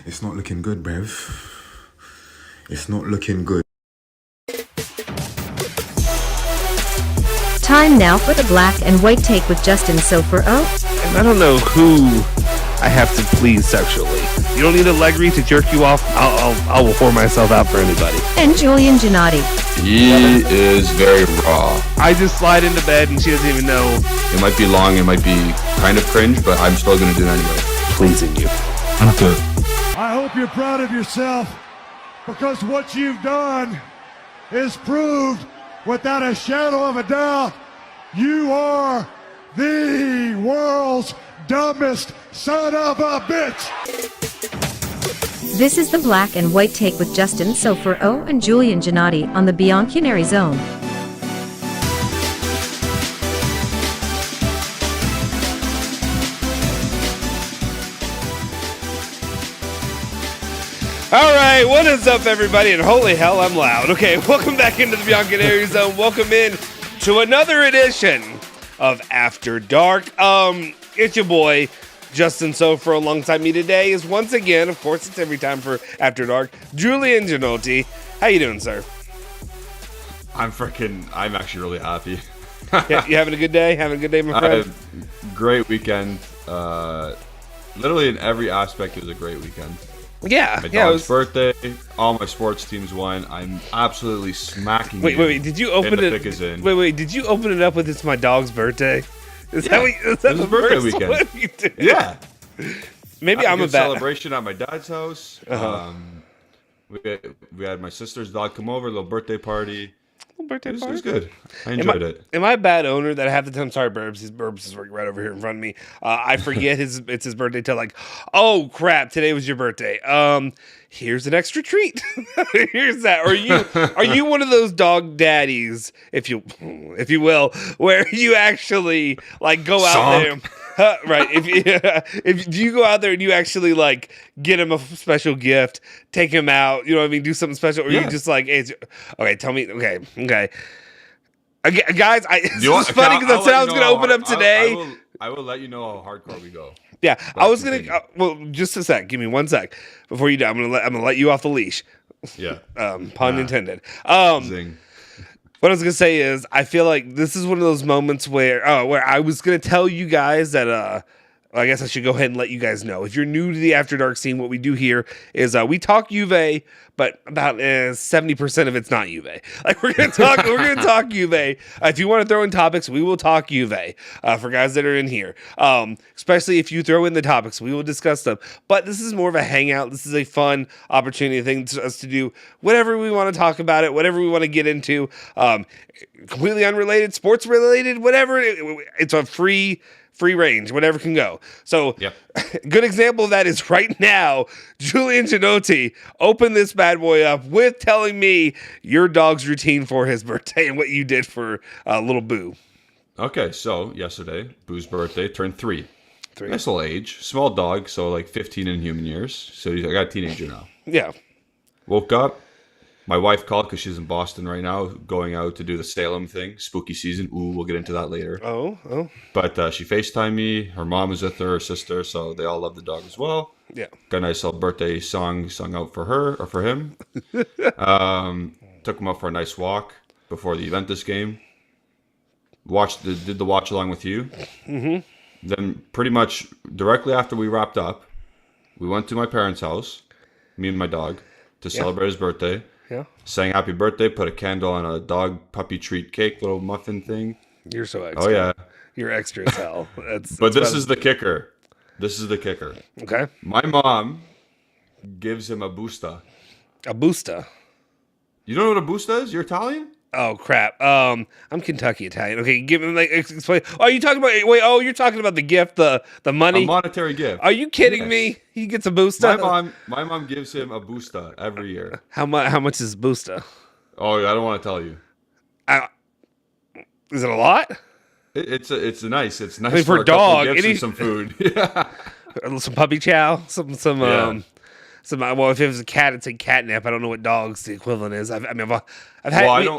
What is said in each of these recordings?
It's not looking good, Bev. It's not looking good. Time now for the black and white take with Justin Sofro And I don't know who I have to please sexually. You don't need Allegri to jerk you off. I will whore myself out for anybody. and Julian Gennady. He is very raw. I just slide into bed and she doesn't even know. It might be long, it might be kind of cringe, but I'm still going to do it anyway. Pleasing you. I'm good. I hope you're proud of yourself because what you've done is proved without a shadow of a doubt you are the world's dumbest son of a bitch. This is the black and white take with Justin Sofro and Julian Gennady on the Bianconeri Zone. All right, what is up, everybody? And holy hell, I'm loud. Okay, welcome back into the Bianconeri Zone. Welcome in to another edition of After Dark. It's your boy, Justin Sofro. Alongside me today is once again, of course, it's every time for After Dark, Julian Gennady. How you doing, sir? I'm actually really happy. Yeah, you having a good day? Having a good day, my friend? Great weekend. Literally in every aspect, it was a great weekend. Yeah, My yeah. dog's birthday, all my sports teams won. I'm absolutely smacking Wait. Did you open it? Pick is in. Wait. Did you open it up with "It's my dog's birthday"? Is Yeah, that the his birthday first weekend. one you did? Yeah. Maybe I'm a good bad. celebration at my dad's house. Uh-huh. We had my sister's dog come over, a little birthday party. Birthday It party. was good. I enjoyed it. Am I a bad owner that I have the time? Sorry, Burbs. Burbs is right over here in front of me. I forget it's his birthday till like, oh crap, today was your birthday. Here's an extra treat. Here's that. Are you one of those dog daddies, if you will, where you actually like go out there? Right. If you go out there and you actually like get him a special gift, take him out, you know what I mean, do something special, or you just like, hey, okay, tell me, okay. Guys, it's funny because I said I was going to open up today. I will let you know how hardcore we go. Yeah, But I was going continue. to, well, just a sec. Give me 1 sec before you do. I'm going to let you off the leash. Yeah. Pun intended. Zing. What I was gonna say is, I feel like this is one of those moments where I was gonna tell you guys that I guess I should go ahead and let you guys know. If you're new to the After Dark scene, what we do here is we talk Juve, but about 70% of it's not Juve. Like we're gonna talk Juve. If you want to throw in topics, we will talk Juve. For guys that are in here, especially if you throw in the topics, we will discuss them. But this is more of a hangout. This is a fun opportunity thing for us to do whatever we want to talk about it, whatever we want to get into. Completely unrelated, sports related, whatever. It's a free range, whatever can go. So, Yep. Good example of that is right now, Julian Gennady opened this bad boy up with telling me your dog's routine for his birthday and what you did for little Boo. Okay, so yesterday, Boo's birthday, turned 3. 3. Nice little age. Small dog, so like 15 in human years. So I got a teenager now. Yeah. Woke up. My wife called because she's in Boston right now, going out to do the Salem thing, spooky season. Ooh, we'll get into that later. Oh. But she FaceTimed me. Her mom was with her sister, so they all love the dog as well. Yeah. Got a nice little birthday song sung out for her or for him. Took him out for a nice walk before the Juventus game. Did the watch along with you. Mm-hmm. Then pretty much directly after we wrapped up, we went to my parents' house, me and my dog, to celebrate his birthday. Yeah. Sang happy birthday, put a candle on a dog puppy treat cake, little muffin thing. You're so extra. Oh, yeah. You're extra as hell. But this is the kicker. Okay. My mom gives him a busta. A busta. You don't know what a busta is? You're Italian? Oh crap! I'm Kentucky Italian. Okay, give me explain. Oh, you talking about? Wait. Oh, you're talking about the gift, the money. A monetary gift. Are you kidding Yes. me? He gets a busta. My mom gives him a busta every year. How much is busta? Oh, I don't want to tell you. Is it a lot? It's nice. It's nice I mean, for a a dog. couple gifts and some food. Yeah. Some puppy chow. Some. Yeah. Well, if it was a cat, it's a catnip. I don't know what dog's the equivalent is. I've had. Well,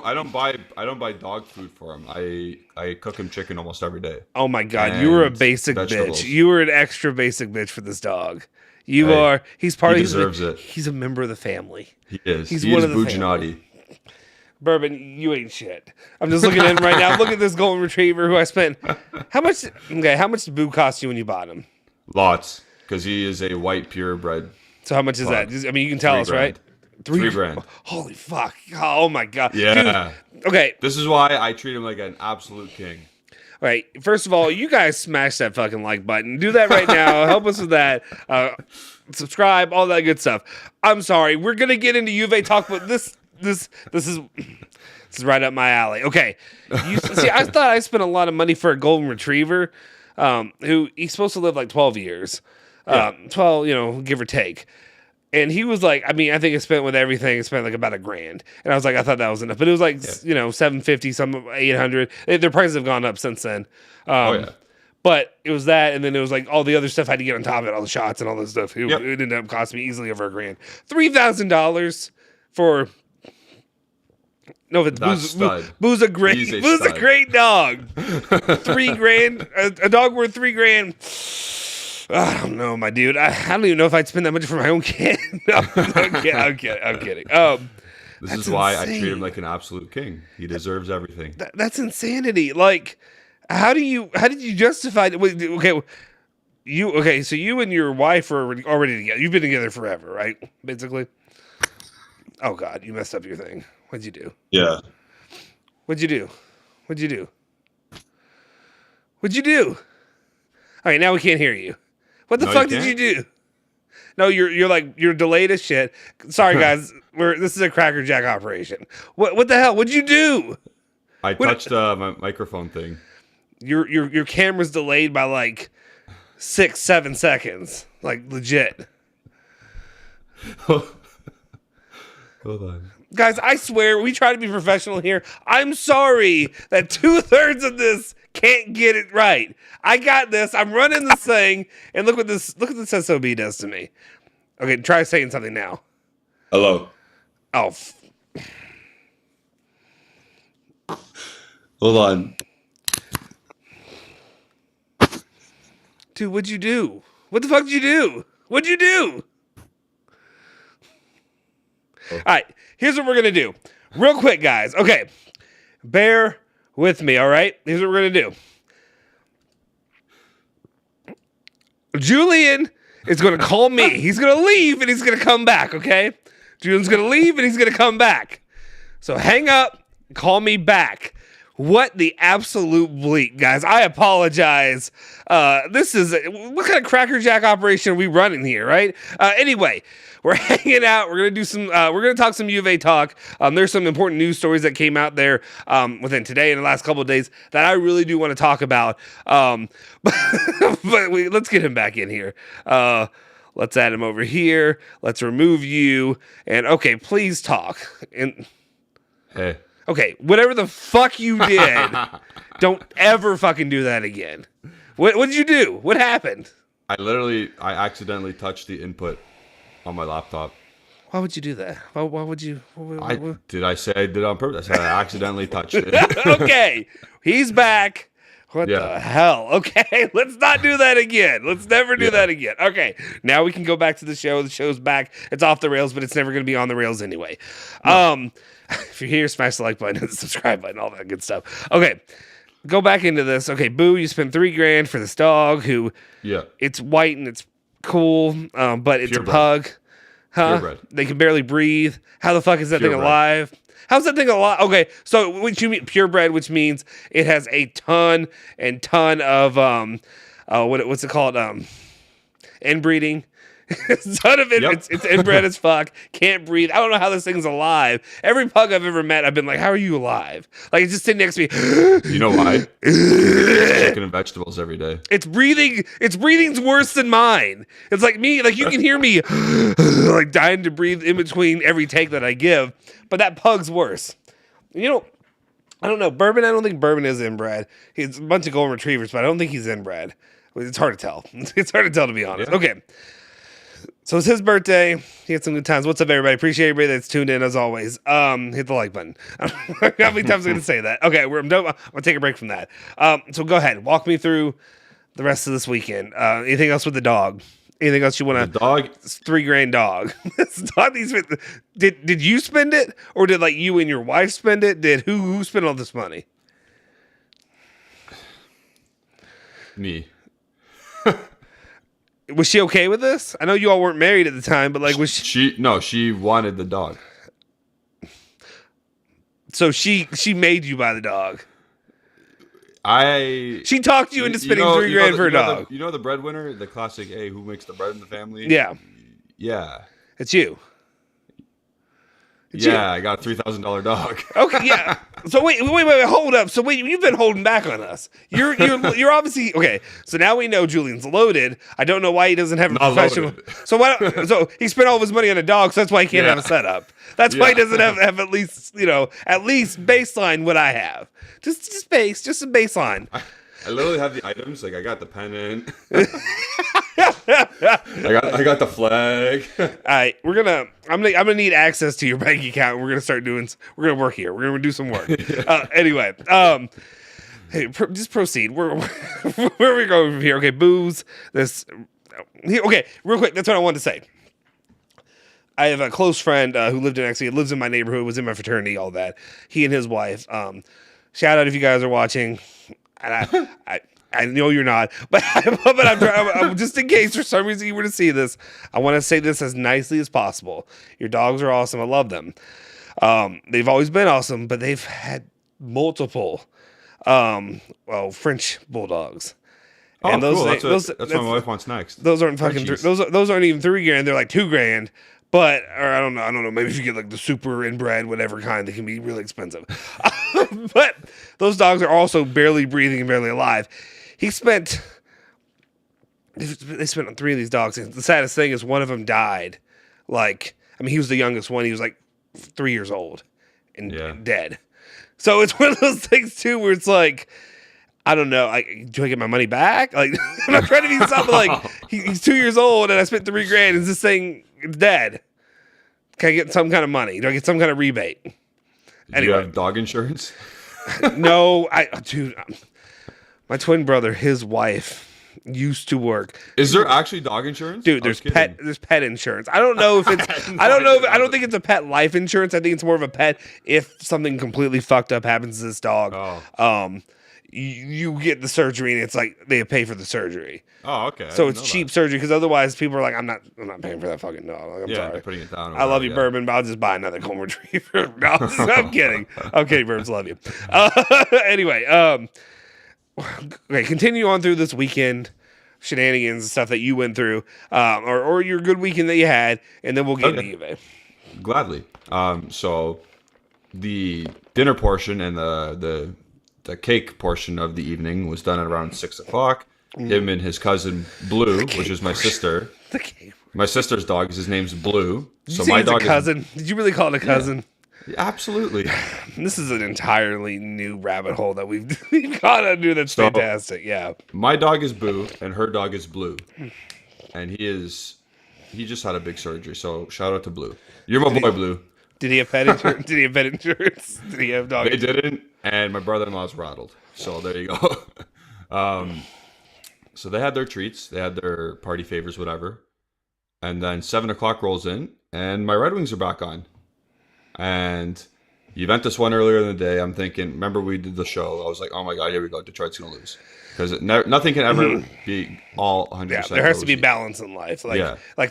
I don't buy dog food for him. I cook him chicken almost every day. Oh my god, you were a And basic vegetables. bitch. You were an extra basic bitch for this dog. You Hey, are. He's part he of. deserves it. He's a member of the family. He is. He's He one is of the Bujanati. Bourbon, you ain't shit. I'm just looking at him right now. Look at this golden retriever who I spent. How much? Okay, how much did Boo cost you when you bought him? Lots, because he is a white purebred. So how much is that? I mean, you can tell us, right? $3,000. Holy fuck! Oh my god! Yeah. Dude, okay. This is why I treat him like an absolute king. All right. First of all, you guys smash that fucking like button. Do that right now. Help us with that. Subscribe, all that good stuff. I'm sorry. We're gonna get into Juve talk, but this is right up my alley. Okay. See, I thought I spent a lot of money for a golden retriever, who he's supposed to live like 12 years. 12, give or take. And he was like, I mean, I think I spent with everything, I spent like about $1,000. And I was like, I thought that was enough. But it was like, $750, some 800. Their prices have gone up since then. But it was that, and then it was like all the other stuff I had to get on top of it, all the shots and all this stuff. It ended up costing me easily over $1,000. $3,000 for Boo's a great dog. $3,000, a dog worth $3,000. I don't know, my dude. I don't even know if I'd spend that much for my own kid. No, I'm kidding. This is why insane. I treat him like an absolute king. He deserves everything. That's insanity. Like, how did you justify it? Okay, so you and your wife are already together. You've been together forever, right? Basically. Oh God, you messed up your thing. What'd you do? Yeah. What'd you do? All right, now we can't hear you. What the fuck did you do? No, you're delayed as shit. Sorry guys, this is a Cracker Jack operation. What the hell? What'd you do? I touched my microphone thing. Your camera's delayed by like 6-7 seconds. Like legit. Hold on. Guys, I swear we try to be professional here. I'm sorry that 2/3 of this can't get it right. I got this. I'm running this thing, and look what this SOB does to me. Okay, try saying something now. Hello. Oh. Hold on. Dude, what'd you do? What the fuck did you do? What'd you do? All right, here's what we're going to do. Real quick, guys. Okay, bear with me, all right? Here's what we're going to do. Julian is going to call me. He's going to leave, and he's going to come back, okay? Julian's going to leave, and he's going to come back. So hang up, call me back. What the absolute bleak, guys. I apologize. This is, what kind of Cracker Jack operation are we running here, right? Anyway, we're hanging out. We're going to talk some Juve talk. There's some important news stories that came out there within today and the last couple of days that I really do want to talk about. But let's get him back in here. Let's add him over here. Let's remove you. And okay, please talk. Hey. Okay, whatever the fuck you did, don't ever fucking do that again. What did you do? What happened? I accidentally touched the input on my laptop. Why would you do that? Why would you? Did I say I did it on purpose? I said I accidentally touched it. Okay, he's back. What the hell? Okay, let's not do that again. Let's never do that again. Okay, now we can go back to the show. The show's back. It's off the rails, but it's never going to be on the rails anyway. No. If you're here, smash the like button and the subscribe button, all that good stuff. Okay, go back into this. Okay, Boo, you spent $3,000 for this dog who, it's white and it's cool, but it's purebred. A pug. Huh? Purebred. They can barely breathe. How the fuck is that thing alive? How's that thing alive? Okay, so what you mean purebred, which means it has a ton of what's it called? Inbreeding. Son of it, it's inbred as fuck. Can't breathe. I don't know how this thing's alive. Every pug I've ever met, I've been like, "How are you alive?" Like it's just sitting next to me. You know why? Chicken and vegetables every day. Its breathing's worse than mine. It's like me. Like you can hear me, like dying to breathe in between every take that I give. But that pug's worse. You know, I don't know. Bourbon. I don't think Bourbon is inbred. He's a bunch of golden retrievers, but I don't think he's inbred. It's hard to tell. It's hard to tell, to be honest. Yeah. Okay. So it's his birthday. He had some good times. What's up, everybody? Appreciate everybody that's tuned in as always. Hit the like button. How many times am I going to say that? Okay, I'm done. I'm going to take a break from that. So go ahead. Walk me through the rest of this weekend. Anything else with the dog? Anything else you want The to? dog. It's $3,000 dog. This dog needs to- Did you spend it, or did like you and your wife spend it? Did who spent all this money? Me. Was she okay with this? I know you all weren't married at the time, but like was she? She wanted the dog. So she made you buy the dog. She talked you into spending $3,000 for a dog. You know the breadwinner, the classic. Hey, who makes the bread in the family? Yeah, Yeah. it's you. Yeah, I got a $3,000 dog. Okay, yeah. So wait, hold up. So wait, you've been holding back on us. You're obviously okay. So now we know Julian's loaded. I don't know why he doesn't have a Not professional. loaded. So so he spent all of his money on a dog. So that's why he can't have a setup. That's why he doesn't have at least baseline what I have. Just a baseline. I literally have the items. Like I got the pennant. I got the flag. All right, I'm gonna need access to your bank account. We're gonna work here. We're gonna do some work. Anyway, hey, just proceed. Where are we going from here? Okay, booze. Okay, real quick. That's what I wanted to say. I have a close friend who lives in my neighborhood, was in my fraternity, all that. He and his wife. Shout out if you guys are watching. And I know you're not, but I'm just in case for some reason you were to see this, I want to say this as nicely as possible. Your dogs are awesome. I love them. They've always been awesome, but they've had multiple, French bulldogs. Oh, and cool. That's what my wife wants next. Those aren't fucking. Those aren't even $3,000. They're like $2,000. But I don't know. Maybe if you get like the super inbred, whatever kind, they can be really expensive. But those dogs are also barely breathing and barely alive. They spent on 3 of these dogs. And the saddest thing is one of them died. He was the youngest one. He was like 3 years old and dead. So it's one of those things too, where it's like, I don't know. Do I get my money back? Like, I'm not trying to be something like he's 2 years old and I spent $3,000. Is this thing dead? Can I get some kind of money? Do I get some kind of rebate? Do you have dog insurance? No, dude. My twin brother, his wife used to work. Is there actually dog insurance? Dude, there's pet insurance. I don't know if it's I don't think it's a pet life insurance. I think it's more of a pet if something completely fucked up happens to this dog. Oh. You get the surgery and it's like they pay for the surgery. Oh, okay. So it's cheap surgery because otherwise people are like, I'm not paying for that fucking dog. Like, I'm sorry. They're putting it down. I love you, Bourbon, but I'll just buy another golden retriever. No, I'm kidding. Okay, Burbs, love you. Anyway, okay, continue on through this weekend shenanigans and stuff that you went through, or your good weekend that you had, and then we'll get into eBay. Gladly. So the dinner portion and the cake portion of the evening was done at around 6:00. Him and his cousin Blue, which is my sister. My sister's dog. His name's Blue. So my dog. Cousin? Did you really call it a cousin? Yeah, absolutely. This is an entirely new rabbit hole that we've gone into. That's fantastic. Yeah. My dog is Boo, and her dog is Blue, and he just had a big surgery. So shout out to Blue. You're my boy, Blue. Did he have pet insurance? Did he have dog? They didn't, and my brother-in-law's rattled. So there you go. So they had their treats, they had their party favors, whatever, and then 7:00 rolls in, and my Red Wings are back on, and Juventus won earlier in the day. I'm thinking, remember we did the show? I was like, oh my god, here we go, Detroit's gonna lose because nothing can ever be all 100%. Yeah, there has to be balance in life, like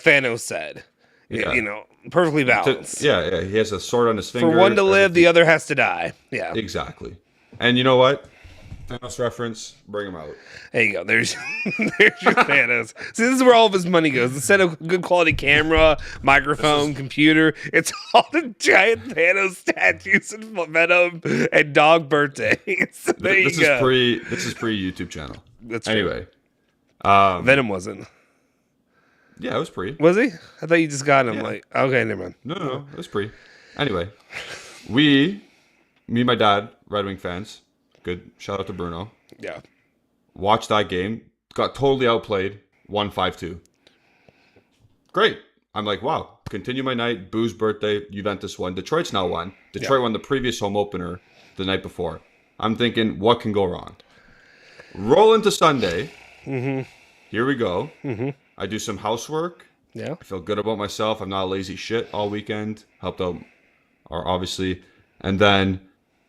Thanos said. Yeah. Perfectly balanced. He has a sword on his finger. For one to live, the other has to die. Yeah, exactly. And you know what? Thanos reference, bring him out. There you go. There's your Thanos. See, this is where all of his money goes. Instead of good quality camera, microphone, computer, it's all the giant Thanos statues and Venom and dog birthdays. This is pre YouTube channel. That's anyway. Venom wasn't. Yeah, it was pre. Was he? I thought you just got him. Like, okay, never mind. No, it was pre. Anyway, me and my dad, Red Wing fans. Good. Shout out to Bruno. Yeah. Watched that game. Got totally outplayed. Won 5-2. Great. I'm like, wow. Continue my night. Boo's birthday. Juventus won. Detroit's now won. Detroit won the previous home opener the night before. I'm thinking, what can go wrong? Roll into Sunday. here we go. Mm-hmm. I do some housework. Yeah. I feel good about myself. I'm not a lazy shit all weekend. Helped out, or obviously. And then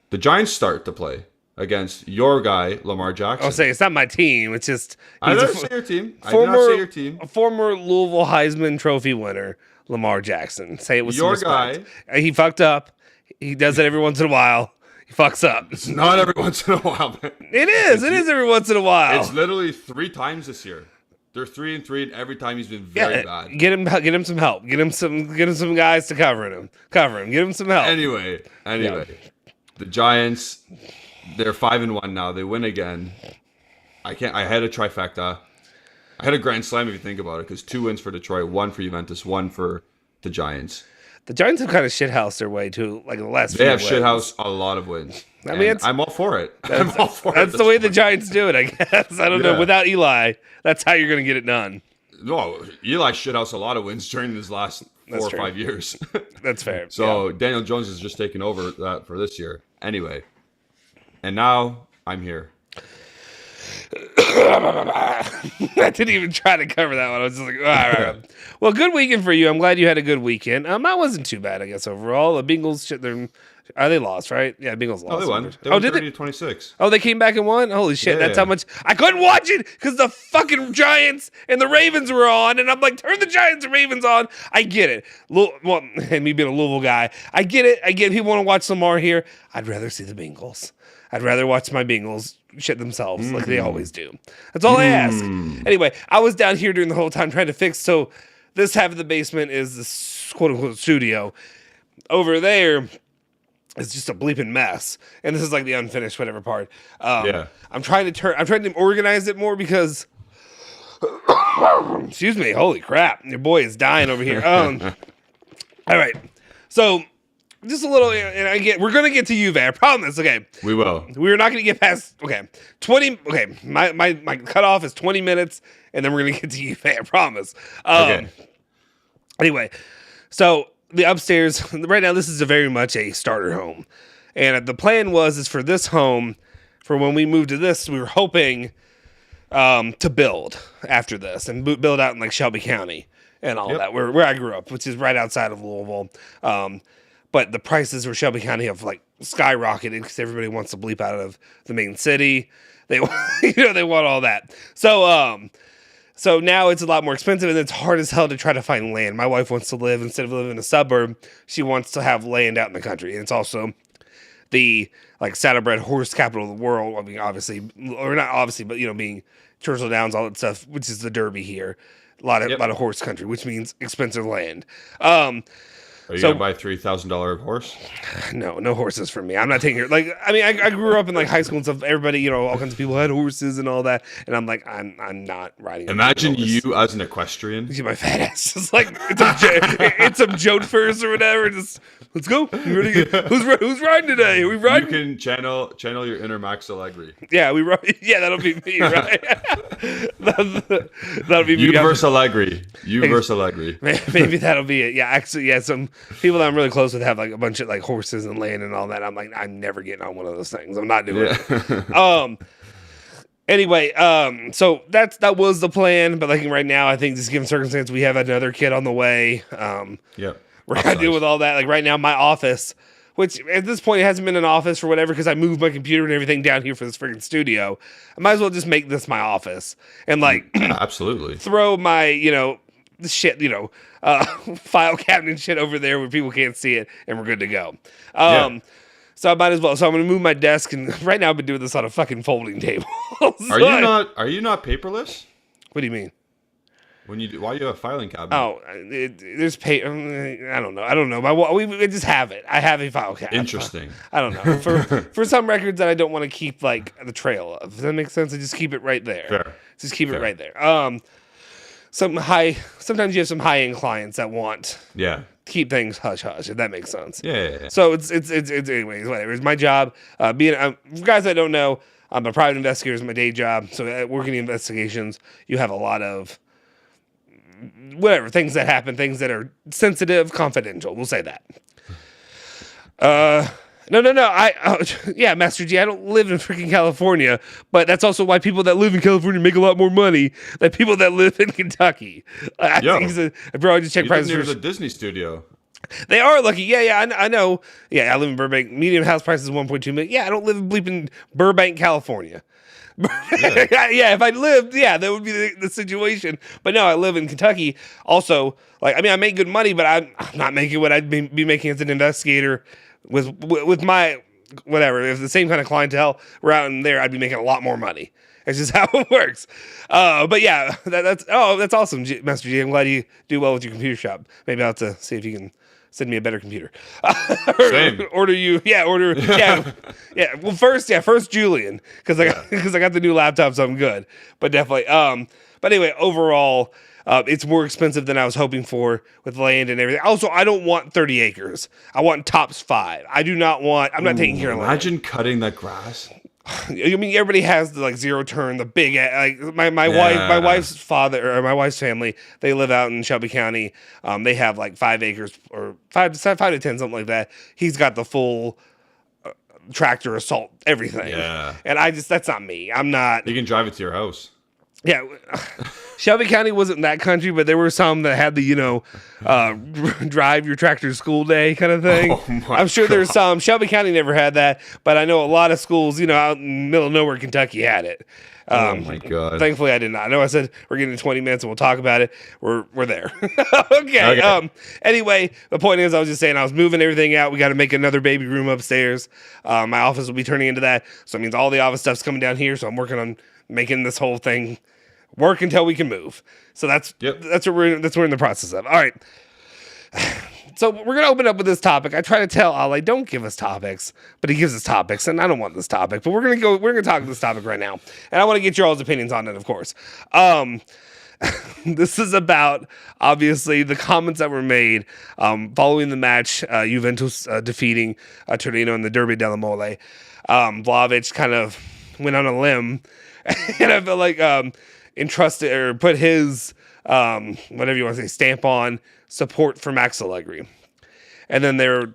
the Giants start to play against your guy, Lamar Jackson. I'll say it's not my team. It's just I didn't say your team. I did not say your team. A former Louisville Heisman Trophy winner, Lamar Jackson. Say it with Your some respect. guy. He fucked up. He does it every once in a while. He fucks up. It's not every once in a while, man. It is. It is every once in a while. It's literally 3 times this year. They're 3-3, and every time he's been very bad. Get him some help. Get him some guys to cover him. Get him some help. Anyway, the Giants, they're 5-1 now. They win again. I had a trifecta. I had a grand slam if you think about it, because 2 wins for Detroit, 1 for Juventus, 1 for the Giants. The Giants have kind of shithoused their way to like the last. They few have wins. shithoused a lot of wins. I mean, I'm all for it. That's the way the Giants do it, I guess. I don't know. Without Eli, that's how you're going to get it done. No, Eli shithoused a lot of wins during his last 4 or 5 years. That's fair. So Daniel Jones has just taken over that for this year. Anyway, and now I'm here. I didn't even try to cover that one. I was just like, all right. Well, good weekend for you. I'm glad you had a good weekend. Mine wasn't too bad, I guess, overall. The Bengals, they lost, right? Yeah, Bengals lost. Oh, they won. They won 30-26. Oh, they came back and won? Holy shit, Yeah. that's how much. I couldn't watch it because the fucking Giants and the Ravens were on, and I'm like, turn the Giants and Ravens on. I get it. Well, and me being a Louisville guy, I get it. People want to watch Lamar here. I'd rather see the Bengals. I'd rather watch my Bengals shit themselves like they always do. That's all I ask. Anyway, I was down here during the whole time trying to fix. So this half of the basement is this quote unquote studio. Over there is just a bleeping mess. And this is like the unfinished whatever part. I'm trying to organize it more because excuse me, holy crap. Your boy is dying over here. All right. So just a little, and we're gonna get to Juve. I promise. Okay, we will. We're not gonna get past 20. Okay, my cutoff is 20 minutes, and then we're gonna get to Juve. I promise. Okay. Anyway, so the upstairs right now, this is very much a starter home, and the plan is for this home, for when we move to this, we were hoping to build after this and build out in like Shelby County and all that, where I grew up, which is right outside of Louisville. But the prices for Shelby County have like skyrocketed because everybody wants to bleep out of the main city. They they want all that. So now it's a lot more expensive, and it's hard as hell to try to find land. My wife wants to live, instead of living in a suburb, she wants to have land out in the country. And it's also the like saddlebred horse capital of the world. I mean, obviously, or not obviously, but being Churchill Downs, all that stuff, which is the Derby here. A lot of horse country, which means expensive land. Are you gonna buy $3,000 horse? No horses for me. I'm not taking it. Like, I mean, I grew up in like high school and stuff. Everybody, all kinds of people had horses and all that, and I'm like, I'm not riding. Imagine you as an equestrian. See my fat ass. It's like it's some jodhpurs or whatever. Just let's go. Who's riding today? Are we riding? You can channel your inner Max Allegri. Yeah, yeah, that'll be me, right? that'll be me. Universe Allegri. Maybe that'll be it. Yeah, actually, yeah. Some people that I'm really close with have like a bunch of like horses and land and all that. I'm like, I'm never getting on one of those things. I'm not doing it. Anyway, so that was the plan, but like right now, I think just given circumstance, we have another kid on the way. We're gonna deal with all that. Like right now, my office, which at this point it hasn't been an office or whatever because I moved my computer and everything down here for this freaking studio. I might as well just make this my office and like absolutely throw my shit file cabinet and shit over there where people can't see it, and we're good to go. So I might as well. So I'm gonna move my desk, and right now I've been doing this on a fucking folding table. Are you not paperless? What do you mean? Why do you have a filing cabinet? Oh, there's paper. I don't know. We just have it. I have a file cabinet. Interesting. I don't know. For some records that I don't want to keep like the trail of. Does that make sense? I just keep it right there. Fair. Just keep it right there. Sometimes you have some high-end clients that want keep things hush-hush, if that makes sense. Yeah. So it's anyways, whatever. It's my job. Being guys that don't know, I'm a private investigator is my day job. So working in investigations, you have a lot of whatever, things that happen, things that are sensitive, confidential. We'll say that. No. Yeah, Master G, I don't live in freaking California, but that's also why people that live in California make a lot more money than people that live in Kentucky. I probably just check prices near the Disney studio. They are lucky. Yeah, I know. Yeah, I live in Burbank. Median house price is 1.2 million. Yeah, I don't live in bleeping Burbank, California. Yeah, if I lived, that would be the situation. But no, I live in Kentucky. Also, I make good money, but I'm not making what I'd be making as an investigator with my whatever. If the same kind of clientele were out in there, I'd be making a lot more money. It's just how it works. But yeah, that's awesome, Master G. I'm glad you do well with your computer shop. Maybe I'll have to see if you can send me a better computer. Same. Order. Yeah. Well, first Julian, because I got the new laptop, so I'm good. But definitely. But anyway, overall, it's more expensive than I was hoping for with land and everything. Also, I don't want 30 acres. I want tops 5. I do not want. I'm not taking care of land. Imagine cutting that grass. I mean, everybody has the zero turn, the big my wife's father or my wife's family. They live out in Shelby County. They have 5 acres or 5 to 10, something like that. He's got the full tractor, assault, everything. Yeah, and that's not me. I'm not. You can drive it to your house. Yeah, Shelby County wasn't that country, but there were some that had the drive your tractor to school day kind of thing. I'm sure there's some. Shelby County never had that, but I know a lot of schools, out in the middle of nowhere, Kentucky had it. Oh my God! Thankfully, I did not. I know I said we're getting to 20 minutes and we'll talk about it. We're there. Okay. Anyway, the point is, I was just saying I was moving everything out. We got to make another baby room upstairs. My office will be turning into that, so it means all the office stuff's coming down here. So I'm working on making this whole thing work until we can move. So that's what we're in the process of. All right. So we're gonna open up with this topic. I try to tell Ale, don't give us topics, but he gives us topics, and I don't want this topic. But we're gonna talk this topic right now, and I want to get your all's opinions on it, of course. This is about obviously the comments that were made following the match, Juventus defeating Torino in the Derby della Mole. Vlahovic kind of went on a limb, and I feel like entrusted or put his whatever you want to say stamp on support for Max Allegri. And then they're,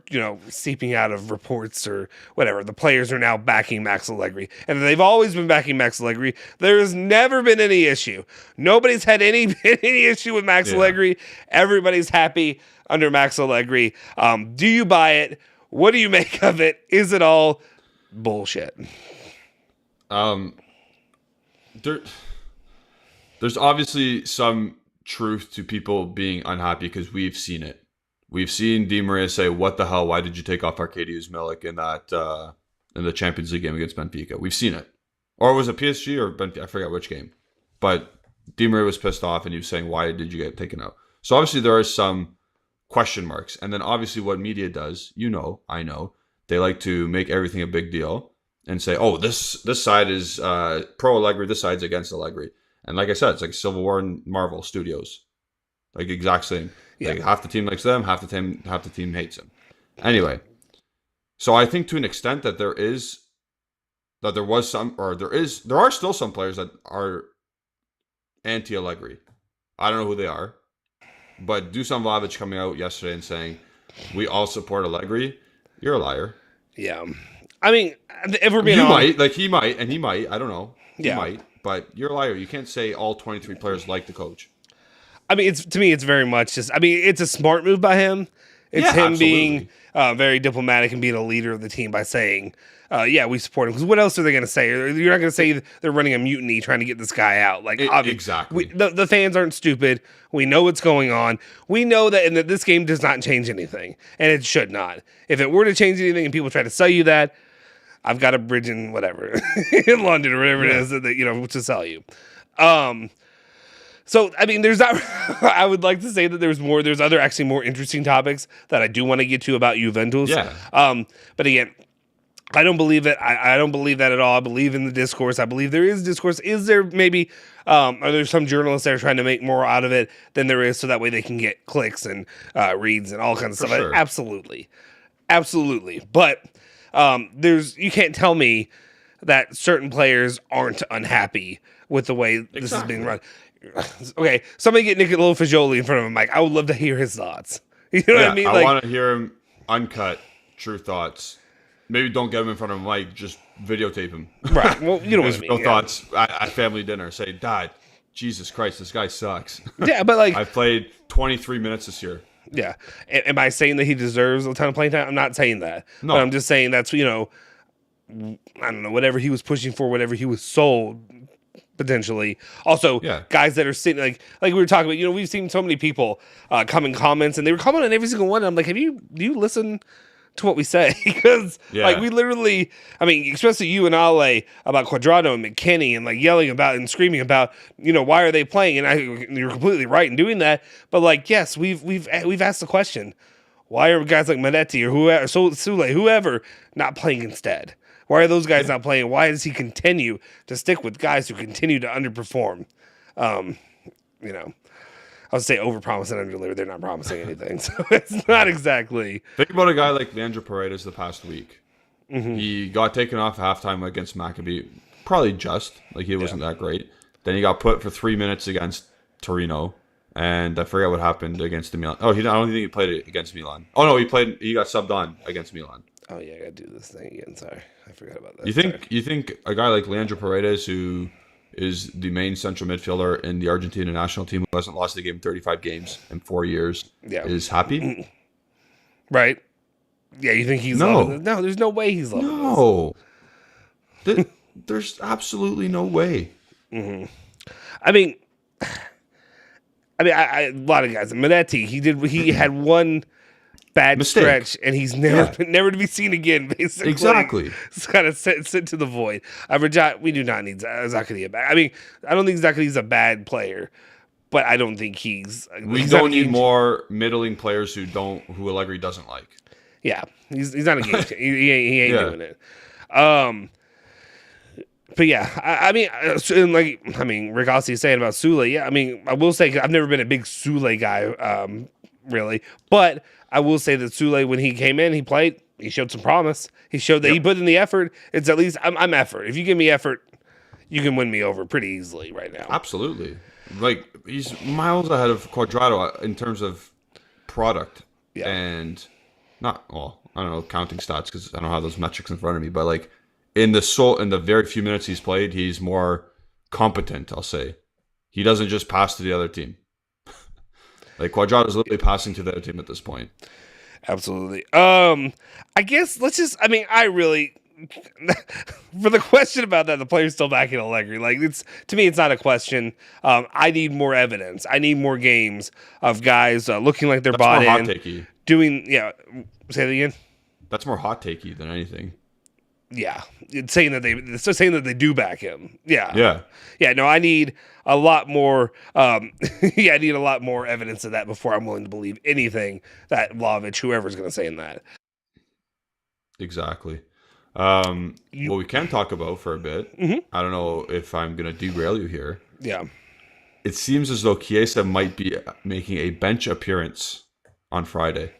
seeping out of reports or whatever. The players are now backing Max Allegri. And they've always been backing Max Allegri. There has never been any issue. Nobody's had any issue with Max Allegri. Everybody's happy under Max Allegri. Do you buy it? What do you make of it? Is it all bullshit? There's obviously some truth to people being unhappy because we've seen it. We've seen Di Maria say, "What the hell? Why did you take off Arkadiusz Milik in that in the Champions League game against Benfica?" We've seen it, or was it PSG or Benfica? I forgot which game. But Di Maria was pissed off, and he was saying, "Why did you get taken out?" So obviously there are some question marks, and then obviously what media does, I know, they like to make everything a big deal and say, "Oh, this side is pro Allegri, this side's against Allegri." And like I said, it's like Civil War in Marvel Studios. Like exact same. Yeah. Like half the team likes them, half the team hates them. Anyway, so I think to an extent that there are still some players that are anti-Allegri. I don't know who they are. But Dusan Vlahovic coming out yesterday and saying, "We all support Allegri," you're a liar. Yeah. I mean, if we're being honest, he might, I don't know. He might. But you're a liar. You can't say all 23 players like the coach. I mean, to me, it's very much just. I mean, it's a smart move by him. It's him being very diplomatic and being a leader of the team by saying, we support him." Because what else are they going to say? You're not going to say they're running a mutiny trying to get this guy out. Exactly. The fans aren't stupid. We know what's going on. We know that this game does not change anything, and it should not. If it were to change anything and people try to sell you that, I've got a bridge in whatever in London or whatever it is that to sell you. So I mean, there's not. I would like to say that there's more. There's other actually more interesting topics that I do want to get to about Juventus. Yeah. But again, I don't believe it. I don't believe that at all. I believe in the discourse. I believe there is discourse. Is there maybe? Are there some journalists that are trying to make more out of it than there is, so that way they can get clicks and reads and all kinds of stuff? Sure. Absolutely. But. You can't tell me that certain players aren't unhappy with the way this is being run. Okay, somebody get Niccolo Fagioli in front of him, Mike. I would love to hear his thoughts. You know what I mean? I want to hear him uncut, true thoughts. maybe don't get him in front of a mic. Just videotape him. Right. Well, you know what I His mean. real Yeah. thoughts at family dinner. Say, Dad, Jesus Christ, this guy sucks. Yeah, but like, I've played 23 minutes this year. yeah. Am I saying that he deserves a ton of playing time? I'm not saying that. No. But I'm just saying that's, you know, I don't know, whatever he was pushing for, whatever he was sold, potentially. Also, Yeah. guys that are sitting, like we were talking about, you know, we've seen so many people come in comments, and they were commenting on every single one. And I'm like, do you listen to what we say? Because, like, we literally, I mean, especially you and Ale about Cuadrado and McKennie, and, like, yelling about and screaming about, you know, why are they playing? And you're completely right in doing that. But, like, yes, we've asked the question, why are guys like Manetti or whoever, Sule, whoever, not playing instead? Why are those guys not playing? Why does he continue to stick with guys who continue to underperform? You know, I would say overpromise and underdeliver. They're not promising anything, so it's not exactly. Think about a guy like Leandro Paredes the past week. He got taken off at halftime against Maccabi, probably just, like he wasn't that great. Then he got put for 3 minutes against Torino, and I forget what happened against the Milan. Oh, I don't think he played against Milan. Oh no, he got subbed on against Milan. Oh yeah, I gotta do this thing again. Sorry, I forgot about that. You think a guy like Leandro Paredes, who is the main central midfielder in the Argentina national team, who hasn't lost the game 35 games in 4 years, is happy? Right? Yeah, you think he's loving this? No, there's no way he's loving this. There's absolutely no way. I mean, a lot of guys. Manetti, he had one bad Mistake. stretch, and he's never to be seen again. Basically, Exactly. It's kind of sent to the void. We do not need Zachary back. I mean, I don't think Zachary's a bad player, but I don't think he's. We don't need more middling players who Allegri doesn't like. Yeah, he's not a game changer. He ain't doing it. But yeah, I mean, Rick Ossie is saying about Sule. Yeah, I mean, I will say I've never been a big Sule guy, really, but I will say that Sule, when he came in, he played. He showed some promise. He showed that he put in the effort. It's at least I'm effort. If you give me effort, you can win me over pretty easily right now. Absolutely, like he's miles ahead of Cuadrado in terms of product and not. Well, I don't know counting stats because I don't have those metrics in front of me, but like. In the very few minutes he's played, he's more competent, I'll say. He doesn't just pass to the other team. Like Cuadrado's literally passing to the other team at this point. Absolutely. I guess I really for the question about that, the player's still backing Allegri. Like to me, it's not a question. I need more evidence. I need more games of guys looking like they're bought more in. Hot-takey. Say that again. That's more hot takey than anything. Yeah, it's saying that they do back him. Yeah. No, I need a lot more. I need a lot more evidence of that before I'm willing to believe anything that Vlahovic, whoever's going to say in that. Exactly. What we can talk about for a bit. I don't know if I'm going to derail you here. Yeah. It seems as though Chiesa might be making a bench appearance on Friday.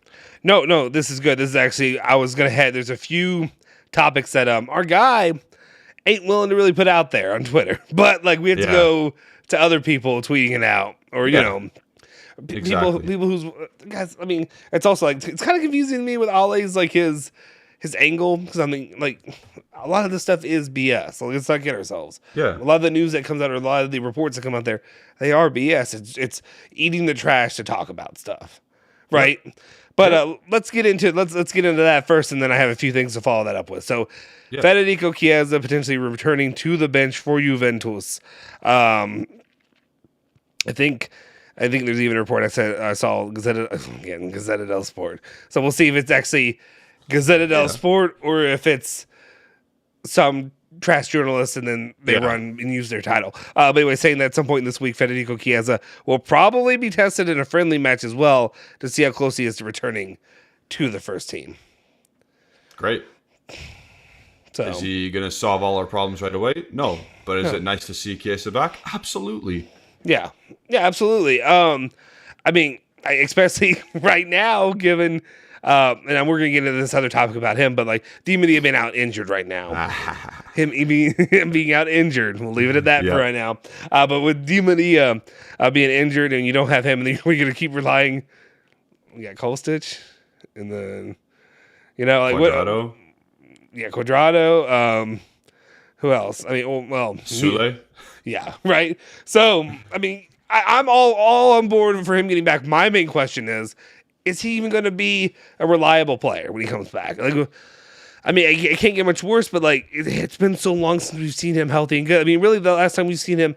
No, this is good. This is actually I was going to head. There's a few topics that our guy ain't willing to really put out there on Twitter, but like we have to go to other people tweeting it out, or you know, people who's guys. I mean, it's also like it's kind of confusing to me with Ole's like his angle because I mean, like a lot of this stuff is BS. So let's not get ourselves. Yeah, a lot of the news that comes out or a lot of the reports that come out there, they are BS. It's eating the trash to talk about stuff, right? Yeah. But let's get into that first, and then I have a few things to follow that up with. So, Federico Chiesa potentially returning to the bench for Juventus. I think there's even a report I saw Gazzetta dello Sport. So we'll see if it's actually Gazzetta dello Sport or if it's some trash journalists and then they run and use their title. But anyway, saying that at some point this week, Federico Chiesa will probably be tested in a friendly match as well to see how close he is to returning to the first team. Great. So, is he going to solve all our problems right away? No. But is it nice to see Chiesa back? Absolutely. Yeah, absolutely. I mean, especially right now, given... and we're going to get into this other topic about him, but like Di Maria being out injured right now. him being out injured. We'll leave it at that for right now. But with Di Maria being injured and you don't have him, and then we're going to keep relying. We got Kostic, and then, like Cuadrado. Quadrado. Who else? I mean, well, Sule. yeah, right. So, I mean, I'm all on board for him getting back. My main question is he even going to be a reliable player when he comes back? Like, I mean, it can't get much worse, but like, it's been so long since we've seen him healthy and good. I mean, really, the last time we've seen him,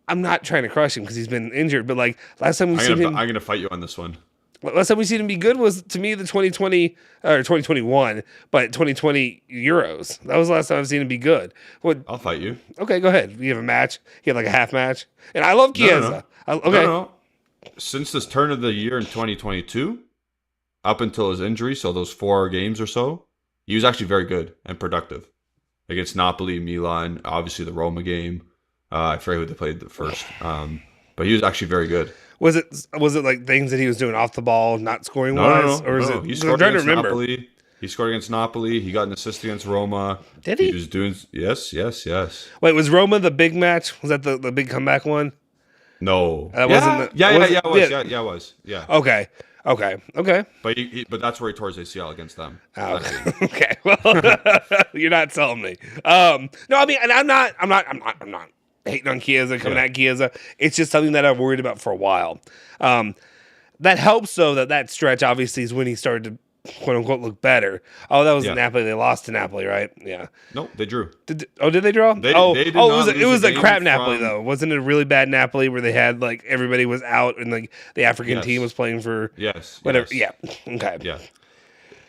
I'm not trying to crush him because he's been injured, but like last time we've seen him, I'm gonna fight you on this one. last time we seen him be good was, to me, the 2020 or 2021, but 2020 Euros. That was the last time I've seen him be good. What? I'll fight you. Okay, go ahead. You have a match. You had like a half match, and I love Chiesa. Okay. No. Since this turn of the year in 2022, up until his injury, so those 4 games or so, he was actually very good and productive against Napoli, Milan, obviously the Roma game. I forget who they played the first, but he was actually very good. Was it like things that he was doing off the ball, not scoring wise, or is it? He scored against Napoli. He scored against Napoli. He got an assist against Roma. Did he? He was doing yes. Wait, was Roma the big match? Was that the big comeback one? No, That wasn't. It was. Yeah. Okay. But that's where he tore his ACL against them. Oh, okay. Well, you're not telling me. No, I mean, and I'm not hating on Chiesa, coming at Chiesa. It's just something that I've worried about for a while. That helps, though, that stretch obviously is when he started to quote unquote look better. Oh, that was Napoli. They lost to Napoli, right? Yeah. No, they drew. Did they draw? They did it was a crap Napoli though. Wasn't it a really bad Napoli where they had like everybody was out and like the African team was playing for whatever? Yes. Yeah. Okay. Yeah.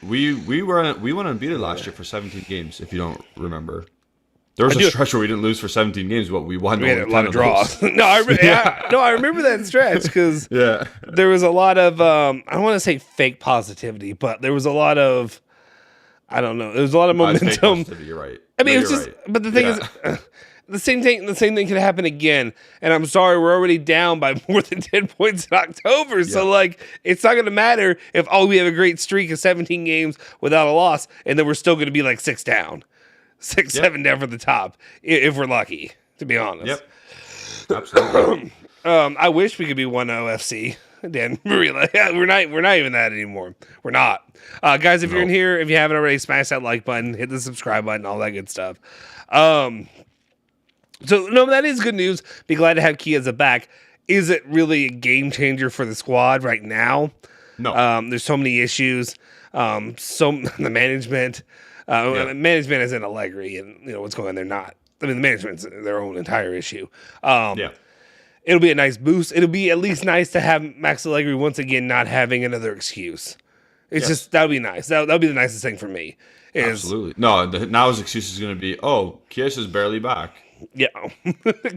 We went unbeaten last year for 17 games. If you don't remember. There was a stretch where we didn't lose for 17 games, but we won. We had a lot of draws. I remember that stretch because there was a lot of I don't want to say fake positivity, but there was a lot of I don't know. There was a lot of momentum. You're right. I mean, it was just. Right. But the thing is, the same thing could happen again. And I'm sorry, we're already down by more than 10 points in October. So like, it's not going to matter if we have a great streak of 17 games without a loss, and then we're still going to be like 6 down. 7 down for the top, if we're lucky, to be honest. Yep. Absolutely. I wish we could be 1-0 FC. Dan, we're not even that anymore. We're not. Guys, if you're in here, if you haven't already, smash that like button, hit the subscribe button, all that good stuff. So no, that is good news. Be glad to have Chiesa back. Is it really a game changer for the squad right now? No. There's so many issues. The management. Management is in Allegri, and you know what's going on. They're not. I mean, the management's their own entire issue. It'll be a nice boost. It'll be at least nice to have Max Allegri once again not having another excuse. It's just that'll be nice. That'll be the nicest thing for me. Absolutely. No, now his excuse is going to be, Chiesa's barely back. Yeah,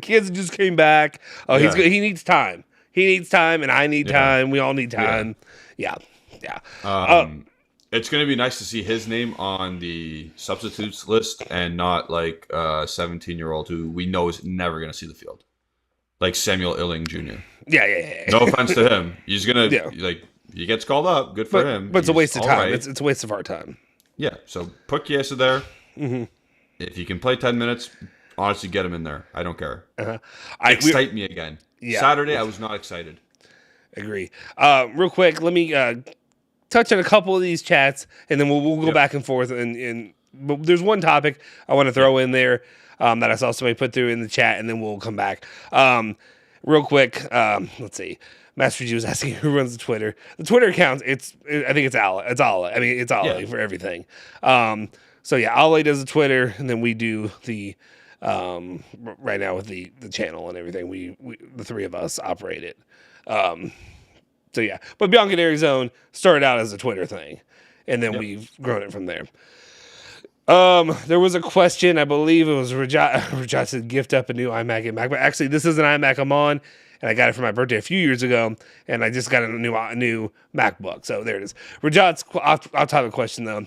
Chiesa just came back. He needs time. He needs time, and I need time. We all need time. Yeah. It's going to be nice to see his name on the substitutes list and not like a 17-year-old who we know is never going to see the field. Like Samuel Illing Jr. Yeah. No offense to him. He's going to, he gets called up. Good for him. But it's a waste of time. Right. It's a waste of our time. Yeah. So put Chiesa there. Mm-hmm. If he can play 10 minutes, honestly, get him in there. I don't care. Excite me again. Yeah. Saturday, I was not excited. Agree. Real quick, let me touch on a couple of these chats, and then we'll go back and forth. But there's one topic I want to throw in there that I saw somebody put through in the chat, and then we'll come back. Real quick, let's see. Master G was asking who runs the Twitter. The Twitter account, I think it's Ale. It's Ale. I mean, it's Ale for everything. So Ale does the Twitter, and then we do the right now with the channel and everything. We the three of us operate it. But Bianconerizone started out as a Twitter thing, and then we've grown it from there. There was a question, I believe it was Rajat said gift up a new iMac and Mac, but actually this is an iMac I'm on, and I got it for my birthday a few years ago, and I just got a new MacBook, so there it is. Rajat's off-topic question though.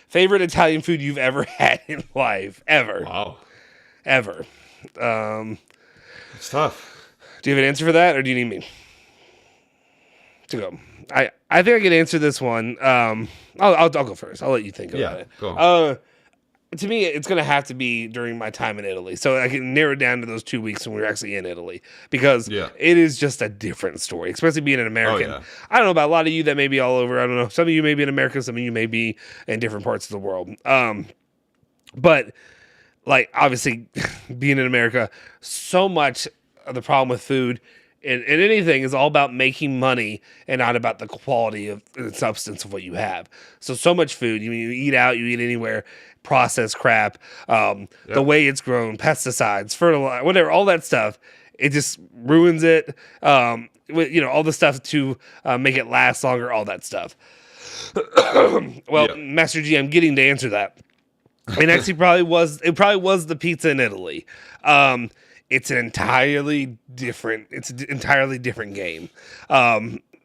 Favorite Italian food you've ever had in life? Ever. Wow. Ever. It's tough. Do you have an answer for that, or do you need me to go? I think I can answer this one. I'll go first. I'll let you think about it. Go on. to me, it's going to have to be during my time in Italy. So I can narrow it down to those 2 weeks when we were actually in Italy, because it is just a different story, especially being an American. I don't know about a lot of you that may be all over. I don't know. Some of you may be in America. Some of you may be in different parts of the world. But like, obviously being in America, so much of the problem with food and anything is all about making money and not about the quality of the substance of what you have. So much food, you eat out, you eat anywhere, processed crap, the way it's grown, pesticides, fertilizer, whatever, all that stuff, it just ruins it. All the stuff to make it last longer, all that stuff. Master G, I'm getting to answer that. And actually probably was the pizza in Italy. It's an entirely different game.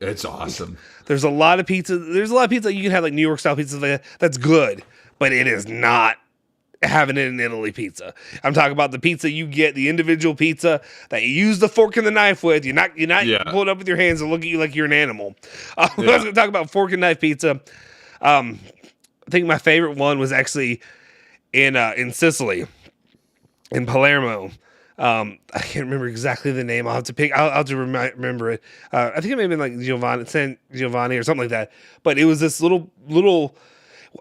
It's awesome. There's a lot of pizza you can have, like New York style pizza that's good, but it is not having it in Italy pizza. I'm talking about the pizza you get, the individual pizza that you use the fork and the knife with. You're not pulling up with your hands and look at you like you're an animal. I was going to talk about fork and knife pizza. I think my favorite one was actually in Sicily, in Palermo. I can't remember exactly the name. I'll have to remember it. I think it may have been like San Giovanni or something like that. But it was this little.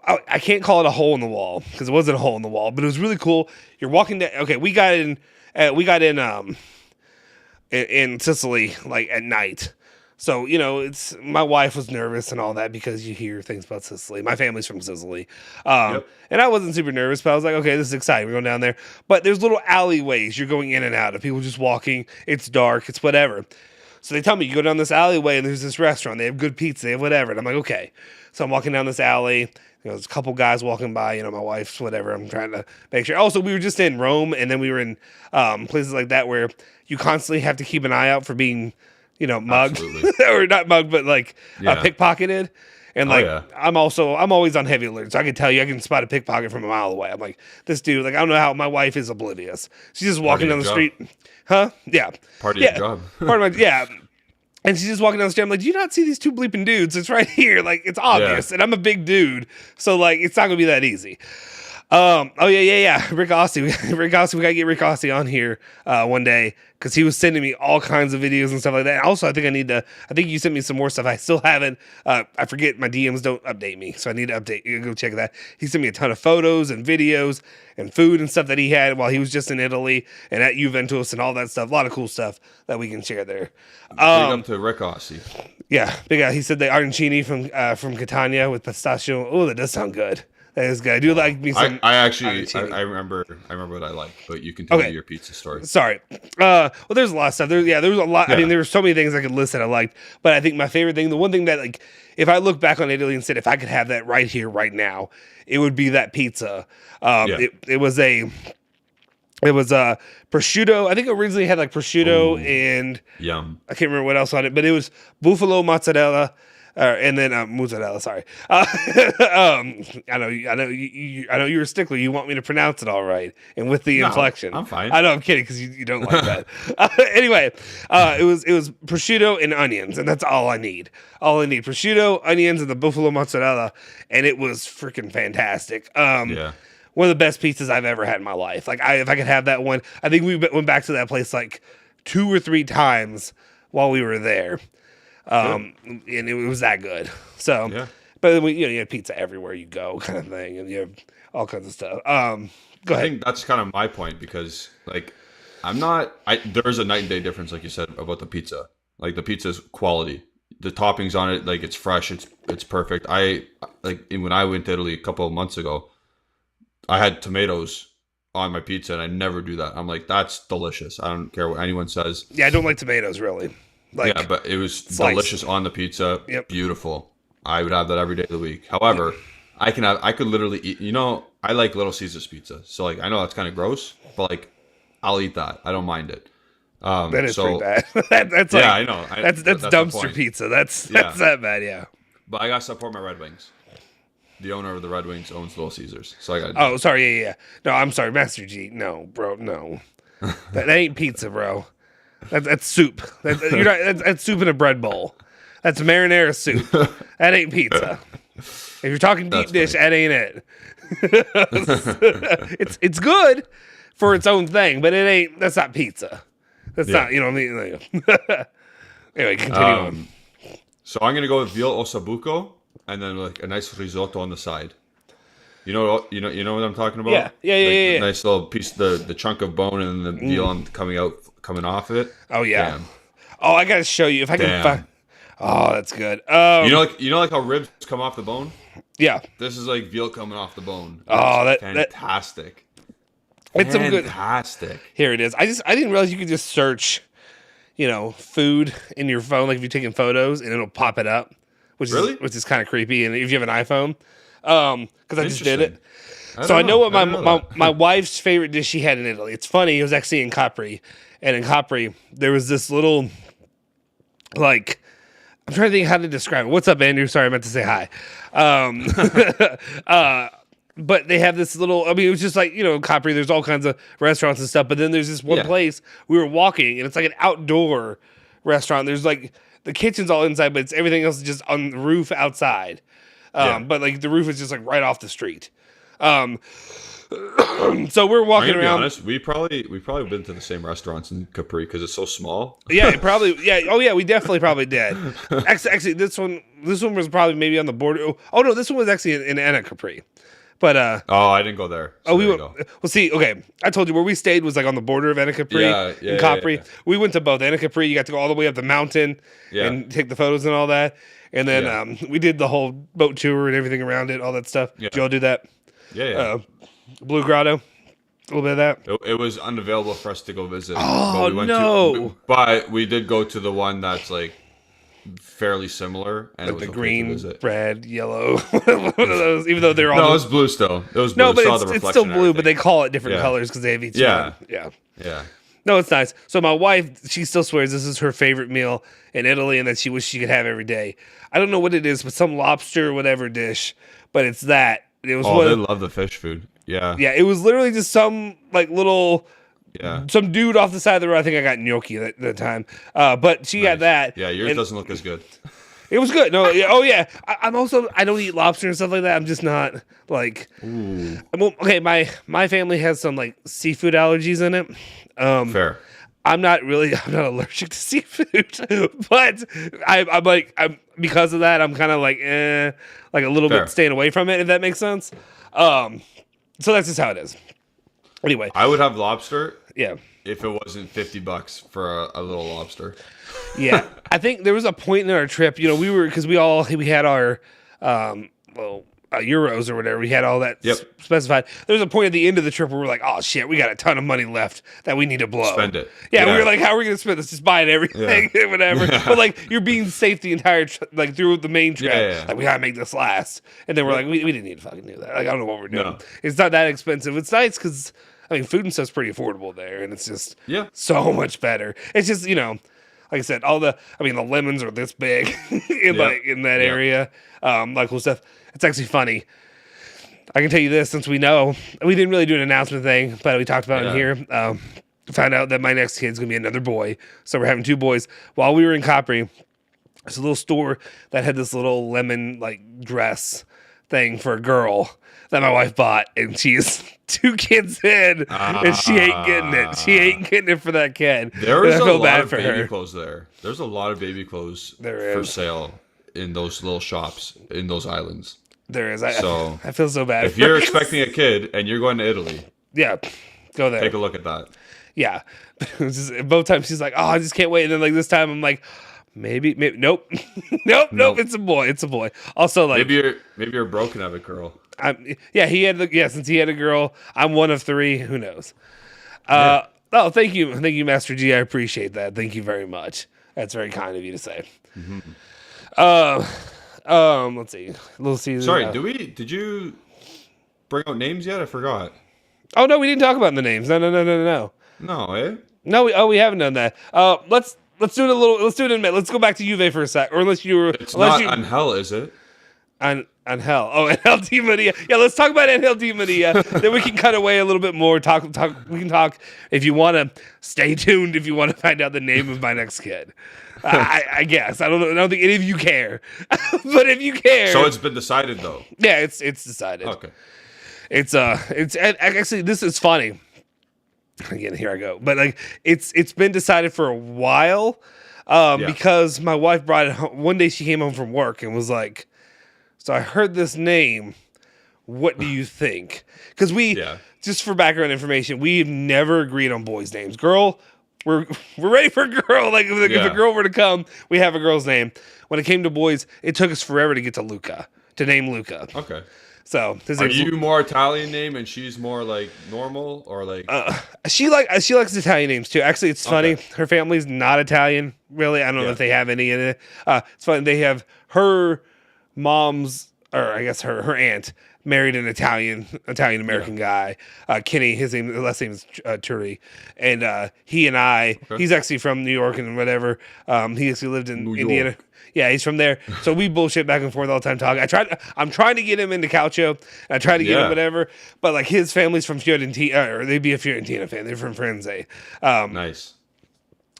I can't call it a hole in the wall because it wasn't a hole in the wall, but it was really cool. You're walking down. Okay, we got in Sicily like at night. So, it's my wife was nervous and all that because you hear things about Sicily. My family's from Sicily. And I wasn't super nervous, but I was like, okay, this is exciting. We're going down there. But there's little alleyways you're going in and out of, people just walking. It's dark. It's whatever. So they tell me, you go down this alleyway and there's this restaurant. They have good pizza. They have whatever. And I'm like, okay. So I'm walking down this alley. There's a couple guys walking by, my wife's whatever. I'm trying to make sure. Also, we were just in Rome, and then we were in places like that where you constantly have to keep an eye out for being mugged or not mugged, but pickpocketed. And I'm always on heavy alert. So I can tell you, I can spot a pickpocket from a mile away. I'm like, this dude, I don't know how my wife is oblivious. She's just walking down the street. Huh? Yeah. Part of your job. Part of my, yeah. And she's just walking down the street. I'm like, do you not see these two bleeping dudes? It's right here. Like, it's obvious. And I'm a big dude. So it's not going to be that easy. Rick Ossie. We got to get Rick Ossie on here one day because he was sending me all kinds of videos and stuff like that. And also, I think you sent me some more stuff. I still haven't. I forget, my DMs don't update me, so I need to update. You go check that. He sent me a ton of photos and videos and food and stuff that he had while he was just in Italy and at Juventus and all that stuff. A lot of cool stuff that we can share there. Big up to Rick Ossie. Yeah, big guy. He said the arancini from Catania with pistachio. Oh, that does sound good. That is good. I do like me some. I remember what I like, but you can tell me your pizza story. Sorry. Well, there's a lot of stuff. There was a lot. Yeah. I mean, there were so many things I could list that I liked, but I think my favorite thing, the one thing that if I look back on Italy and said if I could have that right here, right now, it would be that pizza. It was prosciutto. I think it originally had prosciutto and yum. I can't remember what else on it, but it was buffalo mozzarella. And then mozzarella. Sorry, I know you're a stickler. You want me to pronounce it all right and with the inflection. I'm fine. I know I'm kidding because you don't like that. Anyway, it was prosciutto and onions, and that's all I need. All I need: prosciutto, onions, and the buffalo mozzarella, and it was freaking fantastic. One of the best pizzas I've ever had in my life. If I could have that one, I think we went back to that place 2 or 3 times while we were there. And it was that good. So, but then you have pizza everywhere you go, kind of thing, and you have all kinds of stuff. Go ahead. I think that's kind of my point because, there's a night and day difference, like you said, about the pizza. The pizza's quality, the toppings on it, it's fresh, it's perfect. When I went to Italy a couple of months ago, I had tomatoes on my pizza, and I never do that. I'm like, that's delicious. I don't care what anyone says. Yeah, I don't like tomatoes really. But it was delicious on the pizza. Yep. Beautiful. I would have that every day of the week. However, I could literally eat, I like Little Caesars pizza. So I know that's kind of gross, but I'll eat that. I don't mind it. That is pretty bad. That's I know. That's dumpster pizza. That's that bad, yeah. But I got to support my Red Wings. The owner of the Red Wings owns Little Caesars. So I got Oh, sorry. Yeah. No, I'm sorry. Master G. No, bro. No. that ain't pizza, bro. That's soup. That's soup in a bread bowl. That's marinara soup. That ain't pizza. If you're talking deep dish, that ain't it. It's good for its own thing, but it ain't. That's not pizza. That's not. You know what I mean? Anyway, continue on. So I'm gonna go with veal ossobuco, and then like a nice risotto on the side. You know what I'm talking about? Yeah. The nice little piece, the chunk of bone, and the veal coming off of it. Oh yeah. Damn. Oh, I gotta show you if I can find. Oh, that's good. You know like how ribs come off the bone? Yeah. This is like veal coming off the bone. Oh, that's fantastic. It's some good. Fantastic. Here it is. I didn't realize you could just search, food in your phone, like if you're taking photos, and it'll pop it up, which is kind of creepy. And if you have an iPhone, because I just did it. So I know what my wife's favorite dish she had in Italy. It's funny. It was actually in Capri, and in Capri there was this little, like, I'm trying to think how to describe it. What's up, Andrew? Sorry, I meant to say hi. But they have this little, it was just like, Capri, there's all kinds of restaurants and stuff. But then there's this one place we were walking, and it's like an outdoor restaurant. There's like, the kitchen's all inside, but everything else is just on the roof outside. But like the roof is just like right off the street. So we're walking around. Be honest, we probably been to the same restaurants in Capri because it's so small. Yeah, probably. Yeah. Oh yeah, we definitely probably did. Actually, this one was probably maybe on the border. Oh no, this one was actually in Anna Capri. But I didn't go there. So we went. Well, see, okay, I told you where we stayed was like on the border of Anna Capri and Capri. Yeah. We went to both Anna Capri. You got to go all the way up the mountain and take the photos and all that. And then we did the whole boat tour and everything around it, all that stuff. Yeah. Did you all do that? Yeah. Blue Grotto, a little bit of that. It was unavailable for us to go visit. Oh, no. But we did go to the one that's like fairly similar, and like it was the green, red, yellow, one of those. Even though they're all it was blue still. It was blue. No, but it's still blue. But they call it different colors because they have each one. Yeah. No, it's nice. So my wife, she still swears this is her favorite meal in Italy, and that she wishes she could have every day. I don't know what it is, but some lobster or whatever dish. But it's that. It was. They love the fish food. Yeah. Yeah, it was literally just some like little. Yeah. Some dude off the side of the road. I think I got gnocchi at the time. But she had that. Yeah, yours doesn't look as good. It was good. No, oh yeah. I'm also, I don't eat lobster and stuff like that. I'm just not like. Well, okay, my family has some like seafood allergies in it. Fair. I'm not allergic to seafood, but I'm because of that. I'm kind of like a little bit staying away from it, if that makes sense. So that's just how it is. Anyway, I would have lobster. Yeah. If it wasn't $50 for a little lobster. Yeah. I think there was a point in our trip, we had our euros or whatever. We had all that specified. There was a point at the end of the trip where we're like, oh shit, we got a ton of money left that we need to blow. Spend it. Yeah. We were like, how are we going to spend this? Just buying everything, whatever. But like, you're being safe the entire like through the main trip. Yeah. Like, we got to make this last. And then we're like, we didn't need to fucking do that. Like, I don't know what we're doing. No. It's not that expensive. It's nice because food and stuff's pretty affordable there, and it's just so much better. It's just, like I said, the lemons are this big in that area. Like cool stuff. It's actually funny. I can tell you this, since we know, we didn't really do an announcement thing, but we talked about it here. Found out that my next kid's going to be another boy. So we're having two boys. While we were in Capri, there's a little store that had this little lemon dress thing for a girl that my wife bought, and she's 2 kids in, and she ain't getting it. She ain't getting it for that kid. There is a lot of baby clothes there. There's a lot of baby clothes for sale in those little shops in those islands. There is. I feel so bad. If you're expecting a kid and you're going to Italy, go there. Take a look at that. Yeah. Both times she's like, oh, I just can't wait. And then this time I'm like, maybe nope. nope. It's a boy. Also maybe you're broken of a girl. Since he had a girl, I'm one of 3. Who knows? Thank you, Master G. I appreciate that. Thank you very much. That's very kind of you to say. Let's see. Little Caesar. Sorry, did you bring out names yet? I forgot. Oh no, we didn't talk about the names. No. No, eh? No, we haven't done that. Let's do it let's do it in a minute. Let's go back to Juve for a sec. Or It's not Angel, is it? Angel. Oh, Angel Di Maria. Yeah, let's talk about Angel Di Maria. Then we can cut away a little bit more. Talk. We can talk if you want to. Stay tuned if you want to find out the name of my next kid. I guess. I don't know. I don't think any of you care. But if you care. So it's been decided, though. Yeah, it's decided. Okay. it's actually, this is funny. Again, here I go. But like, it's been decided for a while, because my wife brought it home. One day she came home from work and was like, "So I heard this name. What do you think?" Because just for background information, we've never agreed on boys' names. Girl, we're ready for girl. Like if a girl were to come, we have a girl's name. When it came to boys, it took us forever to get to Luca, to name Luca. Okay. So are you more Italian name and she's more like normal, or like? She likes Italian names too. Actually, it's funny. Her family's not Italian, really. I don't know if they have any in it. It's funny. They have her mom's, or I guess her aunt, married an Italian American guy, Kenny. His last name is Turi, and he and I. Okay. He's actually from New York and whatever. He actually lived in Indiana. York. Yeah, he's from there. So we bullshit back and forth all the time talking. I'm trying to get him into Calcio. And I try to get him whatever. But like his family's from Fiorentina, or they'd be a Fiorentina fan. They're from Firenze. Nice.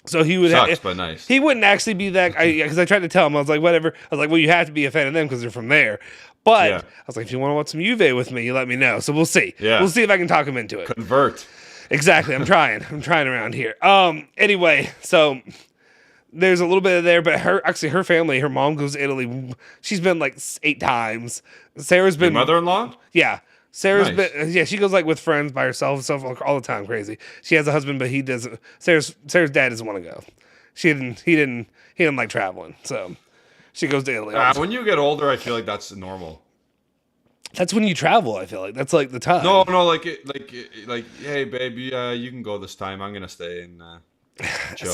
So he would but nice. He wouldn't actually be that, because I tried to tell him. I was like, whatever. I was like, well, you have to be a fan of them because they're from there. But I was like, if you want to watch some Juve with me, you let me know. So we'll see. Yeah. We'll see if I can talk him into it. Convert. Exactly. I'm trying around here. Anyway, so there's a little bit of there, but her family, her mom goes to Italy. She's been like 8 times. Sarah's been. Your mother-in-law? Yeah. Sarah's been, she goes like with friends by herself and stuff all the time. Crazy. She has a husband, but he doesn't. Sarah's dad doesn't want to go. He didn't like traveling, so she goes to Italy. When you get older, I feel like that's normal. That's when you travel. I feel like that's like the time. No, like hey, babe, you can go this time. I'm gonna stay and chill.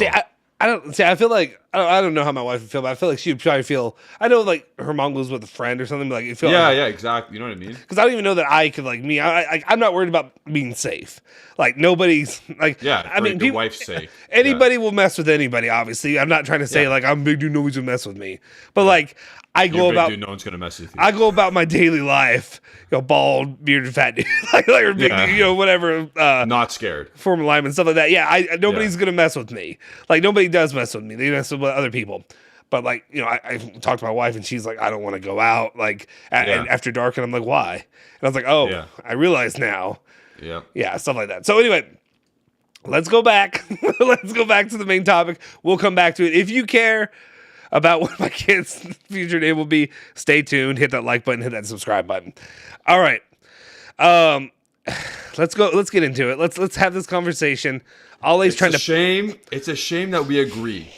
See, I feel like I don't know how my wife would feel, but I feel like she would probably feel. I know, like her mom goes with a friend or something. But like, it feel exactly. You know what I mean? Because I don't even know that I could like me. I'm not worried about being safe. Like nobody's like. Yeah, I mean, your wife's safe. Anybody will mess with anybody. Obviously, I'm not trying to say like I'm big dude. Nobody's gonna mess with me. But like I go about. Dude, no one's gonna mess with you. I go about my daily life. Bald, bearded, fat dude, like or big, whatever. Not scared. Former lineman, stuff like that. Yeah, nobody's gonna mess with me. Like nobody does mess with me. They mess with other people. But like I talked to my wife and she's like, I don't want to go out like after dark, and I'm like, why? And I was like, I realize now. Yeah, stuff like that. So anyway, let's go back. Let's go back to the main topic. We'll come back to it. If you care about what my kid's future name will be, stay tuned. Hit that like button. Hit that subscribe button. All right. Let's go. Let's get into it. Let's have this conversation. It's a shame that we agree.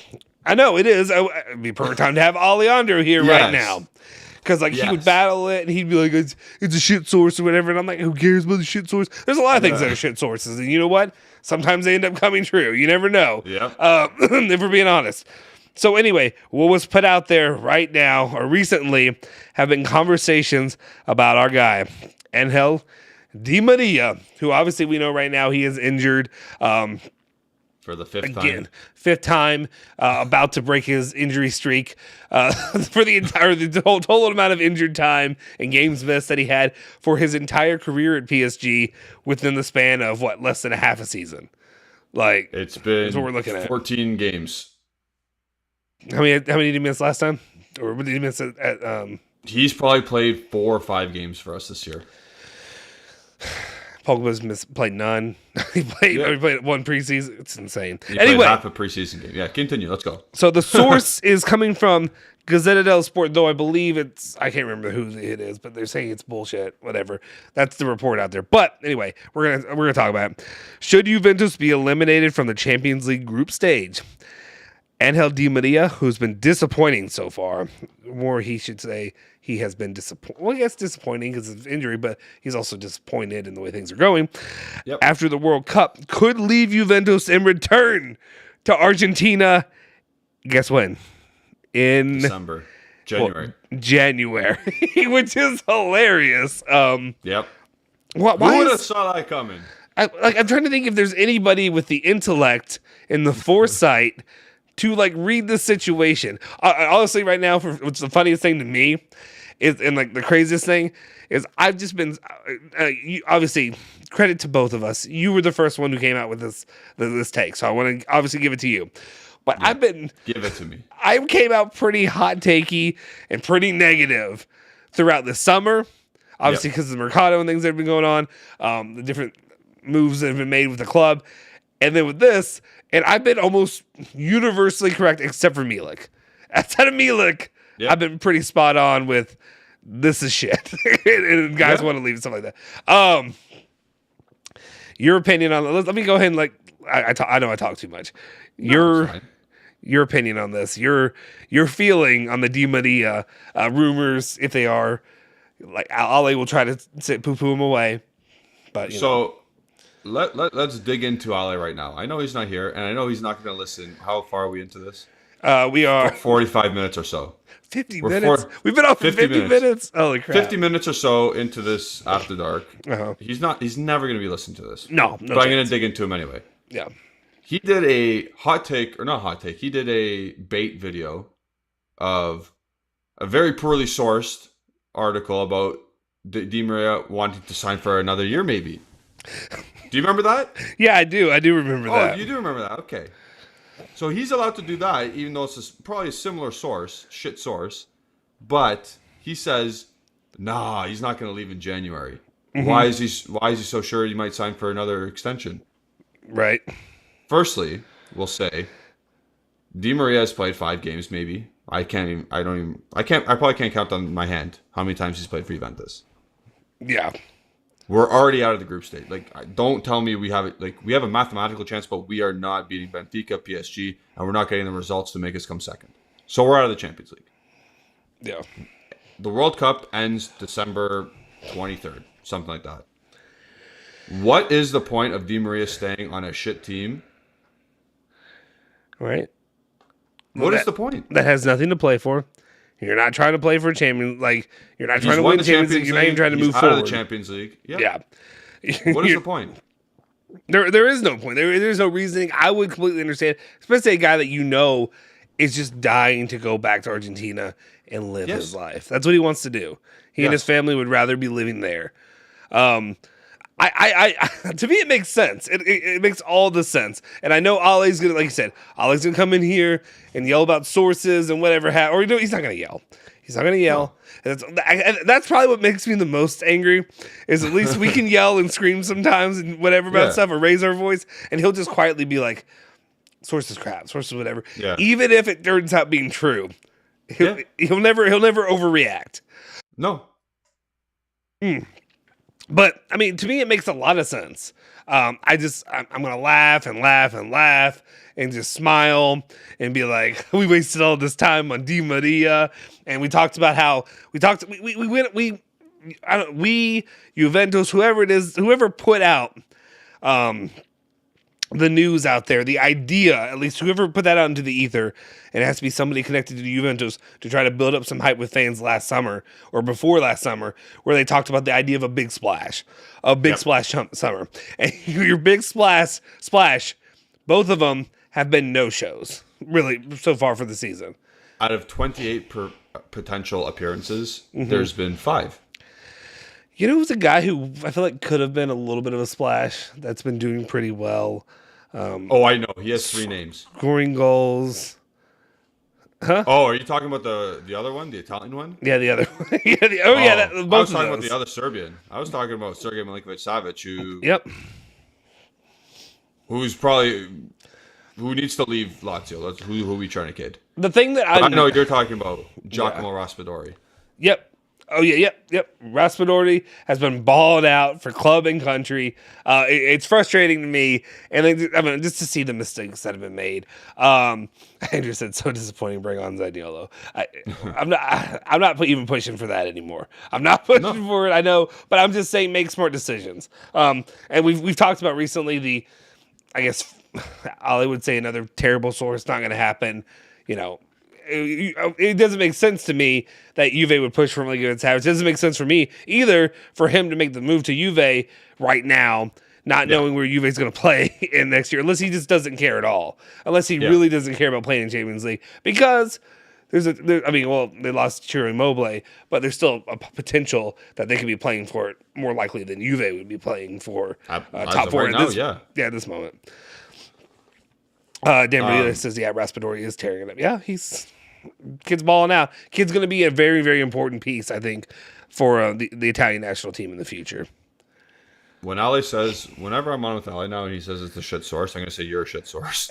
I know it is. It'd be a perfect time to have Alejandro here right now. Because he would battle it and he'd be like, it's a shit source or whatever. And I'm like, who cares about the shit source? There's a lot of things that are shit sources. And you know what? Sometimes they end up coming true. You never know. Yeah. If we're being honest. So anyway, what was put out there right now or recently have been conversations about our guy, Angel Di Maria, who obviously we know right now he is injured. For the fifth time, about to break his injury streak for the total amount of injured time and games missed that he had for his entire career at PSG within the span of less than a half a season. Like it's been that's what we're looking at. 14 games. How many did he miss last time? Or did he miss at He's probably played 4 or 5 games for us this year. Pogba's played none. He played 1 preseason. It's insane. Anyway, played half a preseason game. Yeah, continue. Let's go. So the source is coming from Gazzetta dello Sport, though I believe I can't remember who it is, but they're saying it's bullshit. Whatever. That's the report out there. But anyway, we're gonna talk about it. Should Juventus be eliminated from the Champions League group stage? Angel Di Maria, who's been disappointing so far, or he should say he has been disappointing. Well, yes, disappointing because of injury, but he's also disappointed in the way things are going. Yep. After the World Cup, could leave Juventus and return to Argentina. Guess when? In December. January. January, which is hilarious. Yep. Who would have saw that coming? I'm trying to think if there's anybody with the intellect and the foresight to read the situation. Honestly, right now, what's the funniest thing to me is, and the craziest thing is, I've just been obviously credit to both of us. You were the first one who came out with this take, so I want to obviously give it to you. But give it to me. I came out pretty hot takey and pretty negative throughout the summer. obviously because of the Mercado and things that have been going on, the different moves that have been made with the club. And then with this, and I've been almost universally correct except for Milik. Outside of Milik, I've been pretty spot on with this is shit. And guys want to leave and stuff like that. Your opinion on let me go ahead and I know I talk too much. Your opinion on this, your feeling on the Di Maria rumors, if they are Ale will try to poo-poo him away, but let's dig into Ale right now. I know he's not here, and I know he's not going to listen. How far are we into this? We are 45 minutes or so. 50 minutes. We've been off for 50 minutes. Holy crap! 50 minutes or so into this After Dark. Uh-huh. He's never going to be listening to this. No but I'm going to dig into him anyway. Yeah. He did a he did a bait video of a very poorly sourced article about Di Maria wanting to sign for another year, maybe. Do you remember that? Yeah, I do. I do remember that. Oh, you do remember that? Okay. So he's allowed to do that, even though it's probably a similar shit source. But he says, nah, he's not going to leave in January. Mm-hmm. Why is he so sure he might sign for another extension? Right. Firstly, we'll say Di Maria has played 5 games, maybe. I probably can't count on my hand how many times he's played for Juventus. Yeah. We're already out of the group stage. Don't tell me we have it. We have a mathematical chance, but we are not beating Benfica, PSG, and we're not getting the results to make us come second. So we're out of the Champions League. Yeah. The World Cup ends December 23rd, something like that. What is the point of Di Maria staying on a shit team? Right. What is the point? That has nothing to play for. You're not trying to play for a champion. You're not trying to win the Champions League. You're not even trying to move forward. Out of the Champions League. Yeah. What is the point? There is no point. There's no reasoning. I would completely understand, especially a guy that is just dying to go back to Argentina and live his life. That's what he wants to do. He and his family would rather be living there. I to me, it makes sense. It makes all the sense. And I know Ale's gonna, like you said, Ale's gonna come in here and yell about sources and whatever. Or he's not gonna yell. He's not gonna yell. No. And that's probably what makes me the most angry. Is at least we can yell and scream sometimes and whatever about stuff, or raise our voice, and he'll just quietly be like, "Sources crap, sources whatever." Yeah. Even if it turns out being true, he'll never overreact. No. But I mean, to me, it makes a lot of sense. I'm gonna laugh and laugh and laugh and just smile and be like, we wasted all this time on Di Maria, and we talked about how we Juventus, whoever it is, whoever put out the news out there, the idea, at least whoever put that out into the ether, and it has to be somebody connected to Juventus to try to build up some hype with fans last summer or before last summer, where they talked about the idea of a big splash summer. And your big splash, both of them have been no-shows, really, so far for the season. Out of 28 potential appearances, there's been 5. You know who's a guy who I feel like could have been a little bit of a splash that's been doing pretty well? I know. He has 3 names. Scoring goals. Huh? Oh, are you talking about the other one, the Italian one? Yeah, the other one. I was talking about the other Serbian. I was talking about Sergej Milinkovic-Savic, who needs to leave Lazio. That's who we trying to kid. The thing that I know you're talking about, Giacomo Raspadori. Yep. Oh, yeah, yep. Raspadori has been balled out for club and country. It's frustrating to me, and just to see the mistakes that have been made. Andrew said, so disappointing, bring on Zaniolo. I'm not even pushing for that anymore. I'm not pushing for it, I know, but I'm just saying make smart decisions. And we've talked about recently I guess, Ali would say another terrible source, not going to happen, It doesn't make sense to me that Juve would push for Milinkovic-Savic. It doesn't make sense for me either for him to make the move to Juve right now, not knowing where Juve's going to play in next year, unless he just doesn't care at all. Unless he really doesn't care about playing in Champions League. Because they lost Ciro Immobile, but there's still a potential that they could be playing for it more likely than Juve would be playing for top 4 at this moment. Dan Maria says, Raspadori is tearing it up. Yeah, kid's balling out. Kid's going to be a very, very important piece, I think, for the Italian national team in the future. When Ali says, whenever I'm on with Ali now and he says it's a shit source, I'm going to say you're a shit source.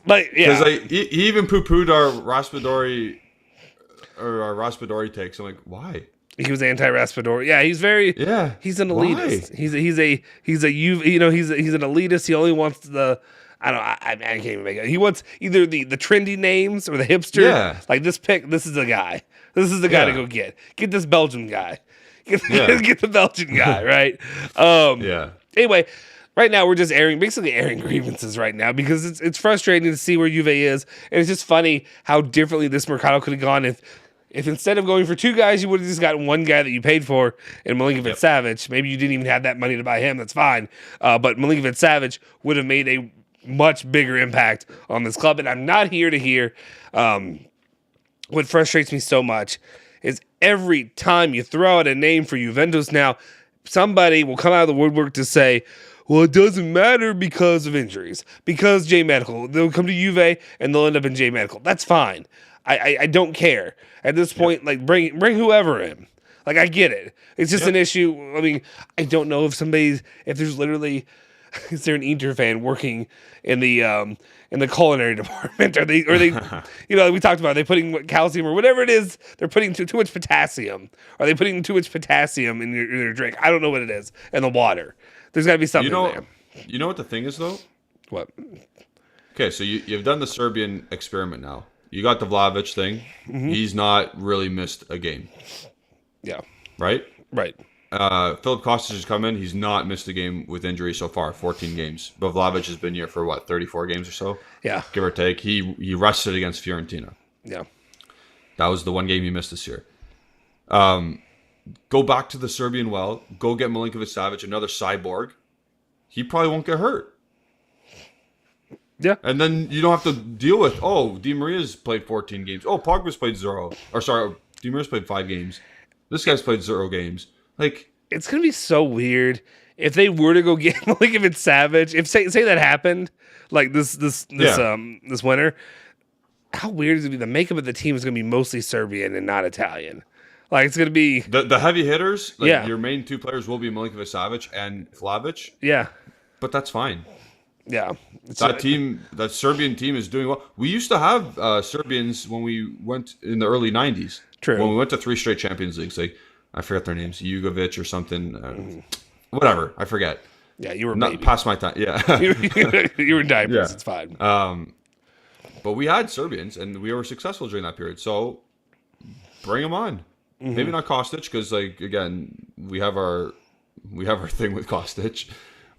Like, yeah. Because he even poo-pooed our Raspadori takes. I'm like, why? He was anti-Raspadori. Yeah, he's very. Yeah, he's an elitist. Why? He's an elitist. He only wants the. I can't even make it. He wants either the trendy names or the hipster. Yeah. Like this pick. This is the guy. This is the guy to go get. Get this Belgian guy. Get the Belgian guy. Right. Yeah. Anyway. Right now, we're just basically airing grievances right now because it's frustrating to see where Juve is, and it's just funny how differently this Mercado could have gone if instead of going for two guys, you would have just gotten one guy that you paid for in Milinkovic-Savic. Maybe you didn't even have that money to buy him. That's fine, but Milinkovic-Savic would have made a much bigger impact on this club. And I'm not here to hear what frustrates me so much is every time you throw out a name for Juventus now, somebody will come out of the woodwork to say, well, it doesn't matter because of injuries, because J Medical. They'll come to Juve and they'll end up in J Medical. That's fine. I don't care. At this point, like bring whoever in. Like I get it. It's just an issue. I mean, I don't know if there's literally is there an Inter fan working in the culinary department? Are they we talked about, are they putting calcium or whatever it is? They're putting too much potassium. Are they putting too much potassium in your drink? I don't know what it is. And the water. There's got to be something there. You know what the thing is, though? What? Okay, so you've done the Serbian experiment now. You got the Vlahovic thing. Mm-hmm. He's not really missed a game. Yeah. Right? Right. Philip Kostic has come in. He's not missed a game with injury so far, 14 games. But Vlahovic has been here for, 34 games or so? Yeah. Give or take. He rested against Fiorentina. Yeah. That was the one game he missed this year. Go back to the Serbian well. Go get Milinkovic-Savic, another cyborg. He probably won't get hurt. Yeah. And then you don't have to deal with, Di Maria's played 14 games. Pogba's played 0. Or sorry, Di Maria's played 5 games. This guy's played 0 games. Like, it's going to be so weird if they were to go get Milinkovic-Savic. If say that happened, like this winter, how weird is it going to be? The makeup of the team is going to be mostly Serbian and not Italian. Like, it's going to be... The heavy hitters, your main two players will be Milinkovic-Savic and Vlahovic. Yeah. But that's fine. Yeah. That Serbian team is doing well. We used to have Serbians when we went in the early 90s. True. When we went to 3 straight Champions Leagues. Like, I forget their names. Jugovic or something. Whatever. I forget. Yeah, you were not past my time. Yeah. you were in diapers. Yeah. It's fine. But we had Serbians, and we were successful during that period. So, bring them on. Mm-hmm. Maybe not Kostic, because again, we have our thing with Kostic,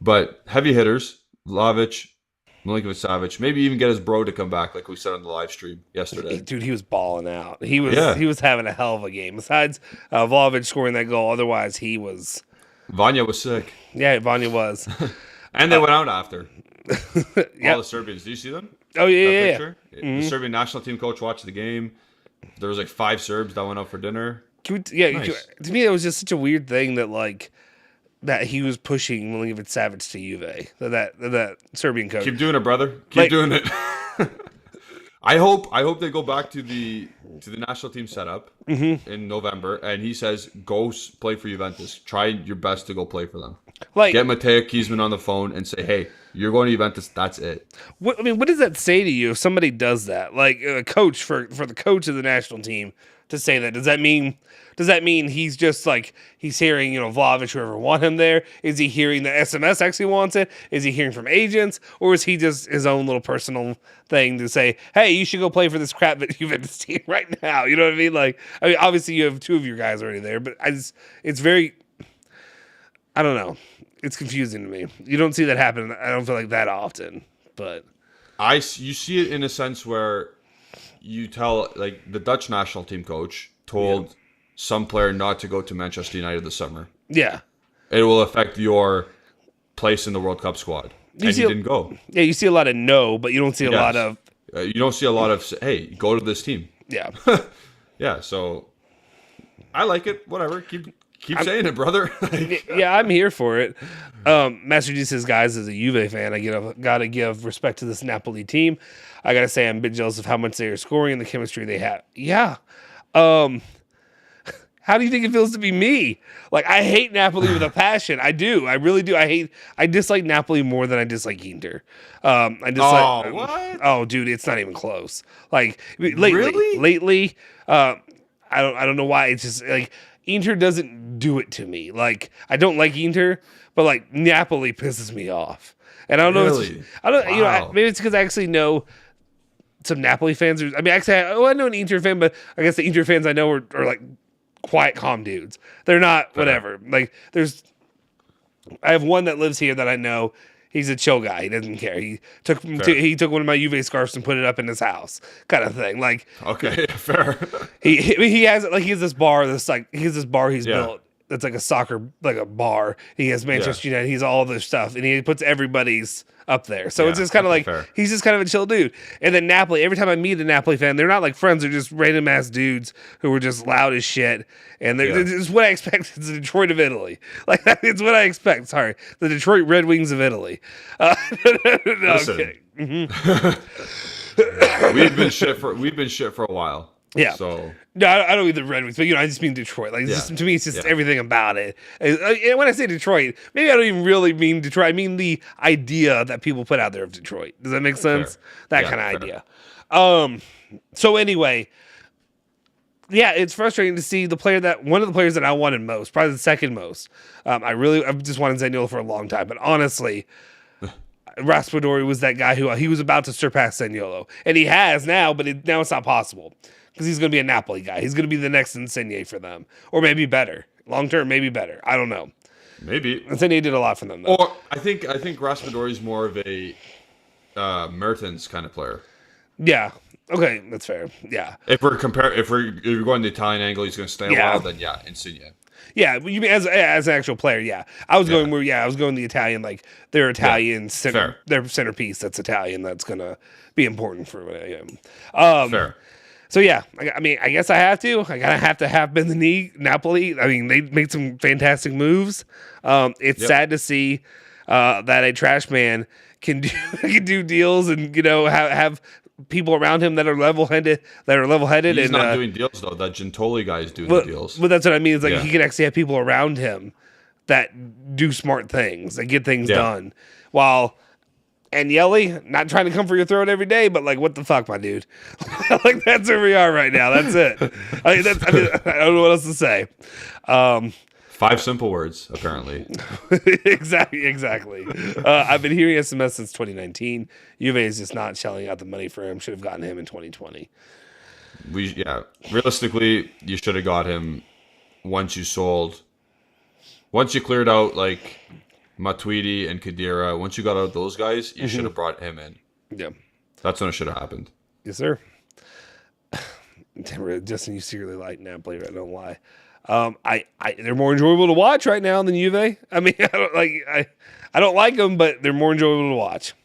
but heavy hitters, Vlahovic, Milinkovic-Savic, maybe even get his bro to come back, like we said on the live stream yesterday. Dude, he was balling out. He was having a hell of a game. Besides Vlahovic scoring that goal, otherwise he was. Vanya was sick. Yeah, Vanya was, and they went out after. Yep. All the Serbians. Do you see them? Oh yeah. Mm-hmm. The Serbian national team coach watched the game. There was 5 Serbs that went out for dinner. Nice. To me, it was just such a weird thing that he was pushing Milinkovic-Savic to Juve. That Serbian coach. Keep doing it, brother. Keep doing it. I hope they go back to the national team setup in November, and he says, go play for Juventus. Try your best to go play for them. Get Mateo Kiesman on the phone and say, hey, you're going to Juventus. That's it. What does that say to you if somebody does that? Like a coach for the coach of the national team to say that, does that mean he's just he's hearing, Vlahovic, whoever want him there? Is he hearing that SMS actually wants it? Is he hearing from agents? Or is he just his own little personal thing to say, hey, you should go play for this crap Juventus team right now? You know what I mean? Obviously you have 2 of your guys already there, but it's very, I don't know. It's confusing to me. You don't see that happen. I don't feel like that often, but you see it in a sense where you tell, the Dutch national team coach told some player not to go to Manchester United this summer. Yeah. It will affect your place in the World Cup squad. He didn't go. Yeah, you see a lot of no, but you don't see a lot of... you don't see a lot of, hey, go to this team. Yeah. Yeah, so I like it. Whatever. Keep Keep saying it, brother. Yeah, I'm here for it. Master G says, guys, as a Juve fan, I gotta give respect to this Napoli team. I gotta say I'm a bit jealous of how much they are scoring and the chemistry they have. Yeah. How do you think it feels to be me? Like, I hate Napoli with a passion. I do. I really do. I dislike Napoli more than I dislike Inter. What? Oh, dude, it's not even close. Like, lately, I don't know why. It's just like Inter doesn't do it to me. Like, I don't like Inter, but like Napoli pisses me off. And I don't know. Wow. Maybe it's because I actually know some Napoli fans. I know an Inter fan, but I guess the Inter fans I know are like quiet, calm dudes. They're not whatever. Like, I have one that lives here that I know. He's a chill guy. He doesn't care. He took one of my Juve scarves and put it up in his house, kind of thing. Like, okay, fair. he has this bar he's built that's like a soccer, like a bar. He has Manchester United. He's all this stuff, and he puts everybody's up there. So it's just kind of like fair. He's just kind of a chill dude. And then Napoli. Every time I meet a Napoli fan, they're not like friends. They're just random ass dudes who are just loud as shit. And it's what I expect. It's the Detroit of Italy. Like, it's what I expect. Sorry, the Detroit Red Wings of Italy. No, Listen. I'm kidding. We've been shit for a while. Yeah. So no, I don't mean the Red Wings, but I just mean Detroit. Like, to me, it's just everything about it. And when I say Detroit, maybe I don't even really mean Detroit. I mean the idea that people put out there of Detroit. Does that make sense? That kind of idea. So anyway, yeah, it's frustrating to see one of the players that I wanted most, probably the second most. I've just wanted Zaniolo for a long time, but honestly, Raspadori was that guy who he was about to surpass Zaniolo, and he has now, but now it's not possible because he's going to be a Napoli guy. He's going to be the next Insigne for them, or maybe better long term, maybe better. I don't know. Maybe Insigne did a lot for them, though. Or I think Raspadori is more of a Mertens kind of player. Yeah. Okay, that's fair. Yeah. If you're going the Italian angle, he's going to stay a while. Then Insigne. Yeah, you mean as an actual player? Yeah, I was going the Italian, like their Italian their centerpiece. That's Italian. That's gonna be important for Fair. So yeah, I mean, I guess I have to. I gotta have to have Napoli. I mean, they made some fantastic moves. It's sad to see that a trash man can do deals and have people around him that are level-headed. He's and not doing deals though. That Gentoli guy is doing the deals. But that's what I mean. It's like he can actually have people around him that do smart things, that get things done. While Agnelli, not trying to come for your throat every day, but like, what the fuck, my dude? Like, that's where we are right now. That's it. I don't know what else to say. 5 simple words, apparently. Exactly. I've been hearing SMS since 2019. Juve is just not shelling out the money for him. Should have gotten him in 2020. Realistically, you should have got him once you cleared out like Matuidi and Khedira. Once you got out those guys, you should have brought him in. Yeah, that's when it should have happened. Yes, sir. Justin, you secretly like Napoli. I don't lie. They're more enjoyable to watch right now than Juve. I mean, I don't like them, but they're more enjoyable to watch.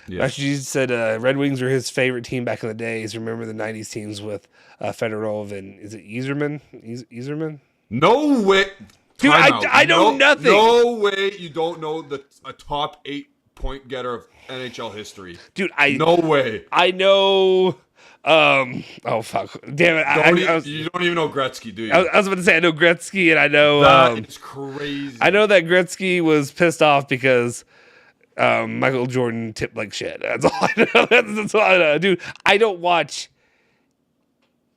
Yeah. Actually, Jesus said Red Wings were his favorite team back in the days. Remember the 90s teams with Fedorov and is it Yzerman? No way. Dude, I know nothing. No way you don't know a top 8 point getter of NHL history. Dude, no way. I know. Oh fuck! Damn it! You don't even know Gretzky, do you? I was about to say I know Gretzky, and I know that is crazy. I know that Gretzky was pissed off because Michael Jordan tipped like shit. That's all I know. That's all I know, dude. I don't watch.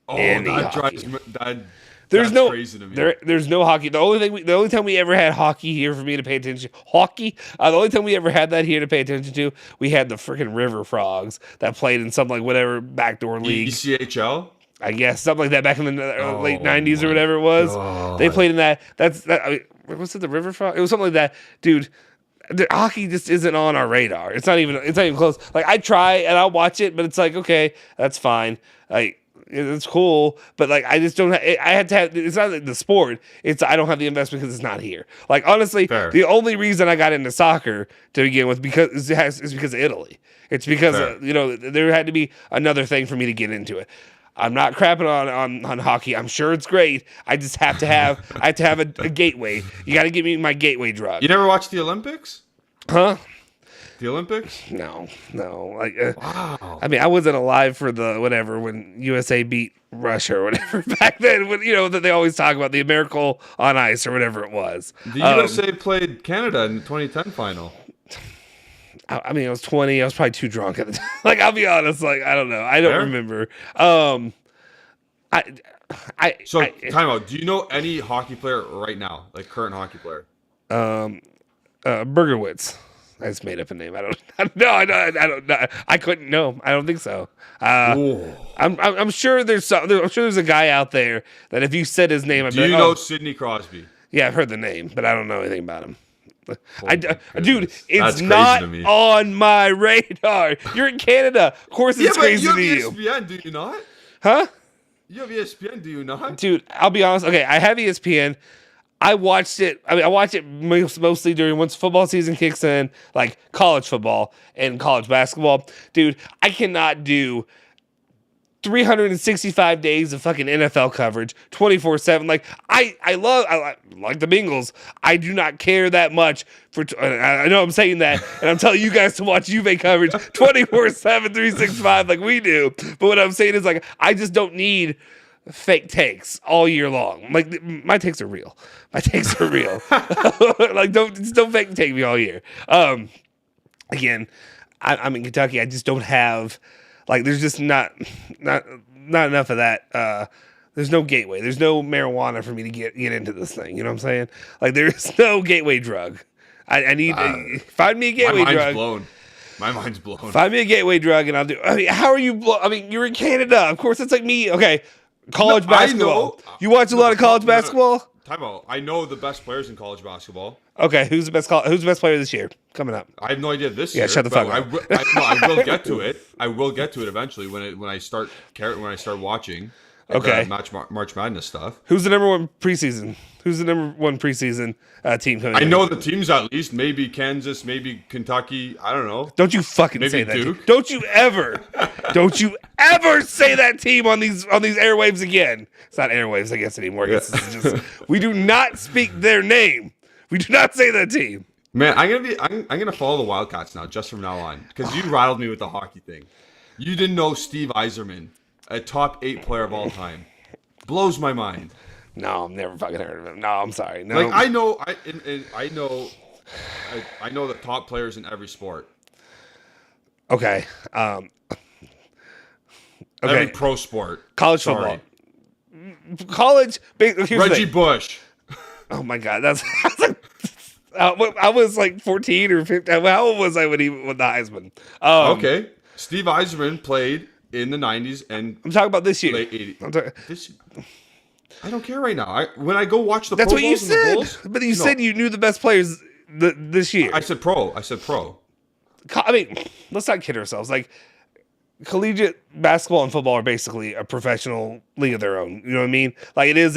Any hockey. There's no crazy to me. There's no hockey. The only time we ever had hockey here for me to pay attention to, the only time we ever had that here to pay attention to, we had the freaking River Frogs that played in some like whatever backdoor league. ECHL? I guess something like that back in the late 90s or whatever it was. God. They played in that. Was it the River Frog? It was something like that, dude. The hockey just isn't on our radar. It's not even close. Like, I try and I'll watch it, but it's like, okay, that's fine. Like, it's cool, but like I just don't. I had to have. It's not like the sport. I don't have the investment because it's not here. Like, honestly, the only reason I got into soccer to begin with is because of Italy. It's because there had to be another thing for me to get into it. I'm not crapping on hockey. I'm sure it's great. I just have to have a gateway. You got to give me my gateway drug. You never watched the Olympics? Huh? The Olympics? No. Like, Wow. I mean, I wasn't alive for the whatever when USA beat Russia or whatever back then. When that they always talk about the miracle on ice or whatever it was. The USA played Canada in the 2010 final. I mean, I was 20. I was probably too drunk at the time. Like, I'll be honest. Like, I don't know. I don't remember. Time out. Do you know any hockey player right now, like current hockey player? Bergerwitz. I just made up a name. I don't know. I couldn't know. I don't think so. I'm sure there's a guy out there that if you said his name, I'd be like, know Sidney Crosby? Yeah, I've heard the name, but I don't know anything about him. Dude, it's That's not crazy to me. on my radar. You're in Canada. Of course it's crazy to you. You have ESPN, do you not? Huh? You have ESPN, do you not? Dude, I'll be honest. Okay, I have ESPN. I watched it. I watch it mostly during once football season kicks in, like college football and college basketball. Dude, I cannot do 365 days of fucking NFL coverage 24/7. Like I like the Bengals. I do not care that much for I know I'm saying that and I'm telling you guys to watch Juve coverage 24/7 365 like we do. But what I'm saying is like I just don't need fake takes all year long. Like my takes are real. Like don't fake take me all year. Again, I'm in Kentucky. I just don't have like there's just not enough of that. There's no gateway. There's no marijuana for me to get into this thing. You know what I'm saying? Like there is no gateway drug. I need find me a gateway drug. My mind's blown. Find me a gateway drug and I'll do. I mean, how are you? I mean, you're in Canada. Of course, it's like me. Okay, college basketball. You watch a lot of college basketball? Time out. I know the best players in college basketball. Okay, who's the best player this year coming up? I have no idea this year. Yeah, shut the fuck up. I will get to it. I will get to it eventually when I start watching. Okay. March Madness stuff. Who's the number one preseason? Who's the number one preseason team coming? I know the teams at least. Maybe Kansas. Maybe Kentucky. I don't know. Don't you fucking maybe say that. Duke. Don't you ever say that team on these airwaves again. It's not airwaves, I guess anymore. I guess it's just we do not speak their name. We do not say that team. Man, I'm gonna follow the Wildcats now, just from now on, because you rattled me with the hockey thing. You didn't know Steve Yzerman, a top 8 player of all time. Blows my mind. No, I've never fucking heard of him. No, I'm sorry. No. Like I know the top players in every sport. Okay. Every pro sport. College football. College. Reggie Bush. Oh my God, that's like, I was like 14 or 15. How old was I when he won the Heisman? Okay, Steve Yzerman played in the 90s and I'm talking about this year. Late 80s. I don't care right now. When I go watch the that's Pro what you Bowls said. and the Bulls, but you said you knew the best players this year. I said pro. I mean, let's not kid ourselves. Like collegiate basketball and football are basically a professional league of their own. You know what I mean? Like it's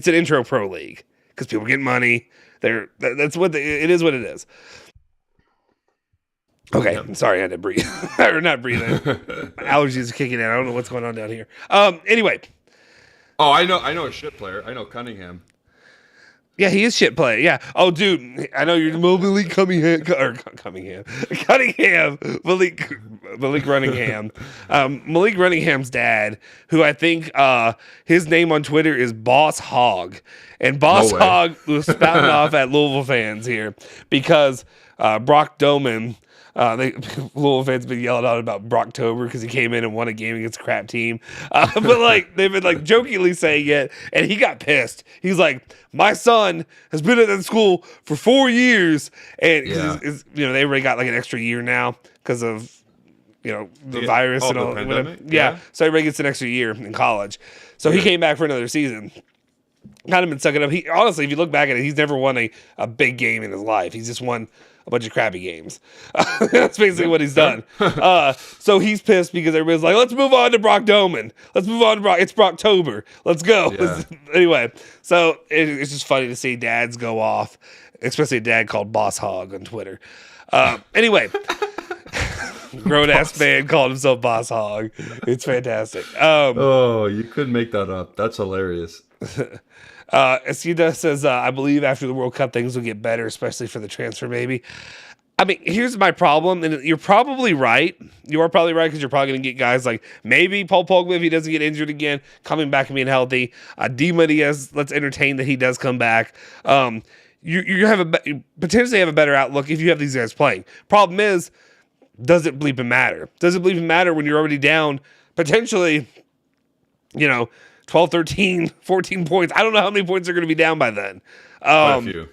an intro pro league because people get money. That's what it is. What it is. Okay, I'm sorry I had to breathe or not breathe. My allergies are kicking in. I don't know what's going on down here. Anyway. Oh, I know a shit player. I know Cunningham. Yeah, he is shit play. Yeah. Oh, dude, I know you're Malik Cunningham. Malik Runningham. Malik Runningham's dad, who I think his name on Twitter is Boss Hog. And Boss Hog was spouting off at Louisville fans here because Brock Doman, Louisville fans been yelling out about Brocktober because he came in and won a game against a crap team. But like they've been like jokingly saying it, and he got pissed. He's like, my son has been at that school for 4 years, and they already got like an extra year now because of the virus and all that. Yeah, so everybody gets an extra year in college. So he came back for another season. Kind of been sucking up. He honestly, if you look back at it, he's never won a big game in his life. He's just won a bunch of crappy games. That's basically what he's done. So he's pissed because everybody's like, let's move on to Brock Doman. Let's move on to Brock. It's Brocktober. Let's go. Yeah. Anyway, so it's just funny to see dads go off, especially a dad called Boss Hog on Twitter. Anyway. Grown ass man called himself Boss Hog. It's fantastic. Oh, you could make that up. That's hilarious. Esquida says, I believe after the World Cup things will get better, especially for the transfer maybe. I mean, here's my problem, and you're probably right. You are probably right because you're probably going to get guys like maybe Paul Pogba if he doesn't get injured again, coming back and being healthy. Di Maria's, let's entertain that he does come back. You have potentially have a better outlook if you have these guys playing. Problem is, does it bleep and matter? Does it bleep and matter when you're already down potentially, 12, 13, 14 points? I don't know how many points are going to be down by then. Quite a few.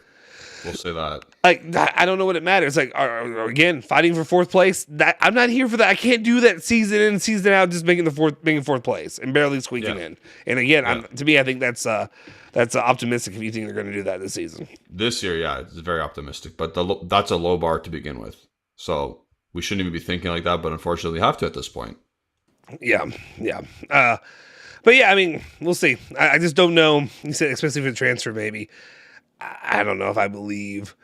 We'll say that. I don't know what it matters. Again, fighting for fourth place. I'm not here for that. I can't do that season in, season out, just making fourth place and barely squeaking in. And again, to me, I think that's optimistic if you think they're going to do that this season. This year, yeah, it's very optimistic. But that's a low bar to begin with. So we shouldn't even be thinking like that. But unfortunately, we have to at this point. Yeah. But yeah, I mean, we'll see. I just don't know. You said especially for the transfer, maybe. I don't know if I believe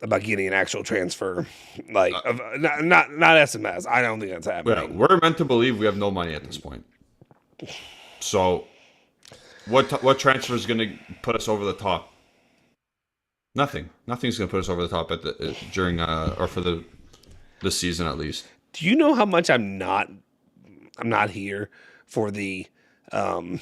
about getting an actual transfer, not SMS. I don't think that's happening. Yeah, we're meant to believe we have no money at this point. So, what transfer is going to put us over the top? Nothing. Nothing's going to put us over the top during or for this season at least. Do you know how much I'm not here for the how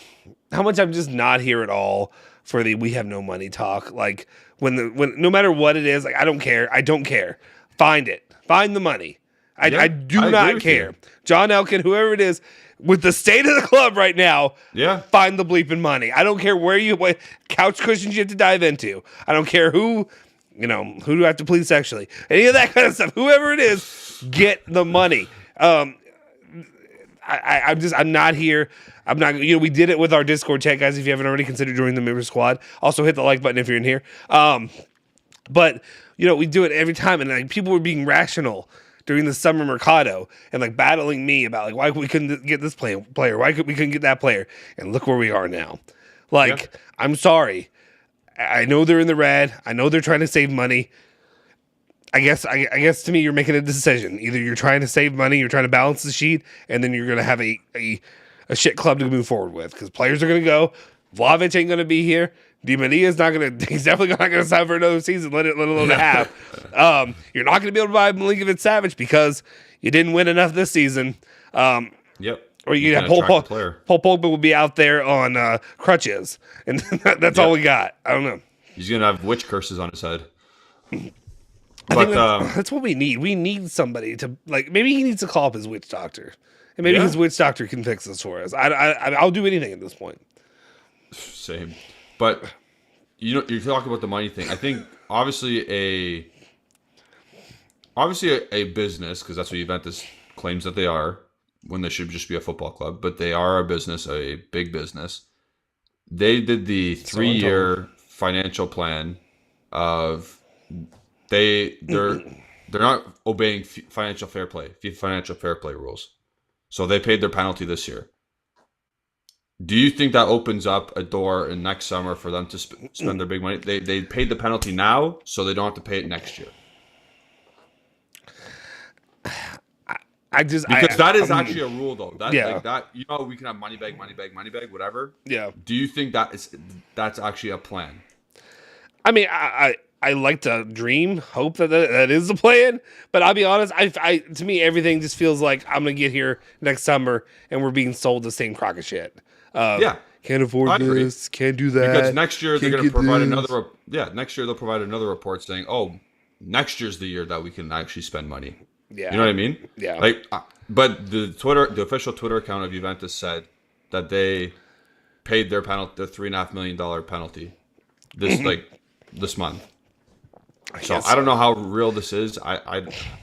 much I'm just not here at all for the we have no money talk. Like when no matter what it is, like I don't care. Find it. Find the money. I do not care. John Elkin, whoever it is, with the state of the club right now, find the bleeping money. I don't care what couch cushions you have to dive into. I don't care who do I have to please sexually. Any of that kind of stuff. Whoever it is, get the money. I'm not here. I'm not, we did it with our Discord chat, guys. If you haven't already considered joining the member squad, also hit the like button if you're in here. But we do it every time. And people were being rational during the summer mercado and battling me about why we couldn't get this player, why we couldn't get that player. And look where we are now. I'm sorry. I know they're in the red. I know they're trying to save money. I guess to me, you're making a decision. Either you're trying to save money, you're trying to balance the sheet, and then you're going to have a shit club to move forward with because players are going to go. Vlahovic ain't going to be here. Di Maria's not going to. He's definitely not going to sign for another season, let alone a half. You're not going to be able to buy Milinkovic-Savic because you didn't win enough this season. Yep. Or you have Paul Pogba will be out there on crutches, and that's all we got. I don't know. He's going to have witch curses on his head. I think that's what we need. We need somebody to maybe he needs to call up his witch doctor, and maybe his witch doctor can fix this for us. I'll do anything at this point. Same, but you're talking about the money thing. I think obviously a business, because that's what Juventus claims that they are when they should just be a football club, but they are a business, a big business. They did the 3-year financial plan of. They're not obeying financial fair play rules. So they paid their penalty this year. Do you think that opens up a door in next summer for them to spend their big money? They paid the penalty now, so they don't have to pay it next year. That is actually a rule, though. We can have money bag, whatever. Yeah. Do you think that's actually a plan? I mean, I like to hope that is the plan. But I'll be honest, to me, everything just feels like I'm going to get here next summer and we're being sold the same crock of shit. Can't afford this, can't do that. Because next year they're going to provide another. Next year they'll provide another report saying, "Oh, next year's the year that we can actually spend money." Yeah, you know what I mean? Yeah. But the official Twitter account of Juventus said that they paid their penalty, the $3.5 million penalty, this month. So I don't know how real this is.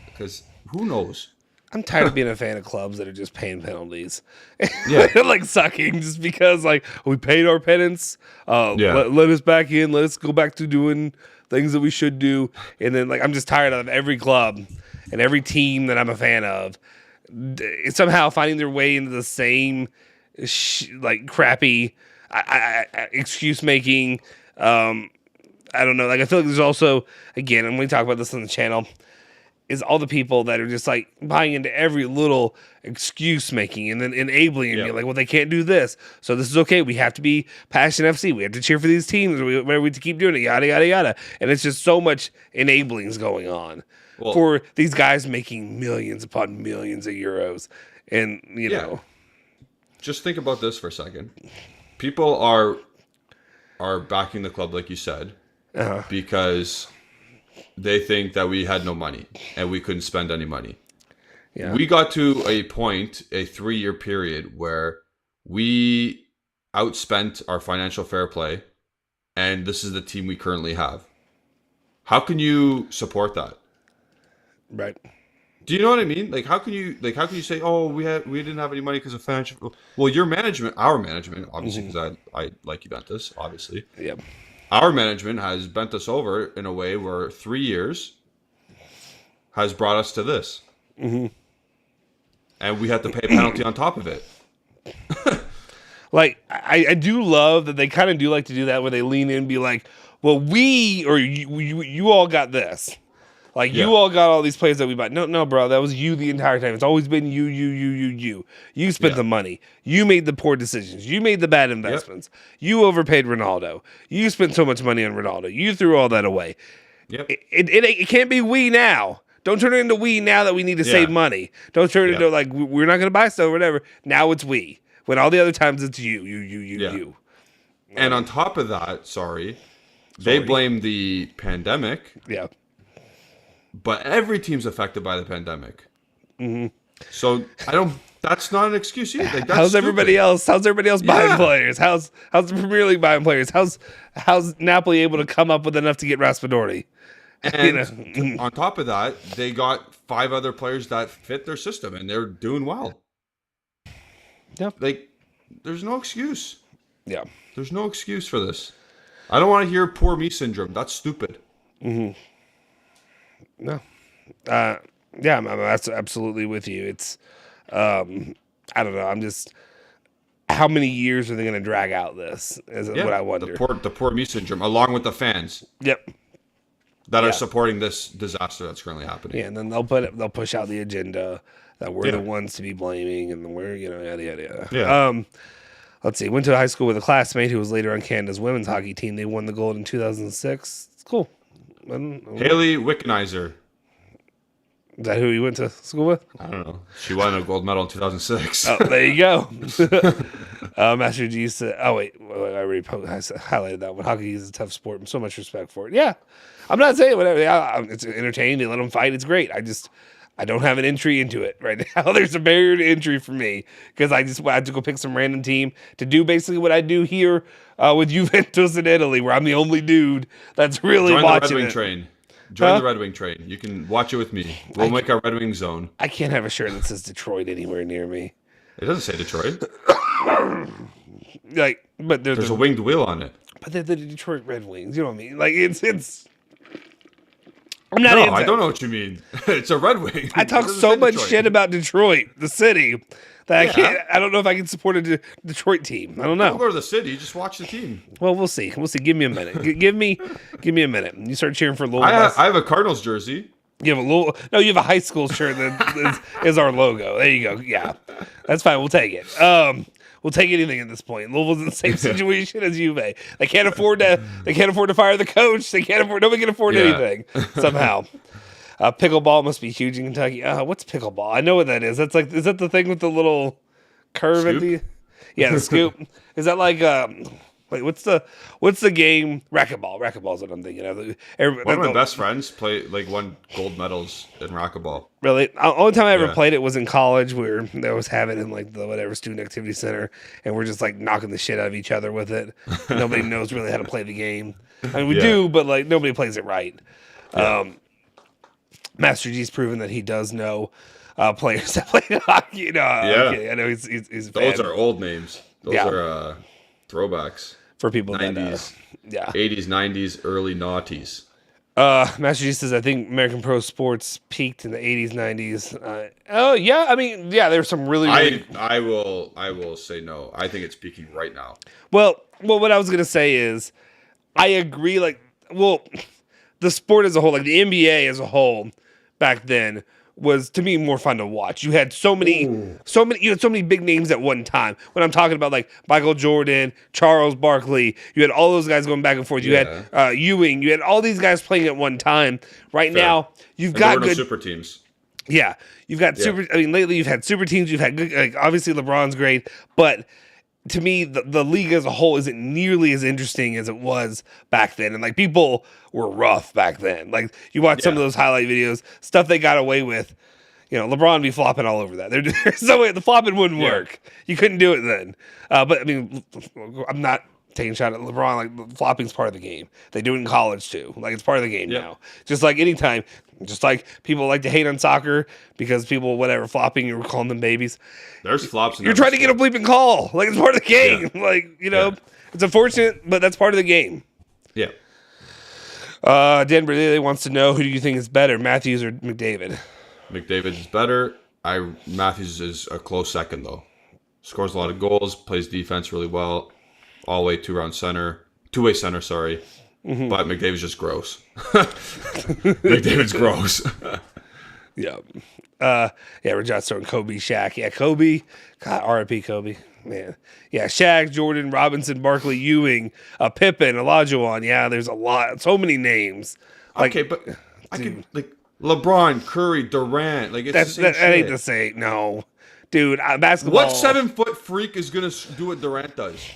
Because who knows? I'm tired of being a fan of clubs that are just paying penalties. Yeah. Sucking just because we paid our penance. Let us back in. Let us go back to doing things that we should do. And then I'm just tired of every club and every team that I'm a fan of somehow finding their way into the same crappy excuse making. I don't know. I feel like there's also, again, and we talk about this on the channel, is all the people that are just like buying into every little excuse making and then enabling and being like, well, they can't do this, so this is okay. We have to be Passion FC. We have to cheer for these teams. We have to keep doing it. Yada yada yada. And it's just so much enabling's going on for these guys making millions upon millions of euros. And you know, just think about this for a second. People are backing the club, like you said, because they think that we had no money and we couldn't spend any money. Yeah. We got to a point, a 3-year period, where we outspent our financial fair play, and this is the team we currently have. How can you support that? Right. Do you know what I mean? Like, how can you say, oh, we didn't have any money because of financial? Well, our management, obviously, because I like Juventus, obviously. Yep. Our management has bent us over in a way where 3 years has brought us to this. Mm-hmm. And we had to pay a penalty on top of it. Like, I do love that they kind of do like to do that, where they lean in and be like, well, you all got this. Like, you all got all these players that we bought. No, bro, that was you the entire time. It's always been you. You spent the money. You made the poor decisions. You made the bad investments. You overpaid Ronaldo. You spent so much money on Ronaldo. You threw all that away. Yep. It can't be we now. Don't turn it into we now that we need to save money. Don't turn it into, like, we're not going to buy stuff or whatever. Now it's we. When all the other times it's you. And on top of that, they blame the pandemic. Yeah. But every team's affected by the pandemic. Mm-hmm. So that's not an excuse either. Like, how's everybody else buying players? How's the Premier League buying players? How's Napoli able to come up with enough to get Raspadori? And on top of that, they got 5 other players that fit their system, and they're doing well. Yep. Like, there's no excuse. Yeah. There's no excuse for this. I don't want to hear poor me syndrome. That's stupid. Mm-hmm. No. Yeah, I'm absolutely with you. It's, I don't know. I'm just, how many years are they going to drag out this? Is what I wonder. The poor me syndrome, along with the fans. Yep. That are supporting this disaster that's currently happening. Yeah, and then they'll push out the agenda that we're the ones to be blaming, and we're, yada, yada, yada. Yeah. Let's see. Went to high school with a classmate who was later on Canada's women's hockey team. They won the gold in 2006. It's cool. Haley Wickenheiser. Is that who you went to school with? I don't know. She won a gold medal in 2006. Oh, there you go. Master G said, I already highlighted that one. Hockey is a tough sport. So much respect for it. Yeah. I'm not saying whatever. It's entertaining. They let them fight. It's great. I don't have an entry into it right now. There's a barrier to entry for me because I had to go pick some random team to do basically what I do here with Juventus in Italy, where I'm the only dude that's really watching it. Join the Red Wing train. You can watch it with me. We'll make our Red Wing zone. I can't have a shirt that says Detroit anywhere near me. It doesn't say Detroit. But there's a winged wheel on it. But they're the Detroit Red Wings. You know what I mean? Like, it's. I don't know what you mean. It's a Red Wing. I talk so much shit about Detroit, the city, that I don't know if I can support a Detroit team. I don't know. Don't go to the city. Just watch the team. Well, we'll see. Give me a minute. give me a minute. You start cheering for Lowell. I have a Cardinals jersey. You have you have a high school shirt that is our logo. There you go. Yeah, that's fine. We'll take it. We'll take anything at this point. Louisville's in the same situation as Juve. They can't afford to fire the coach. Nobody can afford anything somehow. Pickleball must be huge in Kentucky. What's pickleball? I know what that is. Is that the thing with the little curve at the? Yeah, the scoop. Is that like what's the game? Racquetball. Racquetball's what I'm thinking of. One of my best friends won gold medals in racquetball. Really? The only time I ever played it was in college, where they always have it in the student activity center, and we're just knocking the shit out of each other with it. Nobody knows really how to play the game. I mean, we do, but nobody plays it right. Yeah. Master G's proven that he does know players that play hockey. Okay, I know he's a fan. Those are old names. Those are throwbacks for people 90s, 80s, 90s, early noughties. Master G says, I think American pro sports peaked in the 80s, 90s. I mean, there's some really. I will say no. I think it's peaking right now. Well, what I was gonna say is, I agree. The sport as a whole, the NBA as a whole, back then was to me more fun to watch. You had so many big names at one time. When I'm talking about like Michael Jordan, Charles Barkley, you had all those guys going back and forth. You had Ewing, you had all these guys playing at one time. Right now, you've got good super teams. Yeah, you've got super. I mean, lately you've had super teams. You've had good. Like, obviously, LeBron's great, but to me, the league as a whole isn't nearly as interesting as it was back then. And like people were rough back then. Like you watch some of those highlight videos, stuff they got away with. You know, LeBron be flopping all over that. There's no way the flopping wouldn't work. You couldn't do it then. But I mean, I'm not taking a shot at LeBron. Like flopping's part of the game. They do it in college too. Like it's part of the game now. Just like anytime. Just like people like to hate on soccer because people, whatever, flopping, you're calling them babies. There's flops. You're trying to get a bleeping call. Like, it's part of the game. Yeah. Like, you know, it's unfortunate, but that's part of the game. Yeah. Dan Bradley wants to know, who do you think is better, Matthews or McDavid? McDavid is better. Matthews is a close second, though. Scores a lot of goals, plays defense really well. All-way two-way center, sorry. Mm-hmm. But McDavid's just gross. McDavid's gross. Yeah. Rajat's throwing Kobe, Shaq. Yeah, Kobe. God, R.I.P. Kobe. Man. Yeah, Shaq, Jordan, Robinson, Barkley, Ewing, Pippen, Olajuwon. Yeah, there's a lot. So many names. Like, okay, but I could, like, LeBron, Curry, Durant. Like, it's the same shit. I hate to say, no. Dude, basketball. What 7-foot freak is going to do what Durant does?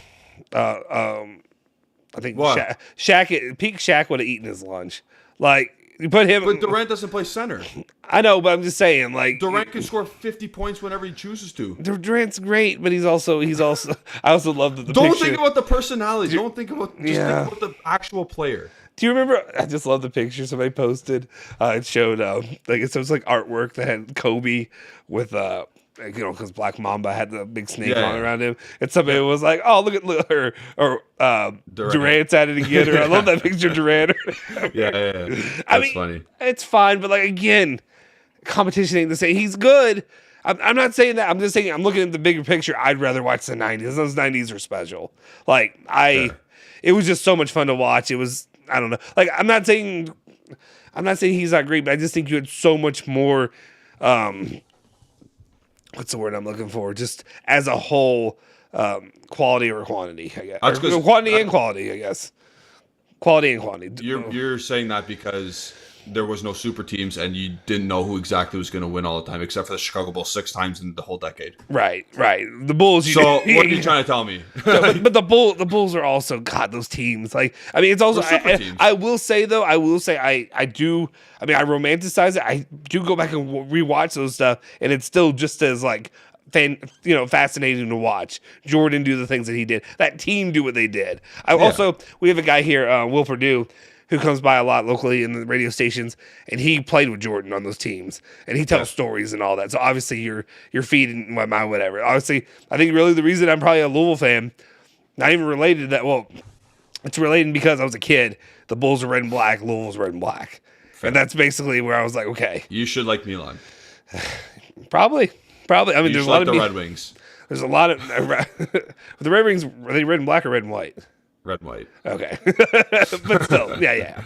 I think peak Shaq would have eaten his lunch. Like, you put him. But Durant doesn't play center. I know, but I'm just saying, like, Durant can score 50 points whenever he chooses to. Durant's great, but he's also. I also love the Don't picture. think about the personality. Don't think about. Think about the actual player. Do you remember? I just love the picture somebody posted. It showed it was like artwork that had Kobe with because Black Mamba had the big snake on around him. And somebody was like, "Oh, look her," or Durant's at it again. Or I love that picture, of Durant. Yeah. That's funny. It's fine, but like again, competition ain't the same. He's good. I'm not saying that. I'm just saying I'm looking at the bigger picture. I'd rather watch the '90s. Those '90s are special. Like it was just so much fun to watch. It was. I don't know. Like I'm not saying he's not great, but I just think you had so much more. What's the word I'm looking for? Just as a whole, quality or quantity, I guess. Quantity and quality, I guess. Quality and quantity. You're saying that because there was no super teams and you didn't know who exactly was going to win all the time, except for the Chicago Bulls 6 times in the whole decade. Right. The Bulls. So what are you trying to tell me? but the Bulls are also those teams. Like I mean, it's also I will say I do. I mean, I romanticize it. I do go back and rewatch those stuff, and it's still just as like fascinating to watch Jordan do the things that he did. That team do what they did. We have a guy here, Will Perdue, who comes by a lot locally in the radio stations, and he played with Jordan on those teams, and he tells stories and all that. So obviously you're feeding my mind, whatever. Obviously, I think really the reason I'm probably a Louisville fan, not even related to that. Well, it's related because I was a kid. The Bulls are red and black. Louisville's red and black. Fair. And that's basically where I was like, okay. You should like Milan. Probably. I mean, there's a lot of the Red Wings. There's a lot of the Red Wings. Are they red and black or red and white? Red and white. Okay. But still, yeah.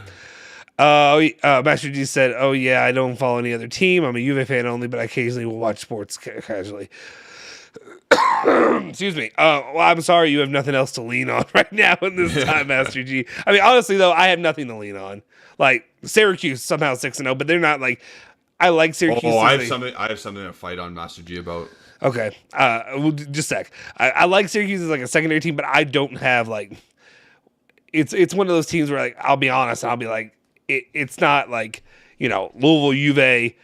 Master G said, "Oh yeah, I don't follow any other team. I'm a Juve fan only, but I occasionally will watch sports casually." Excuse me. Well, I'm sorry you have nothing else to lean on right now in this time, Master G. I mean, honestly though, I have nothing to lean on. Like Syracuse somehow 6-0, but they're not like. I like Syracuse. Oh, I have something to fight on Master G about. Okay. Well, just a sec. I like Syracuse as like a secondary team, but I don't have like. It's one of those teams where like I'll be honest, and I'll be like it's not like Louisville, Juve.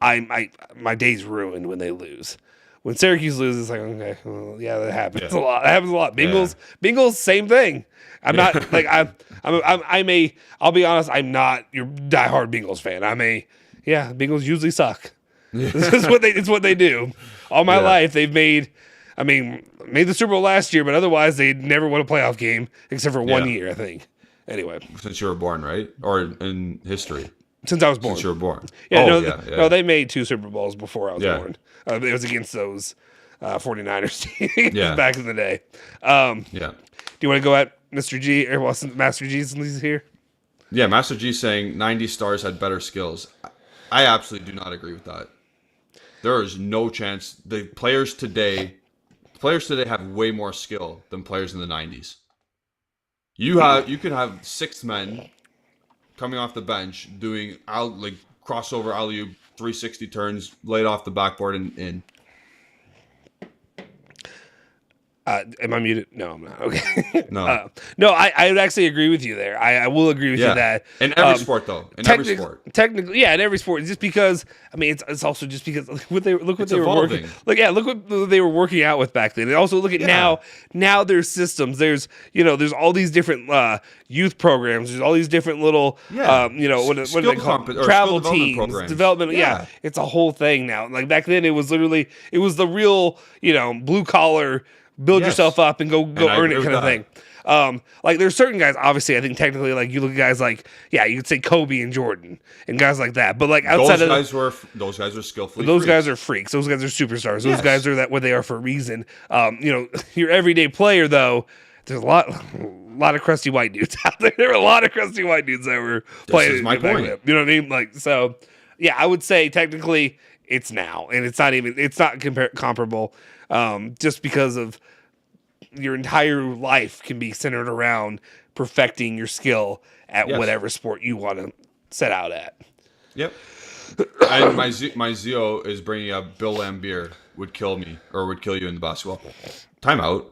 My day's ruined when they lose. When Syracuse loses, it's like okay, well, yeah, that happens a lot. That happens a lot. Bengals, same thing. I'm not like I'll be honest, I'm not your diehard Bengals fan. Bengals usually suck. It's what they do. All my life they've made the Super Bowl last year, but otherwise they never won a playoff game except for 1 year, I think. Anyway. Since you were born, right? Or in history? Since I was born. Since you were born. No, they made 2 Super Bowls before I was born. It was against those 49ers teams back in the day. Do you want to go at Mr. G or Master G since he's here? Yeah, Master G saying 90 stars had better skills. I absolutely do not agree with that. There is no chance. The players today have way more skill than players in the 90s. You could have 6 men coming off the bench doing like crossover alley-oop 360 turns, laid off the backboard and in. Am I muted? No, I'm not. Okay. No. No, I would actually agree with you there. I will agree with you that. In every sport, though. In every sport. Technically, yeah, in every sport. Just because, I mean, it's also just because look what they were evolving. working. Look what they were working out with back then. And also look at now. Now there's systems. There's all these different youth programs. There's all these different little what do they call them? Travel teams, development. Yeah, it's a whole thing now. Like back then, it was the real blue collar. Build yourself up and go earn it kind of thing. Like there's certain guys, obviously, I think technically, like you look at guys like, you could say Kobe and Jordan and guys like that. But like outside those guys are skillful. Those guys are freaks. Those guys are superstars. Those guys are what they are for a reason. Your everyday player though, there's a lot of crusty white dudes out there. There were a lot of crusty white dudes that were playing. This is my point. You know what I mean? Like so, yeah, I would say technically it's now, and it's not comparable. Just because of your entire life can be centered around perfecting your skill at whatever sport you want to set out at. Yep. And my Zio is bringing up Bill Laimbeer would kill me or would kill you in the basketball. Timeout.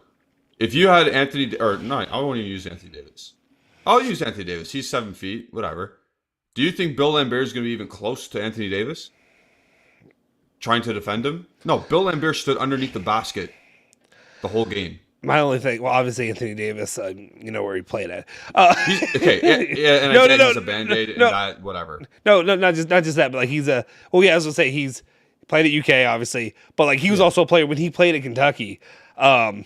If you had I won't even use Anthony Davis. I'll use Anthony Davis. He's 7 feet, whatever. Do you think Bill Laimbeer is going to be even close to Anthony Davis? Trying to defend him? No, Bill Laimbeer stood underneath the basket the whole game. My only thing, well, obviously Anthony Davis, you know where he played at. And he's a Band-Aid and that, whatever. No, not just that, but like I was gonna say he's played at UK, obviously, but like he was also a player when he played at Kentucky. I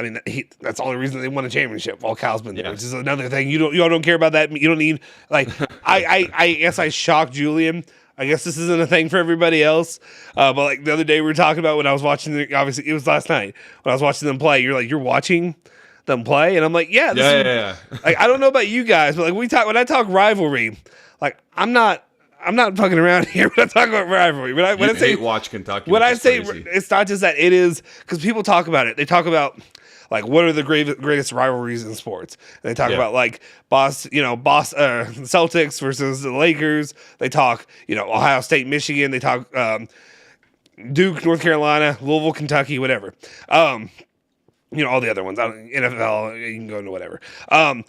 mean, that's all the reason they won a championship while Cal's been there, which is another thing. You don't care about that. You don't need like I guess I shocked Julian. I guess this isn't a thing for everybody else. But like the other day we were talking about when I was watching obviously it was last night when I was watching them play, you're watching them play. And I'm like, yeah. Like, I don't know about you guys, but like when I talk rivalry, like I'm not fucking around here when I talk about rivalry. When I say watch Kentucky. When I say it's not just that, it is because people talk about it. They talk about like what are the greatest rivalries in sports? And they talk about like Celtics versus the Lakers. They talk Ohio State, Michigan. They talk Duke, North Carolina, Louisville, Kentucky, whatever. All the other ones. NFL, you can go into whatever. But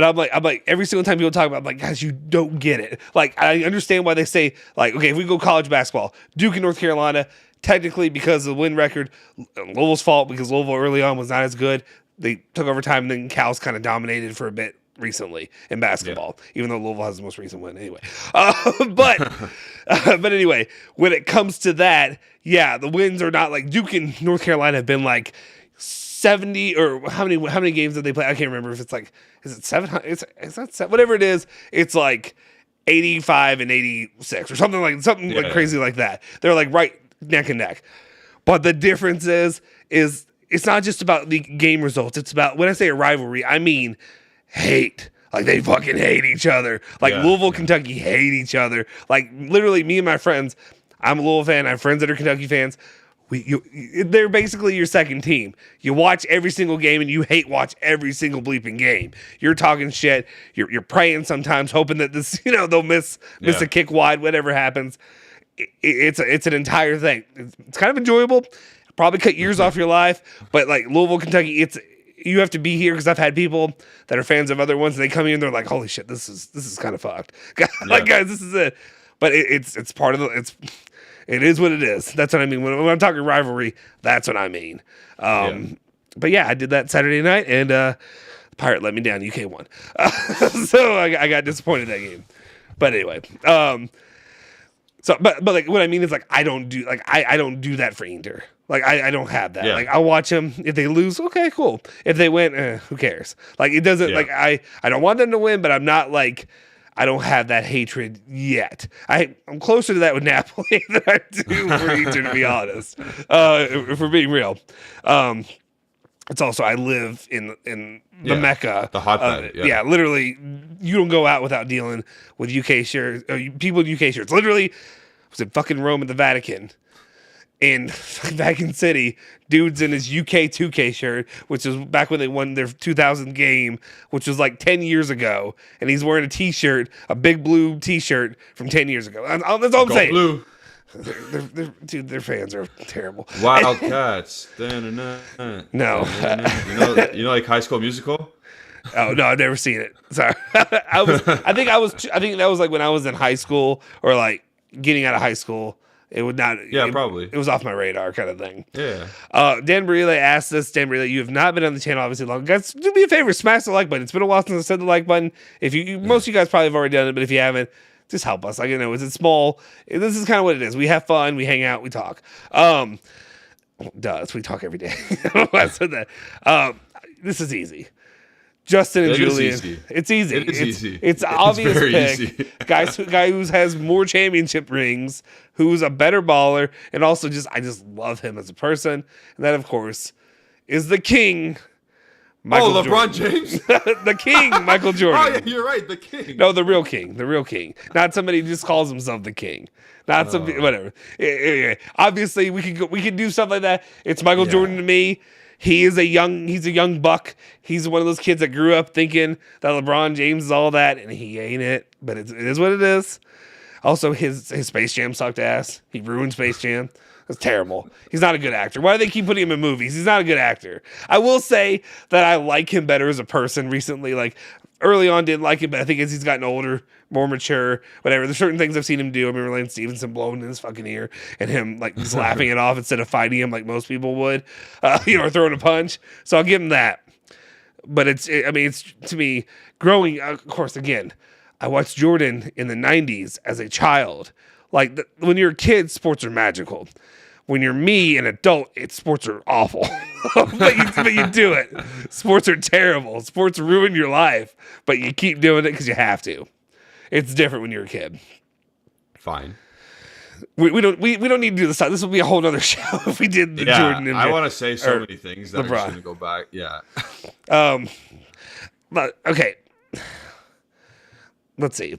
I'm like every single time people talk about, I'm like, guys, you don't get it. Like I understand why they say like, okay, if we go college basketball, Duke and North Carolina. Technically, because of the win record, Louisville's fault because Louisville early on was not as good. They took over time, and then Cal's kind of dominated for a bit recently in basketball, even though Louisville has the most recent win anyway. But anyway, when it comes to that, the wins are not like Duke and North Carolina have been like 70 or how many games did they play? I can't remember if it's like, is it 700? Is that 7? Whatever it is, it's like 85 and 86 or something like crazy like that. They're like right neck and neck. But the difference is it's not just about the game results. It's about, when I say a rivalry, I mean hate. Like they fucking hate each other. Like Louisville, Kentucky hate each other. Like literally me and my friends, I'm a Louisville fan. I have friends that are Kentucky fans. They're basically your second team. You watch every single game and you hate watch every single bleeping game. You're talking shit. You're praying sometimes, hoping that this, they'll miss a kick wide, whatever happens. It's an entire thing. It's kind of enjoyable. Probably cut years off your life, but like Louisville, Kentucky, you have to be here because I've had people that are fans of other ones and they come in and they're like, holy shit, this is kind of fucked. Like guys, this is it. But it's part of it is what it is. That's what I mean. When I'm talking rivalry, that's what I mean. But I did that Saturday night and Pirate let me down. UK won. So I got disappointed that game. But anyway, so, but like what I mean is like I don't do that for Inter. Like I don't have that. Like I'll watch them. If they lose, okay, cool. If they win, who cares? Like it doesn't. Like I don't want them to win, but I'm not like I don't have that hatred yet. I'm closer to that with Napoli than I do for Inter, to be honest. If we're being real. It's also I live in the Yeah, Mecca, the hotbed. yeah, literally, you don't go out without dealing with UK shirts, or people with UK shirts. Literally, I was in fucking Rome at the Vatican. In Vatican City, dude's in his UK 2K shirt, which was back when they won their 2000 game, which was like 10 years ago, and he's wearing a T-shirt, a big blue T-shirt from 10 years ago. That's all I'm saying. Blue. Dude, their fans are terrible. Wildcats. No. You know, like High School Musical. Oh no, I've never seen it. Sorry, I think that was like when I was in high school or like getting out of high school. It would not. Yeah, probably. It was off my radar, kind of thing. Yeah. Dan Barile asked us, Dan Barile, you have not been on the channel obviously long. Guys, do me a favor, smash the like button. It's been a while since I said the like button. If most of you guys probably have already done it, but if you haven't, just help us. Like, it's small. This is kind of what it is. We have fun. We hang out. We talk. That's we talk every day. I said that. This is easy. Justin and Julian. It's easy. It is easy. It's obvious very pick. easy. Guy who has more championship rings, who's a better baller, and also I just love him as a person. And that, of course, is the king. LeBron Jordan. James? The king, Michael Jordan. Oh, yeah, you're right. The king. No, the real king. The real king. Not somebody who just calls himself the king. Not somebody, whatever. Obviously, we could do stuff like that. It's Michael Jordan to me. He's a young buck. He's one of those kids that grew up thinking that LeBron James is all that, and he ain't it. But it is what it is. Also, his Space Jam sucked ass. He ruined Space Jam. It's terrible. He's not a good actor. Why do they keep putting him in movies? He's not a good actor. I will say that I like him better as a person recently. Like, early on, didn't like him, but I think as he's gotten older, more mature, whatever. There's certain things I've seen him do. I remember Lance Stevenson blowing in his fucking ear and him like just laughing it off instead of fighting him like most people would, or throwing a punch. So I'll give him that. But it's to me, growing, of course, again, I watched Jordan in the 90s as a child. Like, when you're a kid, sports are magical. When you're me, an adult, sports are awful. but you do it. Sports are terrible. Sports ruin your life, but you keep doing it because you have to. It's different when you're a kid. Fine. We don't need to do this. This will be a whole other show if we did the Jordan. And I want to say so many things that LeBron. Are just going to go back. Yeah. But okay. Let's see.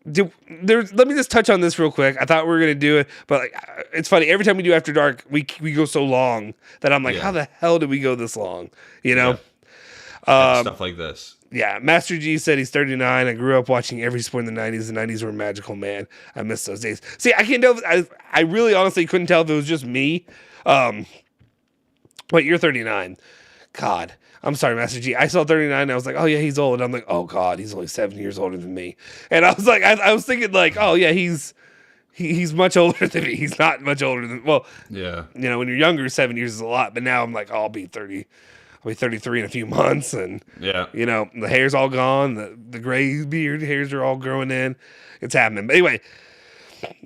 Let me just touch on this real quick. I thought we were gonna do it, but like, it's funny. Every time we do After Dark, we go so long that I'm like, how the hell did we go this long? You know, stuff like this. Yeah, Master G said he's 39. I grew up watching every sport in the 90s. The 90s were magical, man. I miss those days. See, I can't tell. I really honestly couldn't tell if it was just me. Wait, you're 39. God. I'm sorry, Master G. I saw 39 and I was like, oh yeah, he's old. And I'm like, oh God, he's only 7 years older than me. And I was like, I was thinking like, oh yeah, he's much older than me. He's not much older than, well, yeah. You know, when you're younger, 7 years is a lot. But now I'm like, oh, I'll be 30. I'll be 33 in a few months. And, you know, the hair's all gone. The gray beard hairs are all growing in. It's happening. But anyway,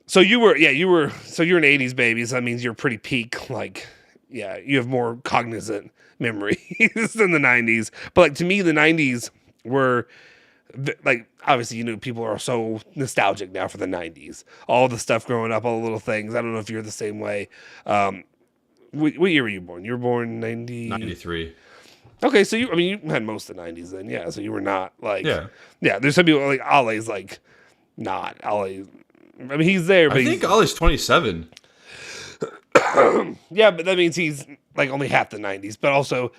so you're an 80s baby. So that means you're pretty peak. Like, yeah, you have more cognizant memories than the 90s. But like, to me, the 90s were like, obviously, you know, people are so nostalgic now for the 90s. All the stuff growing up, all the little things. I don't know if you're the same way. What year were you born? You were born 93. Okay, so you had most of the 90s then, yeah. So you were not like, yeah. There's some people like Ollie's like not Ollie. I mean, he's there, but I think Ollie's 27. Yeah, but that means he's like only half the 90s. But also,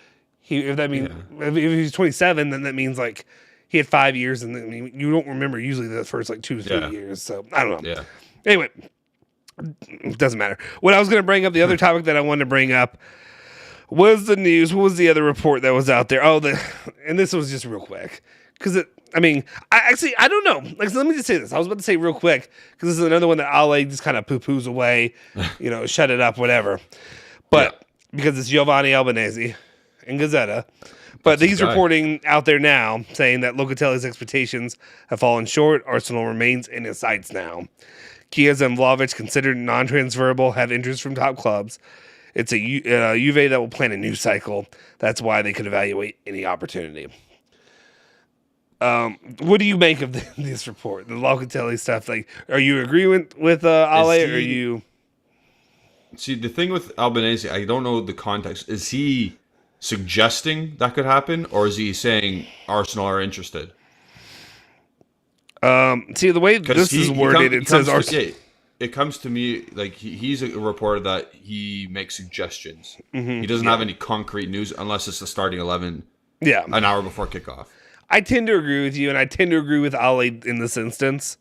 if he's 27, then that means like he had 5 years, and then you don't remember usually the first like 2 to 3 years. So I don't know. Yeah. Anyway, it doesn't matter. What I was going to bring up, the other topic that I wanted to bring up was the news. What was the other report that was out there? And this was just real quick because I don't know. Like, so let me just say this. I was about to say real quick because this is another one that Ale just kind of poo-poos away, you know, shut it up, whatever. But because it's Giovanni Albanese in Gazzetta. But he's reporting out there now saying that Locatelli's expectations have fallen short. Arsenal remains in his sights now. Chiesa and Vlahovic, considered non-transferable, have interest from top clubs. It's a Juve that will plan a new cycle. That's why they could evaluate any opportunity. What do you make of this report, the Locatelli stuff? Like, are you agreeing with Ale, or are you? See, the thing with Albanese, I don't know the context. Is he suggesting that could happen, or is he saying Arsenal are interested? See, the way this is worded, it says Arsenal. It comes to me like he's a reporter that he makes suggestions. He doesn't have any concrete news unless it's the starting 11 an hour before kickoff. I tend to agree with you, and I tend to agree with Ali in this instance.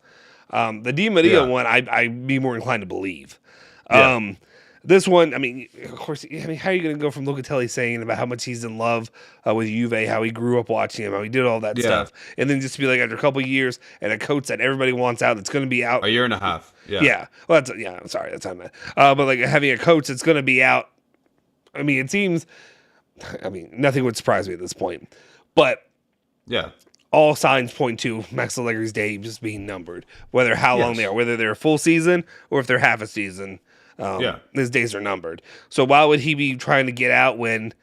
The Di Maria one, I'd be more inclined to believe. This one, I mean, of course, how are you going to go from Locatelli saying about how much he's in love with Juve, how he grew up watching him, how he did all that stuff, and then just to be like, after a couple of years, and a coach that everybody wants out that's going to be out. A year and a half. Yeah. Yeah. Well, I'm sorry, that's not that. But like having a coach that's going to be out, I mean, it seems, nothing would surprise me at this point. But all signs point to Max Allegri's day just being numbered, whether how long they are, whether they're a full season or if they're half a season. His days are numbered. So why would he be trying to get out when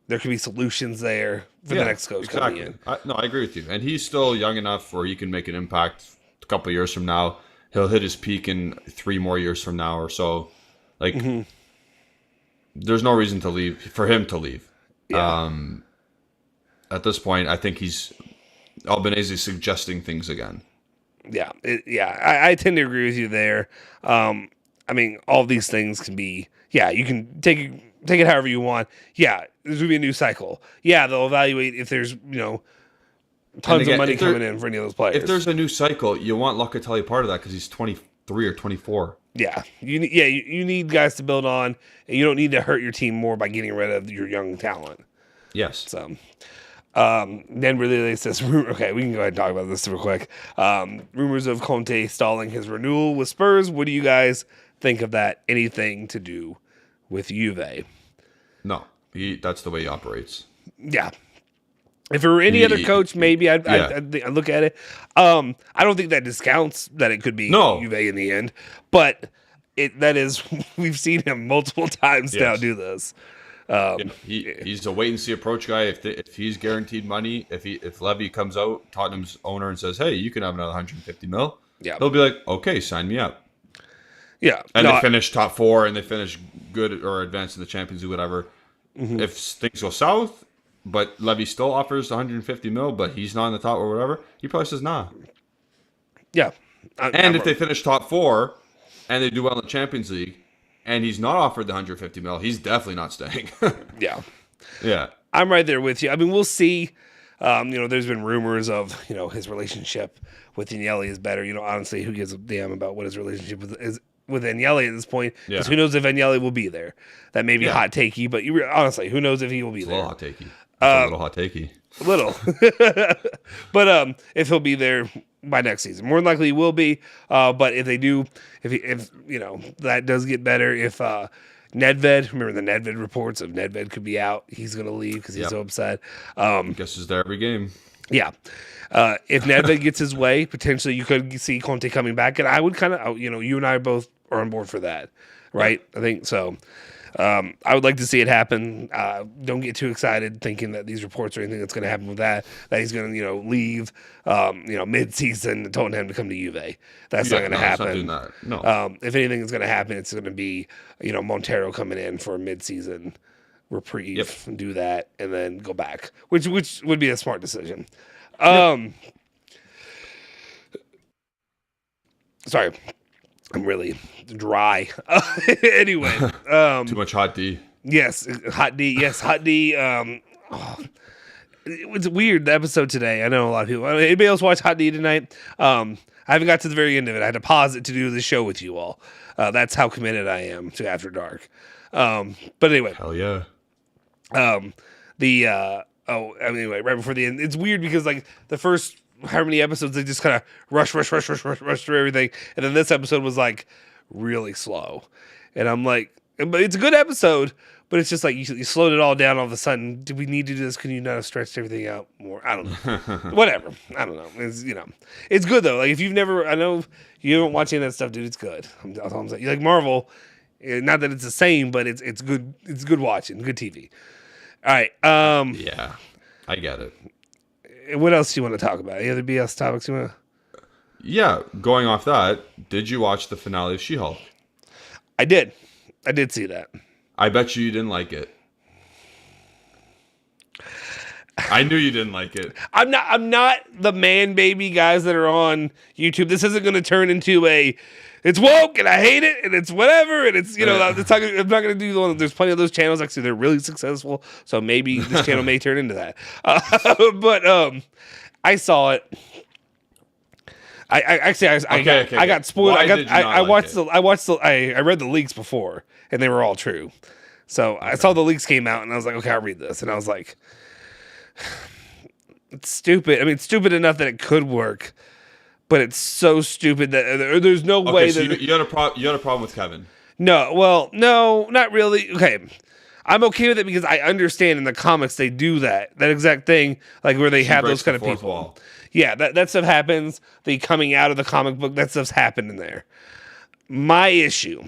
there could be solutions there for the next coach coming in? I agree with you. And he's still young enough where he can make an impact a couple of years from now. He'll hit his peak in 3 more years from now or so. Like, there's no reason for him to leave. Yeah. At this point, I think Albanese suggesting things again. Yeah. I tend to agree with you there. All these things can be, you can take it however you want. Yeah, there's going to be a new cycle. Yeah, they'll evaluate if there's, tons of money coming in for any of those players. If there's a new cycle, you want Locatelli part of that because he's 23 or 24. Yeah, you need guys to build on, and you don't need to hurt your team more by getting rid of your young talent. Yes. So, then really says, okay, we can go ahead and talk about this real quick. Rumors of Conte stalling his renewal with Spurs. What do you guys think of that? Anything to do with Juve? No, that's the way he operates. Yeah. If it were any other coach, maybe I'd look at it. I don't think that discounts that it could be Juve in the end, but we've seen him multiple times now do this. He's a wait and see approach guy. If he's guaranteed money, if Levy comes out, Tottenham's owner, and says, "Hey, you can have another 150 mil," he'll be like, "Okay, sign me up." Yeah, and they finish top 4 and they finish good or advance in the Champions League, whatever. If things go south, but Levy still offers 150 mil, but he's not in the top or whatever, he probably says nah. Yeah, if they finish top 4 and they do well in the Champions League, and he's not offered the 150 mil, he's definitely not staying. Yeah, I'm right there with you. I mean, we'll see. There's been rumors of his relationship with Agnelli is better. Honestly, who gives a damn about what his relationship with Agnelli at this point? Because who knows if Agnelli will be there? That may be hot takey, but honestly, who knows if he will be there? A little hot takey. A little. But if he'll be there by next season, more than likely he will be. But if they do, if that does get better, if Nedved, remember the Nedved reports of Nedved could be out, he's going to leave because he's so upset. Guess he's there every game. Yeah. If Nedved gets his way, potentially you could see Conte coming back, and I would kind of, you and I both are on board for that, right? I think so. I would like to see it happen. Don't get too excited thinking that these reports or anything that's going to happen with that he's going to, leave, mid-season and Tottenham to come to Juve. That's not going to happen. It's not doing that. No. If anything is going to happen, it's going to be, Montero coming in for a mid-season reprieve and do that and then go back, which would be a smart decision. Sorry. I'm really dry. Anyway. Too much hot D. Yes, hot D. Yes, hot D. It's weird, the episode today. I know a lot of people. Anybody else watch Hot D tonight? I haven't got to the very end of it. I had to pause it to do the show with you all. That's how committed I am to After Dark. But anyway. Hell yeah. Anyway, right before the end. It's weird because, the first how many episodes they just kind of rush through everything, and then this episode was really slow, and I'm like, but it's a good episode, but it's just you slowed it all down all of a sudden. Do we need to do this? Can you not have stretched everything out more? I don't know. Whatever. I don't know. It's it's good though. If you've never, I know you haven't watched any of that stuff, dude. It's good. That's all I'm saying. You like Marvel, not that it's the same, but it's good. It's good watching, good TV. All right. Yeah, I get it. What else do you want to talk about? Any other BS topics you want to? Yeah, going off that, did you watch the finale of She-Hulk? I did. I did see that. I bet you didn't like it. I knew you didn't like it. I'm not the man baby guys that are on YouTube. This isn't going to turn into it's woke and I hate it and it's whatever and it's I'm not going to do the one. There's plenty of those channels. Actually, they're really successful. So maybe this channel may turn into that. But I saw it. I got spoiled. I read the leaks before and they were all true. So I saw the leaks came out and I was like, okay, I'll read this. And I was like, it's stupid. I mean, it's stupid enough that it could work, but it's so stupid that there's no way so that you had a problem with Kevin. No, not really. Okay. I'm okay with it because I understand in the comics they do that exact thing, like where they have those kind of people. Wall. Yeah, that stuff happens. The coming out of the comic book, that stuff's happened in there. My issue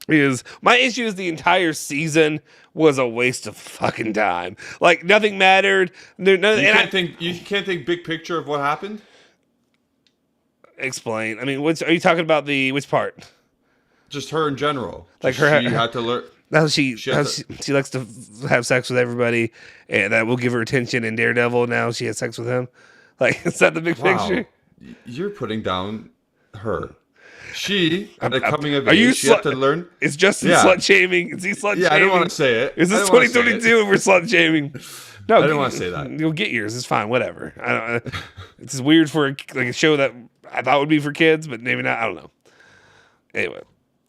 is the entire season was a waste of fucking time. Like nothing mattered. You can't think big picture of what happened. Explain. I mean, are you talking about which part? Just her in general. Like she had to learn. She likes to have sex with everybody, and that will give her attention. In Daredevil, now she has sex with him. Like, is that the big picture? You're putting down her. She at a coming of age. She had to learn. It's Justin slut shaming. Is he slut shaming? Yeah, I don't want to say it. Is this 2022 and we're slut shaming? No, I didn't want to say that. You'll get yours. It's fine. Whatever. It's weird for a show that I thought would be for kids, but maybe not. I don't know. Anyway.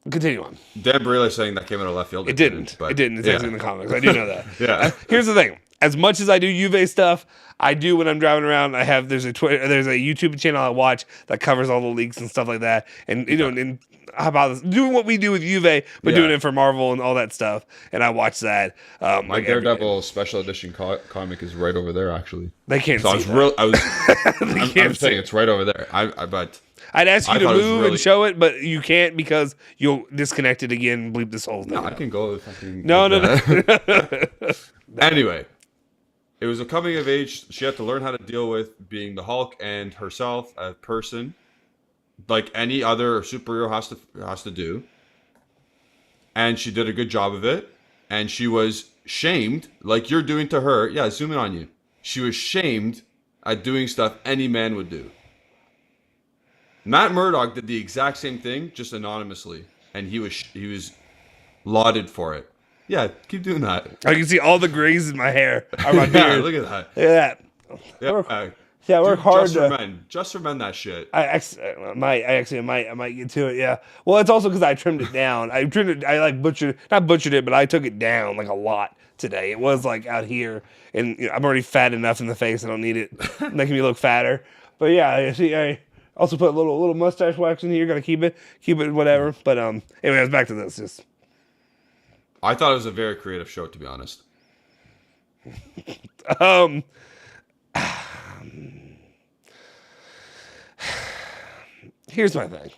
Continue on. Dan Bareilles saying that came out of left field. It didn't. It's actually in the comics. I do know that. Yeah. Here's the thing. As much as I do Juve stuff, I do when I'm driving around. There's a YouTube channel I watch that covers all the leaks and stuff like that. And and how about this? Doing what we do with Juve, but doing it for Marvel and all that stuff. And I watch that. My Daredevil special edition comic is right over there. Actually, they can't. So see I'm saying it's right over there. But I'd ask you to move and show it, but you can't because you'll disconnect it again and bleep this whole thing. No, I can go if I can. No. Anyway, it was a coming of age. She had to learn how to deal with being the Hulk and herself as a person, like any other superhero has to do. And she did a good job of it. And she was shamed, like you're doing to her. Yeah, zoom in on you. She was shamed at doing stuff any man would do. Matt Murdock did the exact same thing, just anonymously, and he was lauded for it. Yeah, keep doing that. I can see all the grays in my hair on my beard. Look at that. Look at that. I work hard just for men. That shit. I might get to it. Yeah. Well, it's also because I trimmed it down. I not butchered it, but I took it down like a lot today. It was like out here, and I'm already fat enough in the face. I don't need it making me look fatter. But yeah, I also put a little mustache wax in here. Got to keep it whatever. But anyways, back to this. I thought it was a very creative show, to be honest. Here's my thing.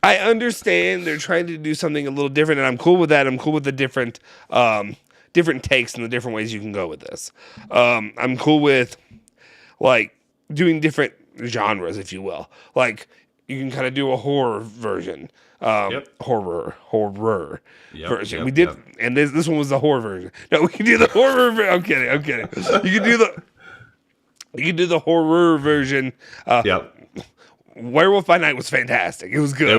I understand they're trying to do something a little different, and I'm cool with that. I'm cool with the different takes and the different ways you can go with this. I'm cool with like doing different genres, if you will. Like you can kind of do a horror version. Horror version. We did, and this one was the horror version. No, we can do the horror. I'm kidding. You can do the horror version. Werewolf by Night was fantastic. It was good.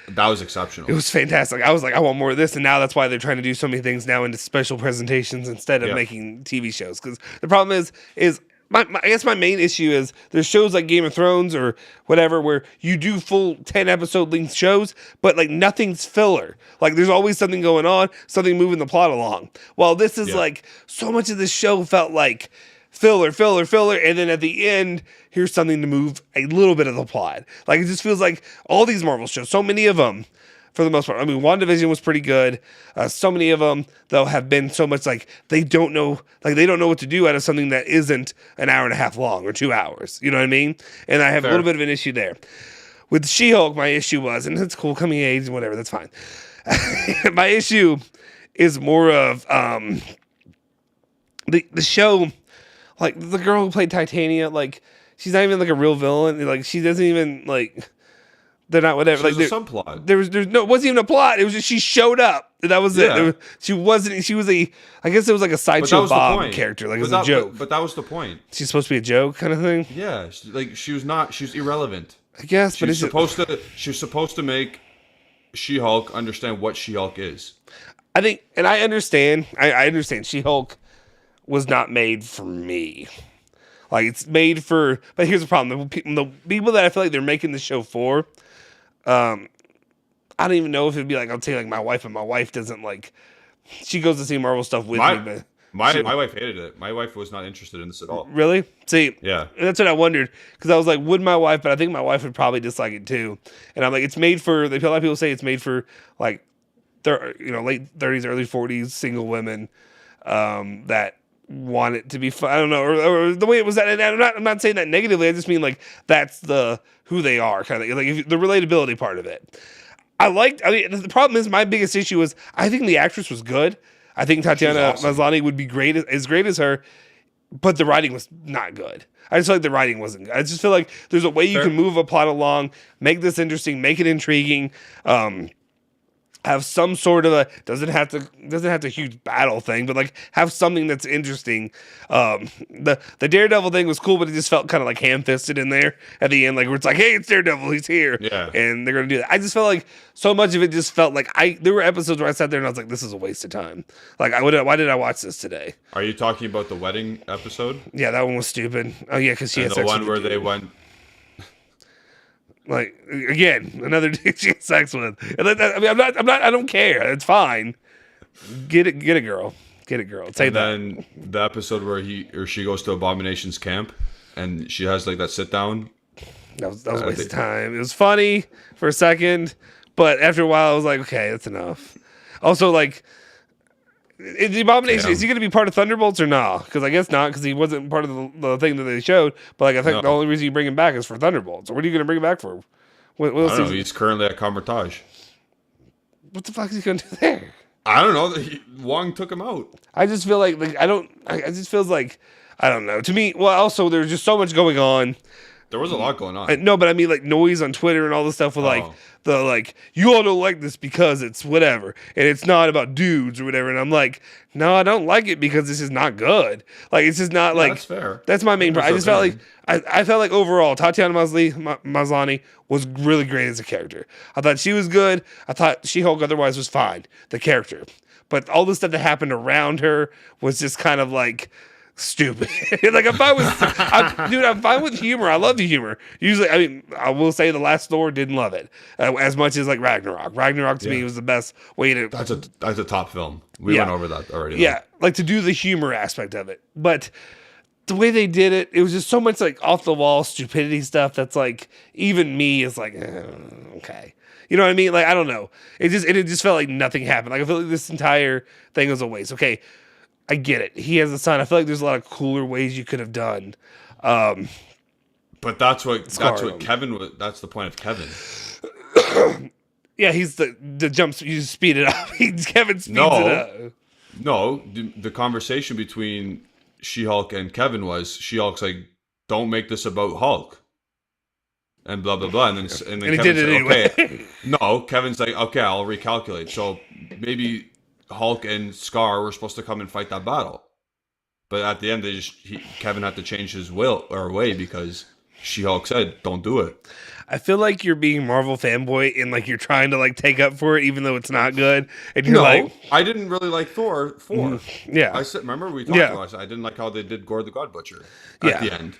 That was exceptional. It was fantastic. I was like, I want more of this, and now that's why they're trying to do so many things now into special presentations instead of making TV shows. Because the problem is I guess my main issue is there's shows like Game of Thrones or whatever where you do full 10 episode length shows, but like nothing's filler. Like there's always something going on, something moving the plot along. While this is like so much of this show felt like filler, and then at the end, here's something to move a little bit of the plot. Like it just feels like all these Marvel shows, so many of them, for the most part. I mean, WandaVision was pretty good. So many of them, though, have been so much like they don't know what to do out of something that isn't an hour and a half long or 2 hours. You know what I mean? And I have a little bit of an issue there. With She-Hulk, my issue was, and it's cool, coming of age and whatever, that's fine. My issue is more of the show. Like, the girl who played Titania, like, she's not even, like, a real villain. Like, she doesn't even, like, They're not whatever. There's Like a subplot. there's no, it wasn't even a plot. It was just she showed up. And that was Yeah. it. She wasn't. She was a. I guess it was like a But that sideshow was the Bob point. character. Like But it was a joke. But that was the point. She's supposed to be a joke kind of thing. Yeah, she was not. She was irrelevant. I guess, but She was supposed to make She-Hulk understand what She-Hulk is. I think, and I understand. I understand. She-Hulk was not made for me. Like it's made for. But here's the problem: the people that I feel like they're making the show for. I don't even know if it'd be like I'll tell you like my wife, and my wife doesn't like. She goes to see Marvel stuff with me, but My wife hated it. My wife was not interested in this at all. really, see, Yeah, and that's what I wondered because I was like, would my wife? But I think my wife would probably dislike it too. And I'm like, it's made for. A lot of people say it's made for like, late 30s, early 40s single women that want it to be fun. I don't know, or the way it was that. And I'm not saying that negatively. I just mean like that's who they are kind of like the relatability part of it. I mean, the problem is my biggest issue was I think the actress was good. I think Tatiana Maslany would be great as great as her, but the writing was not good. I just feel like the writing wasn't good. I just feel like there's a way you can move a plot along, make this interesting, make it intriguing, have some sort of a doesn't have to huge battle thing, but like have something that's interesting. The Daredevil thing was cool, but it just felt kind of like ham-fisted in there at the end, like where it's like, hey, it's Daredevil, he's here, Yeah. and they're gonna do that. I just felt like so much of it just felt like there were episodes where I sat there and I was like, this is a waste of time. Like why did I watch this today? Are you talking about the wedding episode? Yeah, that one was stupid. Oh yeah, because she had And the sex one with where the they dude. went. Like again, another dude she had sex with. And I mean, I don't care. It's fine. Get it, girl. Get it, girl. Say And that. then the episode where he or she goes to Abomination's camp, and she has like that sit down. That was a waste of time. It was funny for a second, but after a while, I was like, okay, that's enough. Also, like, the Abomination, is he going to be part of Thunderbolts or not? Because I guess not, because he wasn't part of the thing that they showed. But like, I think the only reason you bring him back is for Thunderbolts. What are you going to bring him back for? What else I don't know. He's currently at Kamar-Taj. what the fuck is he going to do there? I don't know. Wong took him out. I just feel like I just feels like, I don't know. To me, well, also, there's just so much going on. There was a lot going on. No, but I mean like noise on Twitter and all this stuff with like you all don't like this because it's whatever and it's not about dudes or whatever, and I'm like, no, I don't like it because this is not good. Like it's just not like that's fair. That's my main problem. I just felt like I felt like overall Tatiana Maslany was really great as a character. I thought she was good. I thought She-Hulk otherwise was fine, the character, but all the stuff that happened around her was just kind of like stupid. Like I'm fine with humor. I love the humor. Usually, I mean, I will say the last Thor didn't love it as much as like Ragnarok. Ragnarok to me was the best way to. That's a top film. We went over that already. Yeah, like to do the humor aspect of it, but the way they did it, it was just so much like off the wall stupidity stuff. That's like even me is like okay. You know what I mean? Like I don't know. It just felt like nothing happened. Like I feel like this entire thing was a waste. Okay. I get it. He has a son. I feel like there's a lot of cooler ways you could have done. But that's what Kevin was. That's the point of Kevin. Yeah, he's the jumps. You just speed it up. Kevin speeds it up. No, the conversation between She-Hulk and Kevin was She-Hulk's like, "Don't make this about Hulk," and blah blah blah. And then And he Kevin did it said, anyway. "Okay." No, Kevin's like, "Okay, I'll recalculate." So maybe Hulk and Scar were supposed to come and fight that battle, but at the end, Kevin had to change his will or way because She-Hulk said, "Don't do it." I feel like you're being Marvel fanboy and like you're trying to like take up for it, even though it's not good. And you're like, I didn't really like Thor 4. Yeah, I said, remember we talked about it. I didn't like how they did Gore the God Butcher at the end.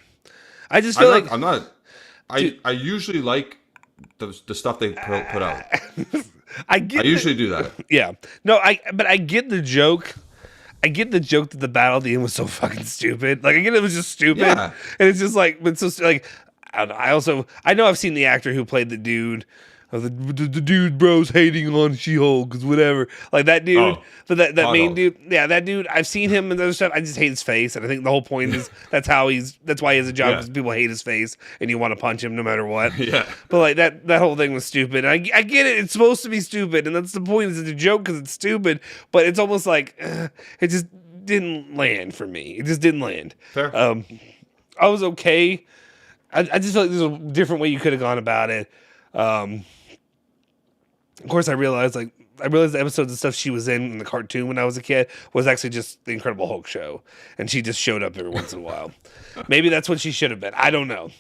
I just feel like I'm not. I usually like the stuff they put out. I usually do that. Yeah. No, but I get the joke. I get the joke that the battle at the end was so fucking stupid. Like I get it was just stupid. Yeah. And it's just like, but so like I don't know. I know I've seen the actor who played the dude. The dude bros hating on She-Hulk because whatever. Like that dude, but that main dude, yeah, that dude. I've seen him and other stuff. I just hate his face, and I think the whole point is that's why he has a job because people hate his face and you want to punch him no matter what. Yeah. But like that whole thing was stupid. And I get it. It's supposed to be stupid, and that's the point. Is it's a joke because it's stupid. But it's almost like it just didn't land for me. It just didn't land. Fair. I was okay. I just feel like there's a different way you could have gone about it. Of course, I realized the episodes of stuff she was in the cartoon when I was a kid was actually just the Incredible Hulk show, and she just showed up every once in a while. Maybe that's what she should have been. I don't know.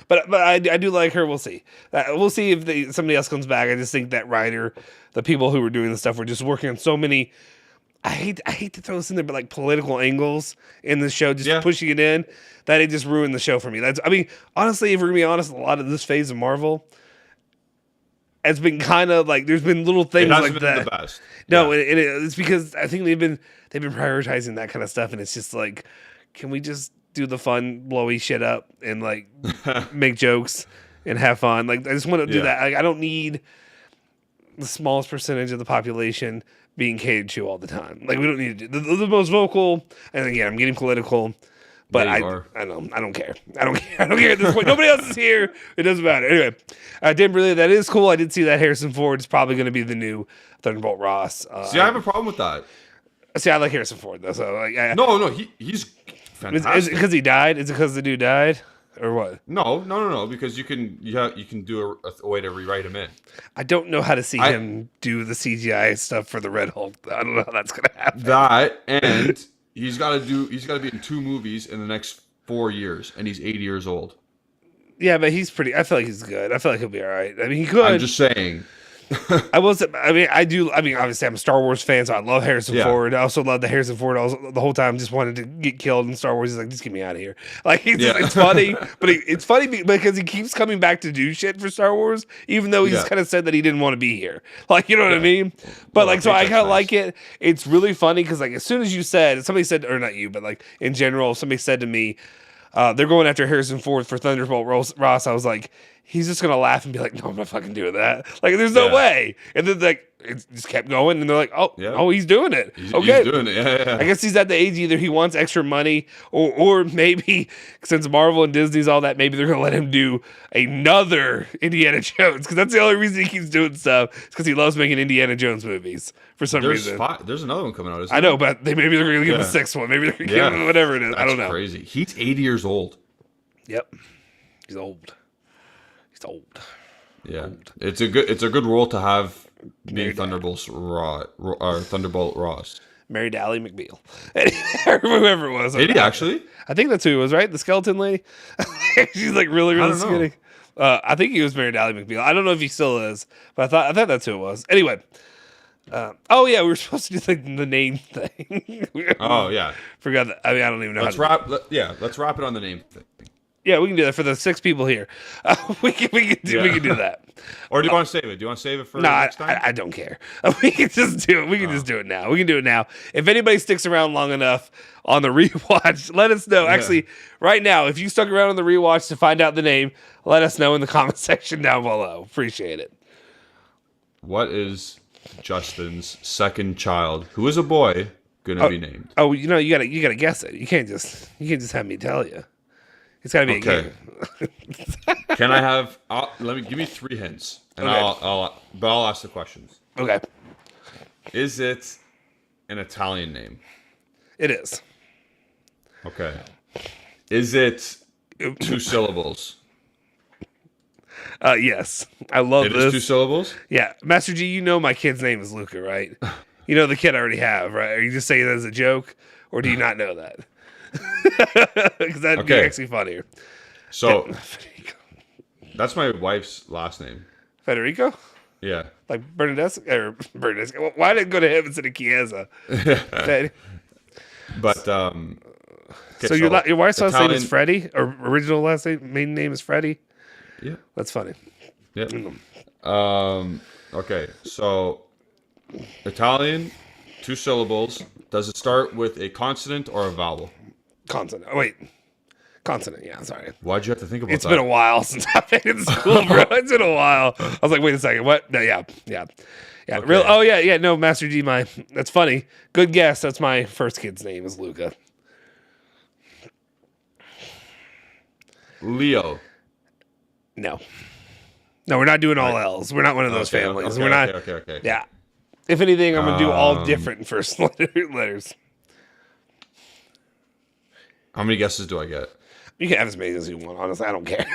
But I do like her. We'll see. We'll see if somebody else comes back. I just think that writer, the people who were doing the stuff, were just working on so many. I hate to throw this in there, but like political angles in the show, just pushing it in, that it just ruined the show for me. Honestly, if we're gonna be honest, a lot of this phase of Marvel, it's been kind of like there's been little things like that. The best. No, it's because I think they've been prioritizing that kind of stuff, and it's just like, can we just do the fun, blowy shit up and like make jokes and have fun? Like, I just want to do that. Like, I don't need the smallest percentage of the population being catered to all the time. Like, we don't need to do the most vocal. And again, I'm getting political. But I don't care. I don't care at this point. Nobody else is here. It doesn't matter. Anyway, that is cool. I did see that Harrison Ford is probably going to be the new Thunderbolt Ross. I have a problem with that. See, I like Harrison Ford though. So he's fantastic. Is it because he died? Is it because the dude died, or what? No. Because you can do a way to rewrite him in. I don't know how to see him do the CGI stuff for the Red Hulk. I don't know how that's going to happen. That and. He's got to be in 2 movies in the next 4 years, and he's 80 years old. Yeah, but I feel like he's good. I feel like he'll be all right. I mean, he could. I'm just saying. Obviously, I'm a Star Wars fan, so I love Harrison Ford. I also love the Harrison Ford. The whole time just wanted to get killed in Star Wars. He's like, just get me out of here. Like, it's funny, but it's funny because he keeps coming back to do shit for Star Wars, even though he's kind of said that he didn't want to be here. Like, you know what I mean? But so I kind of like it. It's really funny because like as soon as you said, somebody said, or not you, but like in general, somebody said to me, they're going after Harrison Ford for Thunderbolt Ross. I was like, he's just gonna laugh and be like, "No, I'm not fucking doing that." Like, there's no way. And then like it just kept going, and they're like, "Oh, he's doing it." He's doing it. Yeah. I guess he's at the age either he wants extra money, or maybe since Marvel and Disney's all that, maybe they're gonna let him do another Indiana Jones because that's the only reason he keeps doing stuff. It's because he loves making Indiana Jones movies for some reason. There's another one coming out. I know, but maybe they're gonna give him a 6th one. Maybe they're gonna give him whatever it is. I don't know. Crazy. He's 80 years old. Yep, he's old. Yeah, it's a good role to have. Being Thunderbolt Ross. Mary Dally McBeal, whoever it was. Did he actually? I think that's who it was. Right, the skeleton lady. She's like really skinny. I think he was Mary Dally McBeal. I don't know if he still is, but I thought that's who it was. Anyway. We were supposed to do the name thing. Forgot that. I mean, I don't even know. Let's wrap it on the name thing. Yeah, we can do that for the 6 people here. We can do that. Or do you want to save it? Do you want to save it for next time? I don't care. We can just do it. We can just do it now. We can do it now. If anybody sticks around long enough on the rewatch, let us know. Yeah. Actually, right now, if you stuck around on the rewatch to find out the name, let us know in the comment section down below. Appreciate it. What is Justin's second child, who is a boy, gonna be named? Oh, you gotta guess it. You can't just have me tell you. It's gotta be a game. Can I have? Give me 3 hints, and I'll ask the questions. Okay. Is it an Italian name? It is. Okay. Is it 2 syllables? Yes. I love this. It is 2 syllables? Yeah. Master G, you know my kid's name is Luca, right? You know the kid I already have, right? Are you just saying that as a joke, or do you not know that? Because that'd be actually funnier. So, that's my wife's last name. Federico? Yeah. Like Bernadeschi? Well, why did it go to him instead of Chiesa? But, so your wife's last name is Freddie? Or original last name, maiden name is Freddie? Yeah. That's funny. Yeah. Okay, so Italian, 2 syllables. Does it start with a consonant or a vowel? Consonant. Oh, wait. Consonant, yeah, sorry. Why'd you have to think about that? It's been a while since I've been in school, bro. It's been a while. I was like, wait a second, what? No, yeah. Okay. No, Master G, that's funny. Good guess. That's my first kid's name is Luca. Leo. No, we're not doing all L's. We're not one of those families. We're not. Okay. Yeah. If anything, I'm going to do all different first letters. How many guesses do I get? You can have as many as you want. Honestly, I don't care.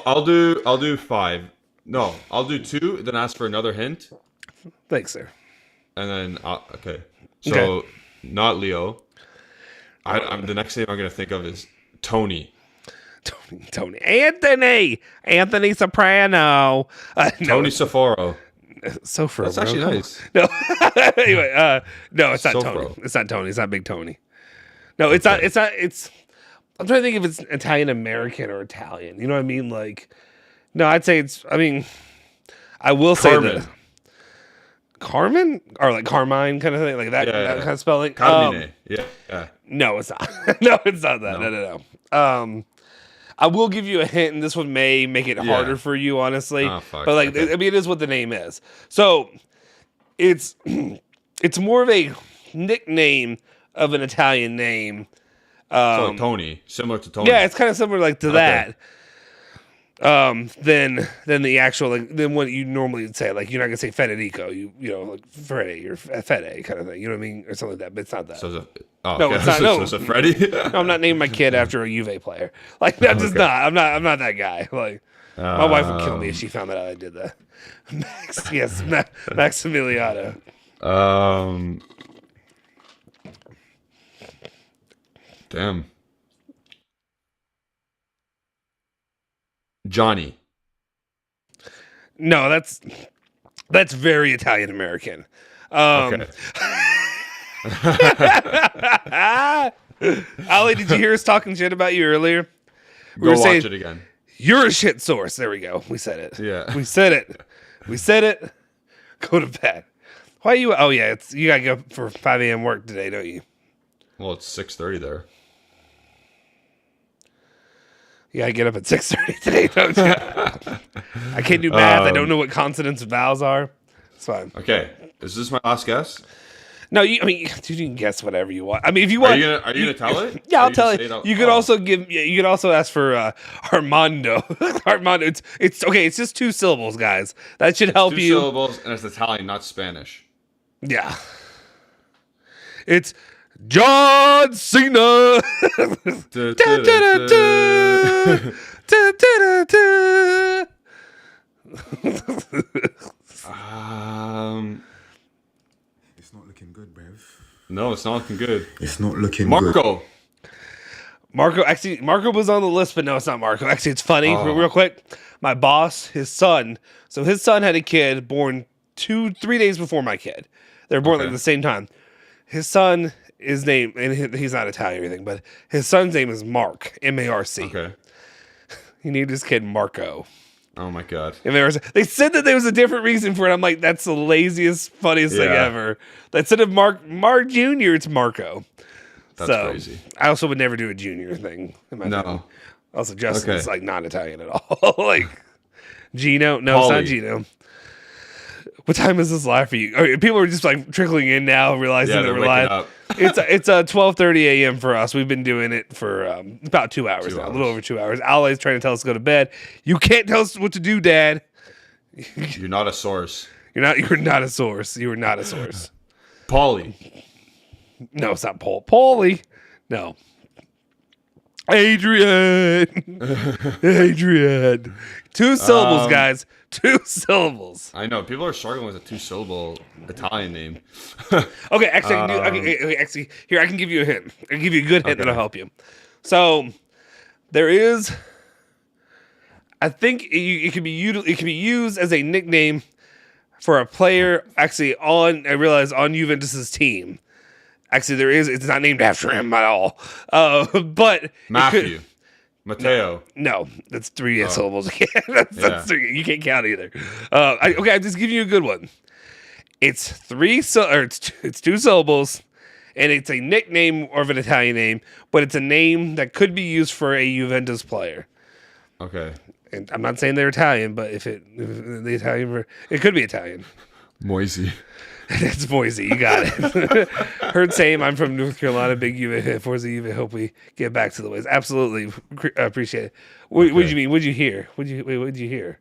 I'll do 5. No, I'll do 2, then ask for another hint, Thanks, sir. and then okay. So not Leo. I'm the next name I'm gonna think of is Tony. Tony. Anthony Soprano. Tony Saforo. Sofro. That's bro. actually nice. No. Anyway, no, it's not Sofro. Tony. It's not Tony. It's not Big Tony. No, it's not. It's not. It's. I'm trying to think if it's Italian American or Italian. You know what I mean? Like, no, I'd say it's. I mean, I will say that. Carmen or like Carmine kind of thing, like that, that kind of spelling. Carmine. Yeah. No, it's not. No, it's not that. No. I will give you a hint, and this one may make it harder for you, honestly. Oh, fuck. But like, I mean, it is what the name is. So it's more of a nickname of an Italian name. So like Tony, similar to Tony. Yeah, it's kind of similar like to that. Than the actual than what you normally would say. Like you're not gonna say Federico, you know like Freddy or Fede kind of thing. You know what I mean, or something like that. But it's not that. So it's it's not. No, so it's a Freddy. No, I'm not naming my kid after a Juve player. Like I'm just not. I'm not that guy. Like my wife would kill me if she found out I did that. Maximiliano. Damn. Johnny. No, that's very Italian American. Okay. Ali, did you hear us talking shit about you earlier? We were saying, watch it again. You're a shit source. There we go. We said it. Yeah. We said it. Go to bed. Why are you? Oh yeah, you gotta go for 5 a.m. work today, don't you? Well, it's 6:30 there. You gotta get up at 6:30 today, don't you? I can't do math. I don't know what consonants and vowels are. It's fine. Okay, is this my last guess? No, you can guess whatever you want. I mean, if you want, are you gonna tell it? Yeah, I'll tell it. You could also you could also ask for Armando. Armando. It's okay. It's just 2 syllables, guys. That should help you. 2 syllables, and it's Italian, not Spanish. Yeah. It's John Cena. It's not looking good, bruv. No, it's not looking good. It's not looking Marco. good. Marco was on the list, but no, it's not Marco. Actually, it's funny, real quick. My boss, his son, so his son had a kid born 2-3 days before my kid. They were born like at the same time. His son is named, and he's not Italian or anything, but his son's name is Mark, M-A-R-C. Okay. He named his kid Marco. Oh my god. They said that there was a different reason for it. I'm like, that's the laziest, funniest thing ever. Instead of Mark Jr., it's Marco. That's crazy. I also would never do a junior thing. No. Also, Justin's like not Italian at all. Like Gino, no, it's not Gino. What time is this live for you? Okay, people are just like trickling in now, realizing that we're live. It's 12:30 a.m. for us. We've been doing it for about 2 hours now, a little over 2 hours. Ali's trying to tell us to go to bed. You can't tell us what to do, Dad. You're not a source. You're not a source. You are not a source. Paulie. No, it's not Paul. Paulie. No. Adrian. 2 syllables, guys. 2 syllables. I know people are struggling with a 2-syllable Italian name. Okay, actually, here I can give you a hint. I can give you a good hint that'll help you. So there is, I think it can be used as a nickname for a player. Actually, on Juventus's team. Actually, there is. It's not named after him at all. But Matthew. Matteo. No, that's 3 syllables again. That's 3. You can't count either. I'm just giving you a good one. It's 2 syllables, and it's a nickname of an Italian name, but it's a name that could be used for a Juventus player. Okay. And I'm not saying they're Italian, but if it could be Italian. Moisey. It's Boise. You got it. Heard saying I'm from North Carolina. Big Juve. Forza Juve. Hope we get back to the ways. Absolutely appreciate it. What did you mean? What did you hear? What did you hear?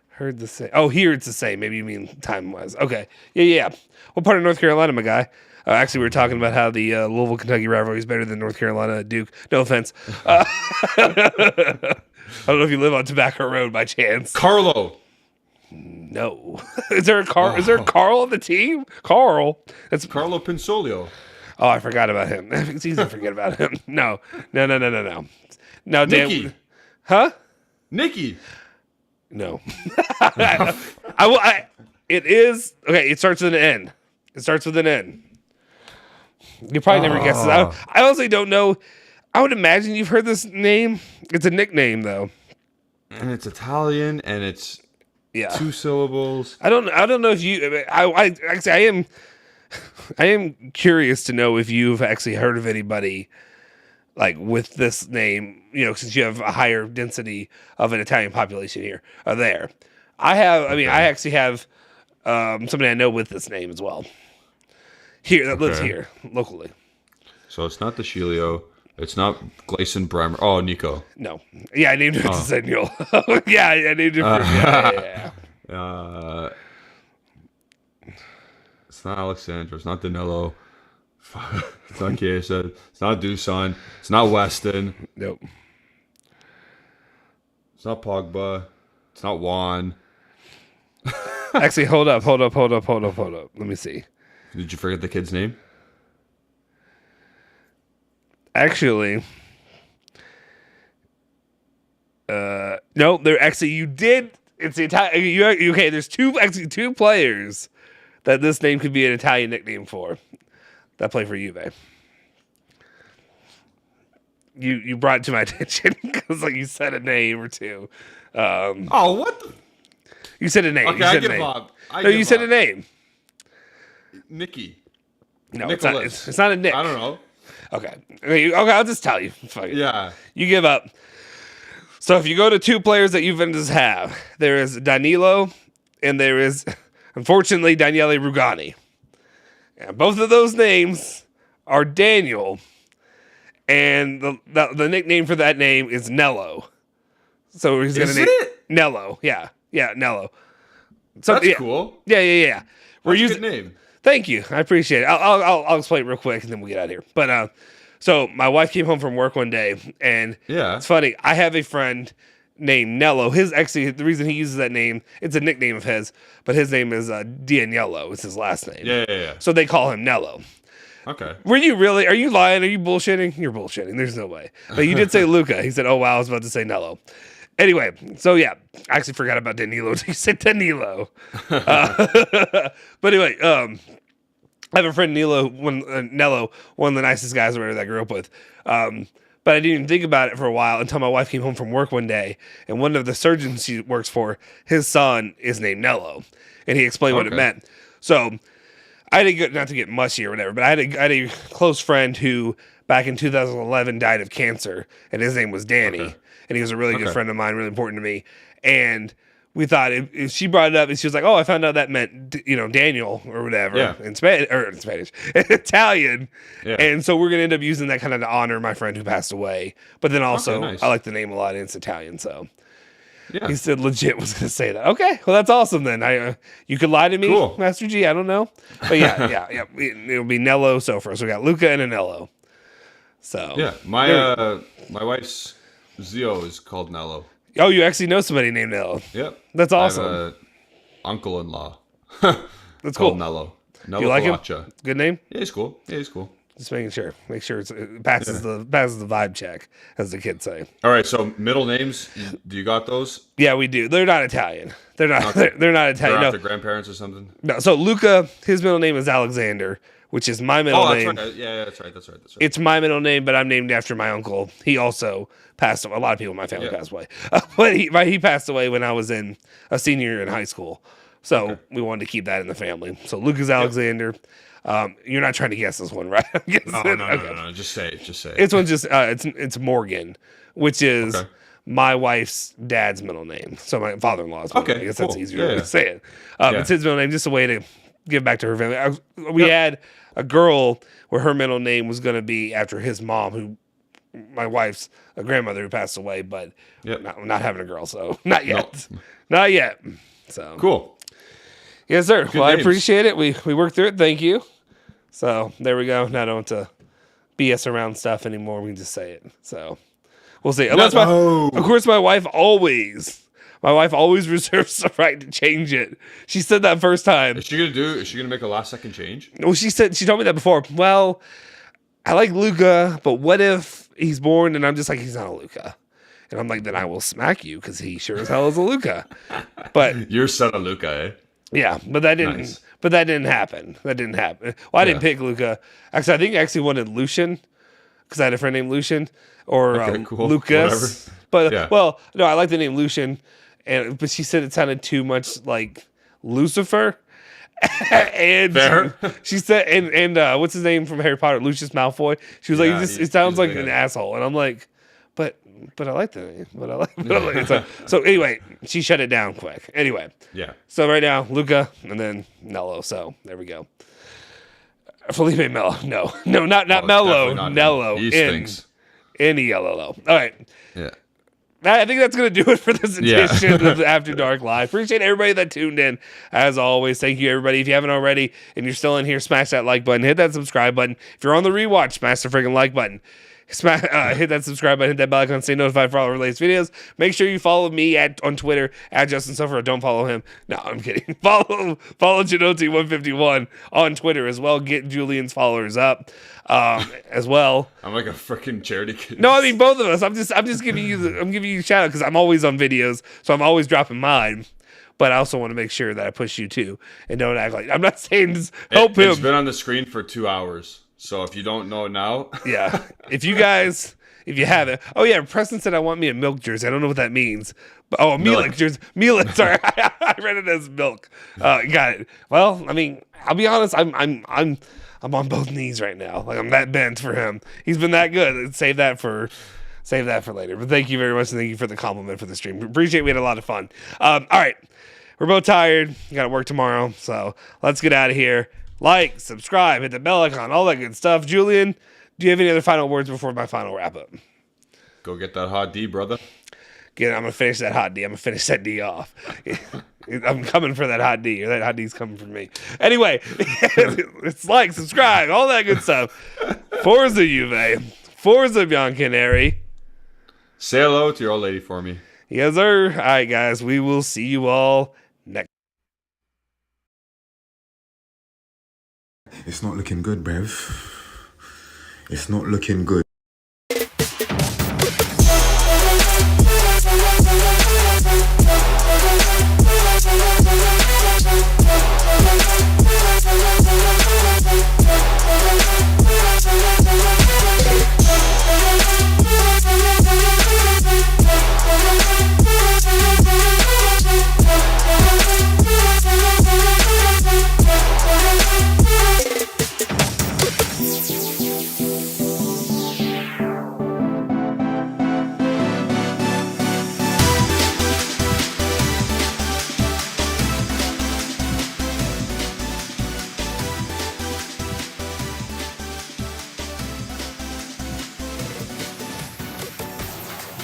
Heard the same. Oh, here it's the same. Maybe you mean time wise. Okay. Yeah. What part of North Carolina, my guy? Actually, we were talking about how the Louisville Kentucky rivalry is better than North Carolina Duke. No offense. I don't know if you live on Tobacco Road by chance. Carlo. No. Is there a Carl on the team? Carl. That's Carlo Pinsolio. Oh, I forgot about him. It's easy to forget about him. No. No, Dan. Nikki. Huh? Nikki. No. It is okay. It starts with an N. It starts with an N. You probably never guessed it. I honestly don't know. I would imagine you've heard this name. It's a nickname though, and it's Italian, and it's 2 syllables. I don't know if you. I am curious to know if you've actually heard of anybody like with this name. You know, since you have a higher density of an Italian population here or there. I have. I mean, I actually have somebody I know with this name as well. Here that lives here locally. So it's not DeShilio. It's not Gleason Bremer. Oh, Nico. No. Yeah, I named it Samuel. Yeah, I named it for it's not Alexandro. It's not Danilo. It's not Chiesa. It's not Dusan. It's not Weston. Nope. It's not Pogba. It's not Juan. Actually, hold up. Let me see. Did you forget the kid's name? Actually, no. There actually you did. It's the Italian. Okay, there's two players that this name could be an Italian nickname for. That play for Juve. You brought it to my attention because like you said a name or two. What? You said a name. Okay, I give up. You said a name. Nicky. No, Nicholas. It's not a Nick. I don't know. Okay, I'll just tell you. Yeah. You give up. So if you go to two players that Juventus have, there is Danilo and there is, unfortunately, Daniele Rugani. And both of those names are Daniel. And the nickname for that name is Nello. So he's going to name it? Nello. Yeah, Nello. So, that's cool. Yeah. That's a good name. Thank you. I appreciate it. I'll explain it real quick and then we'll get out of here. But so my wife came home from work one day and it's funny. I have a friend named Nello. The reason he uses that name, it's a nickname of his, but his name is Dianiello. It's his last name. Yeah. So they call him Nello. Okay. Are you lying? Are you bullshitting? You're bullshitting. There's no way. But you did say Luca. He said, oh wow, I was about to say Nello. Anyway, so yeah, I actually forgot about Danilo. He said Danilo. But anyway, I have a friend Nello, one of the nicest guys that I grew up with. But I didn't even think about it for a while until my wife came home from work one day, and one of the surgeons she works for, his son is named Nello, and he explained what it meant. So I didn't not to get mushy or whatever, but I had a close friend who back in 2011 died of cancer, and his name was Danny. Okay. And he was a really good friend of mine, really important to me. And we thought if she brought it up, and she was like, "Oh, I found out that meant Daniel or whatever in Spanish, Italian." Yeah. And so we're gonna end up using that kind of to honor my friend who passed away. But then also, I like the name a lot, and it's Italian. So he said, legit was gonna say that. Okay, well that's awesome then. You could lie to me, Master G. I don't know, but yeah. It'll be Nello. So first we got Luca and Anello. So yeah, my wife's Zio is called Nello. Oh, you actually know somebody named Nello. Yep. That's awesome. I have a uncle-in-law. That's cool. Called Nello. You like him? Good name? Yeah, he's cool. Just making sure. Make sure it passes the vibe check, as the kids say. All right, so middle names, do you got those? Yeah, we do. They're not Italian. They're not Italian. They're after grandparents or something? No, so Luca, his middle name is Alexander, which is my middle name. Right. Yeah, that's right. It's my middle name, but I'm named after my uncle. He also passed away. A lot of people in my family passed away. But he passed away when I was a senior in high school. So we wanted to keep that in the family. So Lucas Alexander. You're not trying to guess this one, right? No. Just say it. This one's just, it's Morgan, which is my wife's dad's middle name. So my father-in-law's middle name. I guess that's easier to say it. It's his middle name, just a way to give back to her family. We had a girl where her middle name was going to be after his mom, who my wife's grandmother who passed away, but not having a girl, so not yet. No. Not yet. So cool. Yes, sir. Good names. I appreciate it. We worked through it. Thank you. So there we go. Now I don't have to BS around stuff anymore. We can just say it. So we'll see. Unless of course, my wife always My wife always reserves the right to change it. She said that first time. Is she gonna make a last second change? Well, she told me that before. Well, I like Luca, but what if he's born and I'm just like, he's not a Luca? And I'm like, then I will smack you because he sure as hell is a Luca. But You're son of Luca, eh? yeah, but that didn't. Nice. But that didn't happen. That didn't happen. Well, I didn't pick Luca. Actually, I think I actually wanted Lucian because I had a friend named Lucian or Okay, cool. Lucas. Whatever. But Yeah. well, no, I like the name Lucian, but she said it sounded too much like Lucifer. And Fair. she said, and what's his name from Harry Potter? Lucius Malfoy. She was like, Yeah, it sounds he's like a an guy. asshole, and I'm like, but I like the name. But I like it. So anyway, she shut it down quick. Anyway, Yeah. so right now, Luca and then Nello. So there we go. Felipe Melo. No, not Oh, Melo. definitely not him. Nello. He stinks. N-E-L-L-O. All right. Yeah. I think that's going to do it for this Yeah. edition of the After Dark Live. Appreciate everybody that tuned in. As always, thank you, everybody. If you haven't already and you're still in here, smash that like button. Hit that subscribe button. If you're on the rewatch, smash the freaking like button. Hit that subscribe button, hit that bell icon, stay notified for all our latest videos. Make sure you follow me on Twitter at Justin Suffer. Don't follow him. No, I'm kidding. Follow Genote151 on Twitter as well. Get Julian's followers up as well. I'm like a freaking charity kid. No, I mean both of us. I'm just giving you I'm giving you a shout out because I'm always on videos, so I'm always dropping mine. But I also want to make sure that I push you too, and don't act like I'm not saying just help him. It's been on the screen for 2 hours. So if you don't know now, Yeah. If you have it. Oh, yeah. Preston said, I want me a milk jersey. I don't know what that means. But, a Milik jersey. Milik. Sorry. I read it as milk. Got it. Well, I mean, I'll be honest. I'm on both knees right now. Like, I'm that bent for him. He's been that good. Save that for later. But thank you very much. And thank you for the compliment for the stream. Appreciate it. We had a lot of fun. All right. We're both tired. You got to work tomorrow. So let's get out of here. Like, subscribe, hit the bell icon, all that good stuff. Julian, do you have any other final words before my final wrap up? go get that hot D, brother. Again, I'm going to finish that hot D. I'm going to finish that D off. I'm coming for that hot D, or that hot D's coming for me. Anyway, it's like, subscribe, all that good stuff. Forza Juve. Forza Bianconeri. Say hello to your old lady for me. Yes, sir. All right, guys. We will see you all next. It's not looking good, bruv. It's not looking good.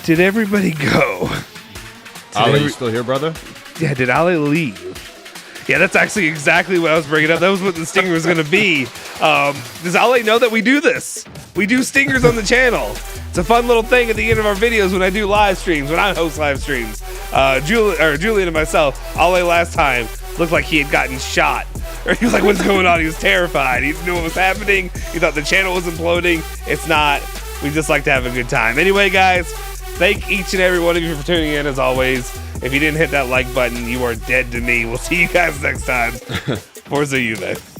Did everybody go? Ali, you still here, brother? Yeah, did Ale leave? Yeah, that's actually exactly what I was bringing up. That was what the stinger was going to be. Does Ale know that we do this? We do stingers on the channel. It's a fun little thing at the end of our videos when I do live streams, when I host live streams. Julian and myself, Ale last time looked like he had gotten shot. Or he was like, what's going on? He was terrified. He didn't know what was happening. He thought the channel was imploding. It's not. We just like to have a good time. Anyway, guys, thank each and every one of you for tuning in, as always. If you didn't hit that like button, you are dead to me. We'll see you guys next time. Forza Juve.